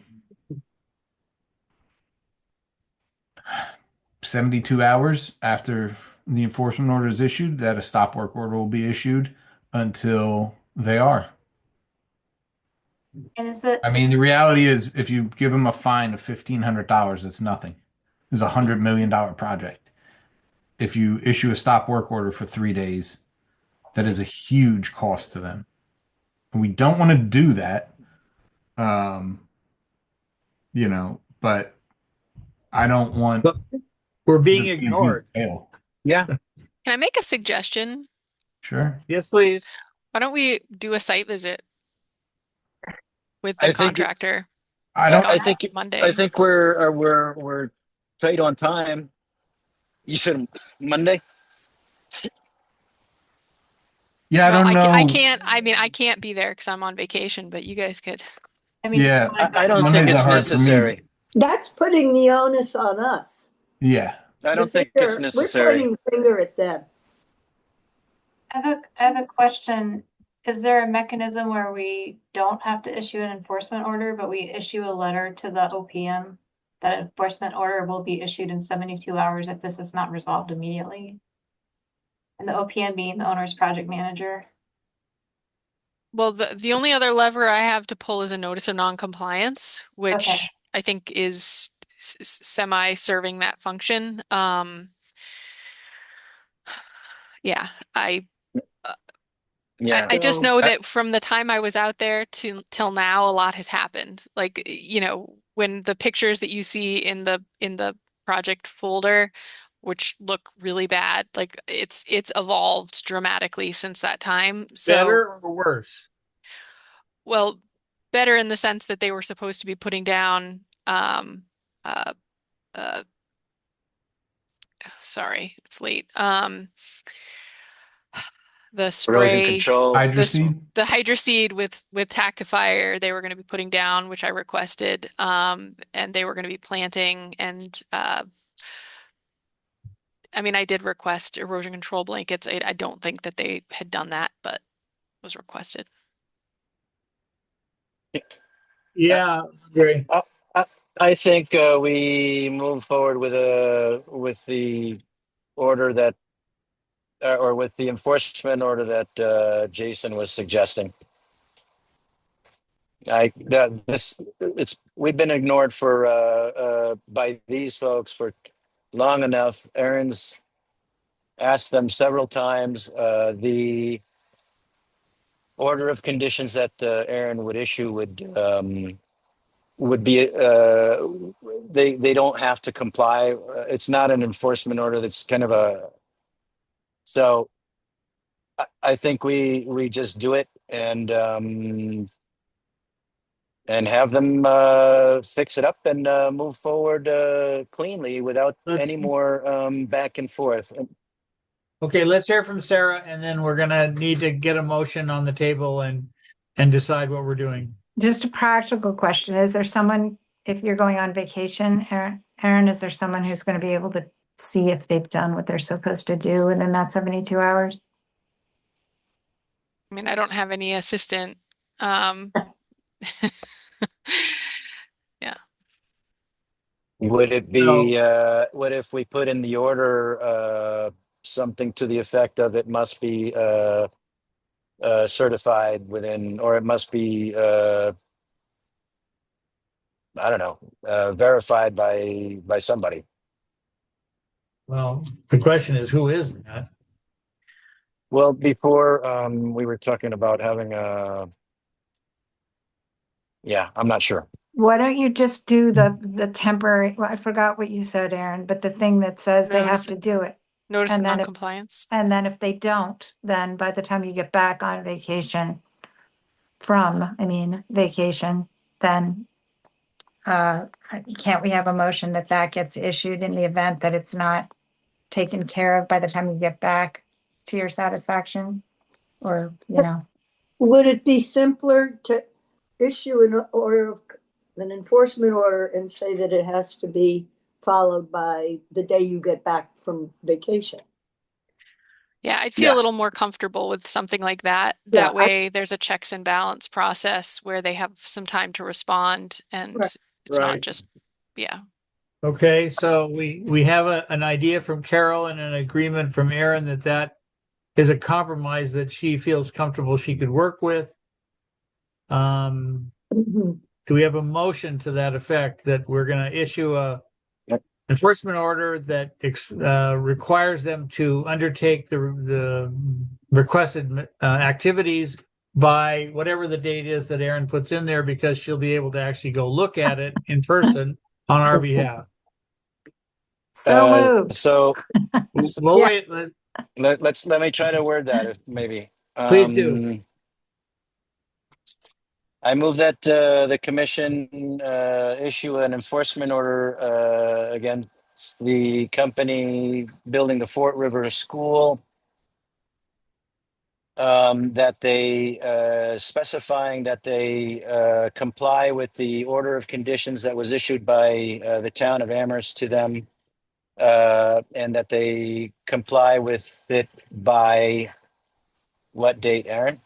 72 hours after the enforcement order is issued, that a stop work order will be issued until they are. And is it? I mean, the reality is, if you give them a fine of $1,500, it's nothing. It's $100 million project. if you issue a stop work order for 3 days, that is a huge cost to them. And we don't want to do that. But I don't want But we're being the PMPs to ignored. fail. Yeah. Can I make a suggestion? Sure. Yes, please. Why don't we do a site visit with I the think- contractor? I like don't. on I think Monday. I think we're tight on time. You said Monday? Yeah, I Well, don't know. I can't. I mean, I can't be there because I'm on vacation. But you guys could. I mean, Yeah. I don't Mondays think are it's hard for me. necessary. That's putting the onus on us. Yeah. I don't The think it's finger- necessary. We're pointing the finger at them. I have a question. Is there a mechanism where we don't have to issue an enforcement order, but we issue a letter to the OPM that enforcement order will be issued in 72 hours if this is not resolved immediately? And the OPM being the owner's project manager. Well, the only other lever I have to pull is a notice of non-compliance, which Okay. I think is semi-serving that function. Yeah, Yeah. I just So- know that from the time I was out there till now, a lot has happened. Like, when the pictures that you see in the project folder, which look really bad, like it's evolved dramatically since that time. So, Better or worse? well, better in the sense that they were supposed to be putting down, sorry, it's late. The Erosion spray. control. Hydroseed. The hydroseed with Tactifier, they were going to be putting down, which I requested, and they were going to be planting. And I mean, I did request erosion control blankets. I don't think that they had done that, but it was requested. Yeah, great. I think we move forward with the order that, or with the enforcement order that Jason was suggesting. We've been ignored by these folks for long enough. Aaron's asked them several times. The order of conditions that Aaron would issue would be they don't have to comply. It's not an enforcement order. That's kind of so I think we just do it and have them fix it up and move forward cleanly without any more back and forth. Okay, let's hear from Sarah, and then we're gonna need to get a motion on the table and decide what we're doing. Just a practical question. Is there someone, if you're going on vacation, Aaron, is there someone who's going to be able to see if they've done what they're supposed to do within that 72 hours? I mean, I don't have any assistant. Yeah. Would it be what if we put in the order something to the effect of it must be certified within, or it must be I don't know, verified by somebody? Well, the question is, who is that? Well, before we were talking about having I'm not sure. Why don't you just do the temporary, well, I forgot what you said, Aaron, but the thing that says they have Notice- to do it. Notice of And then if- non-compliance. And then if they don't, then by the time you get back on vacation vacation, then can't we have a motion that gets issued in the event that it's not taken care of by the time you get back to your satisfaction? Or, Would it be simpler to issue an enforcement order and say that it has to be followed by the day you get back from vacation? Yeah, I'd feel a little more comfortable with something like that. Yeah, That way there's a checks and balance process where they have some time to respond and Right. it's not Right. just, yeah. Okay, so we have an idea from Carol and an agreement from Aaron that is a compromise that she feels comfortable she could work with. Do we have a motion to that effect that we're gonna issue enforcement order that requires them to undertake the requested activities by whatever the date is that Erin puts in there, because she'll be able to actually go look at it in person on our behalf. So moved. So Well, Yeah. wait, let me try to word that if maybe. please do. I move that the commission issue an enforcement order against the company building the Fort River School, that they specifying that they comply with the order of conditions that was issued by the town of Amherst to them, and that they comply with it by what date, Aaron?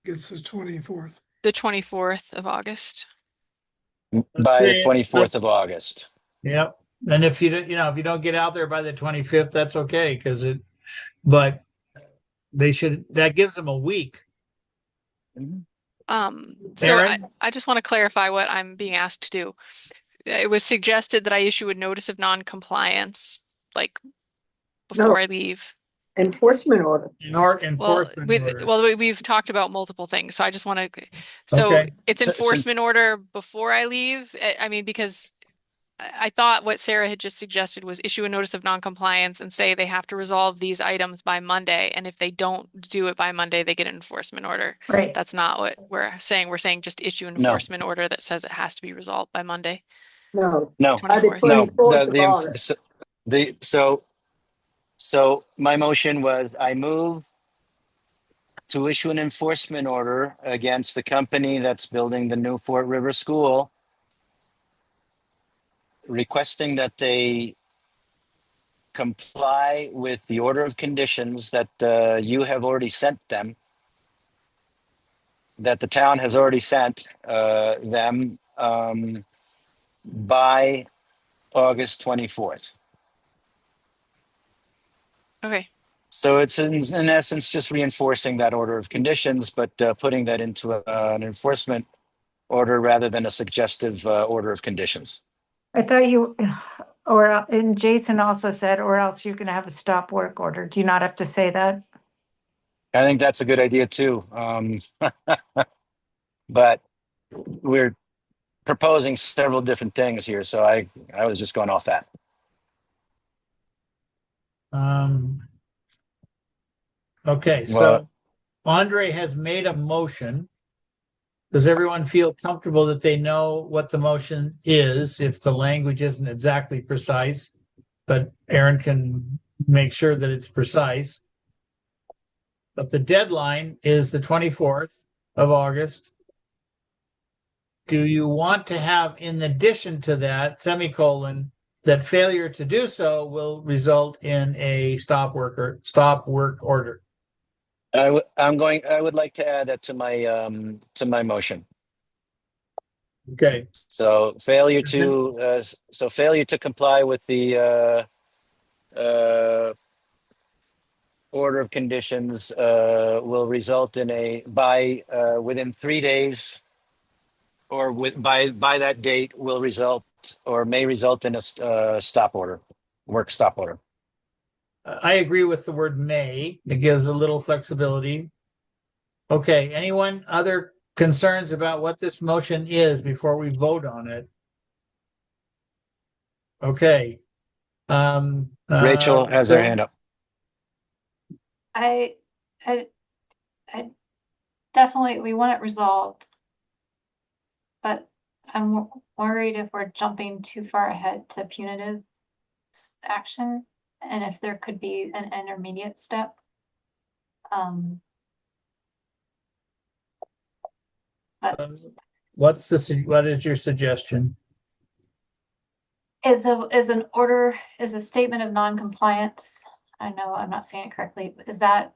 It's the 24th. The 24th of August. By the 24th of August. Yep. And if you don't, if you don't get out there by the 25th, that's okay, but they should, that gives them a week. So Aaron? I just want to clarify what I'm being asked to do. It was suggested that I issue a notice of non-compliance, like before No. I leave. Enforcement order. Enforcement order. We've talked about multiple things, so I just want to. So Okay. it's So- enforcement order before I leave. I mean, because I thought what Sarah had just suggested was issue a notice of non-compliance and say they have to resolve these items by Monday, and if they don't do it by Monday, they get an enforcement order. Right. That's not what we're saying. We're saying just issue an No. enforcement order that says it has to be resolved by Monday. No. No, By the 24th. no. 24th of August. So my motion was I move to issue an enforcement order against the company that's building the new Fort River School, requesting that they comply with the order of conditions that you have already sent them, that the town has already sent them by August 24th. Okay. So it's in essence just reinforcing that order of conditions, but putting that into an enforcement order rather than a suggestive order of conditions. I thought and Jason also said, or else you're going to have a stop work order. Do you not have to say that? I think that's a good idea too. But we're proposing several different things here, so I was just going off that. Okay, so Andre has made a motion. Does everyone feel comfortable that they know what the motion is, if the language isn't exactly precise? But Aaron can make sure that it's precise. But the deadline is the 24th of August. Do you want to have, in addition to that, semicolon, that failure to do so will result in a stop work order? I would like to add that to my motion. Okay. So failure to comply with the order of conditions will result in within 3 days, or by that date will result or may result in a work stop order. I agree with the word may. It gives a little flexibility. Okay, anyone other concerns about what this motion is before we vote on it? Okay. Rachel has her hand up. I definitely, we want it resolved. But I'm worried if we're jumping too far ahead to punitive action, and if there could be an intermediate step. What is your suggestion? Is a statement of non-compliance. I know I'm not saying it correctly, but that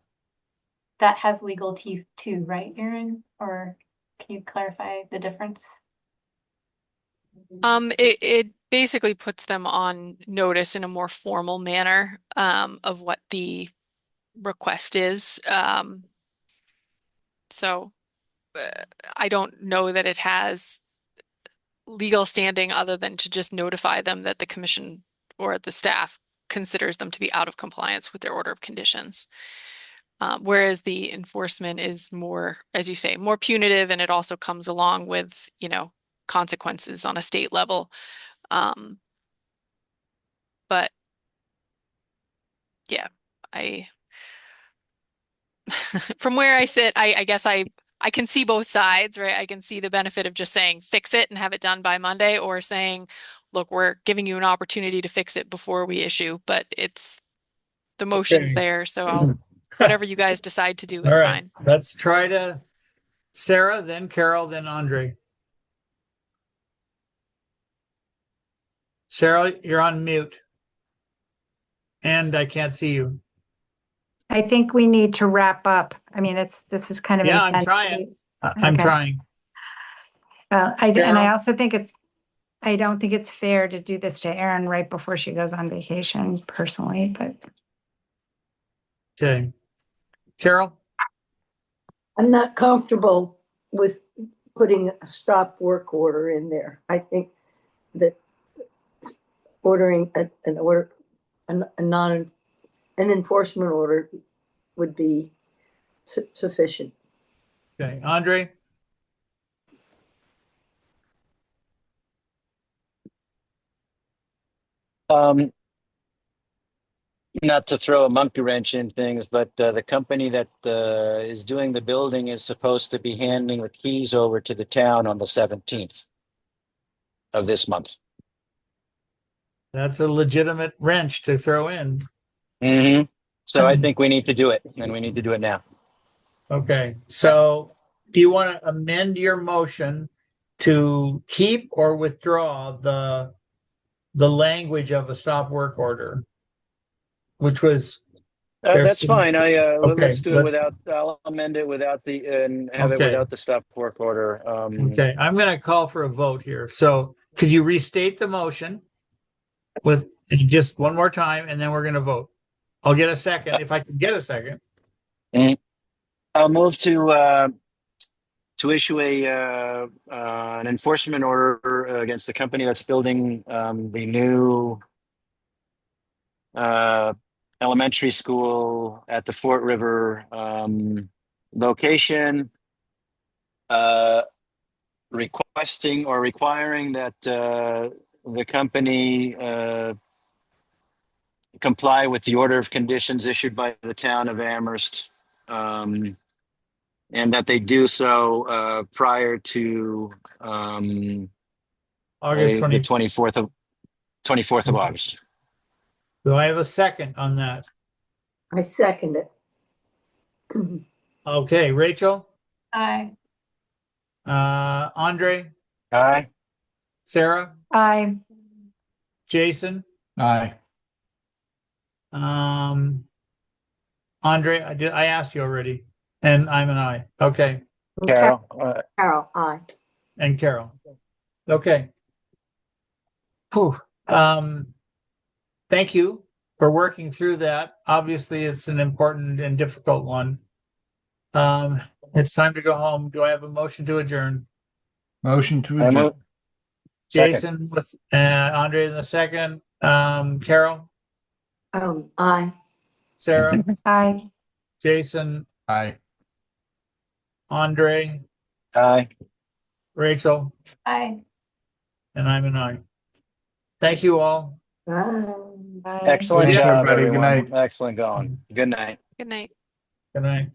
has legal teeth too, right, Erin? Or can you clarify the difference? It basically puts them on notice in a more formal manner of what the request is. So I don't know that it has legal standing other than to just notify them that the commission or the staff considers them to be out of compliance with their order of conditions. Whereas the enforcement is more, as you say, more punitive, and it also comes along with, consequences on a state level. But yeah, from where I sit, I guess I can see both sides, right? I can see the benefit of just saying fix it and have it done by Monday, or saying, look, we're giving you an opportunity to fix it before we issue, but the motion's Okay. there, so whatever you guys decide to do All is right, fine. let's try to Sarah, then Carol, then Andre. Sarah, you're on mute. And I can't see you. I think we need to wrap up. I mean, this is kind of Yeah, I'm intense. trying. I'm Okay. trying. And I Carol? also think I don't think it's fair to do this to Erin right before she goes on vacation personally, but Okay. Carol? I'm not comfortable with putting a stop work order in there. I think that ordering an enforcement order would be sufficient. Okay. Andre? Not to throw a monkey wrench in things, but the company that is doing the building is supposed to be handing the keys over to the town on the 17th of this month. That's a legitimate wrench to throw in. Mm-hmm. So I think we need to do it, and we need to do it now. Okay. So do you want to amend your motion to keep or withdraw the language of a stop work order? Which was That's fine. Okay, Let's do it without. I'll amend it without and have it Okay. without the stop work order. Okay, I'm going to call for a vote here. So could you restate the motion with just one more time, and then we're going to vote. I'll get a second if I can get a second. I'll move to issue an enforcement order against the company that's building the new elementary school at the Fort River location, requesting or requiring that the company comply with the order of conditions issued by the town of Amherst, and that they do so prior to August the 20. 24th of August. Do I have a second on that? I second it. Okay, Rachel, Aye. Andre, Aye. Sarah, I Jason, Aye. Andre, I asked you already, and I'm an aye. Okay, Carol, Carol, aye. and Carol. Okay. Whew. Thank you for working through that. Obviously, it's an important and difficult one. It's time to go home. Do I have a motion to adjourn? Motion to I adjourn. move. Second. Jason with Andre in the second. Carol, Aye. Sarah, I Jason, Aye. Andre, Aye. Rachel, Aye. and I'm an aye. Thank you all. Aye. Excellent Thanks, job, everybody. Good everyone. night. Excellent going. Good night. Good night. Good night.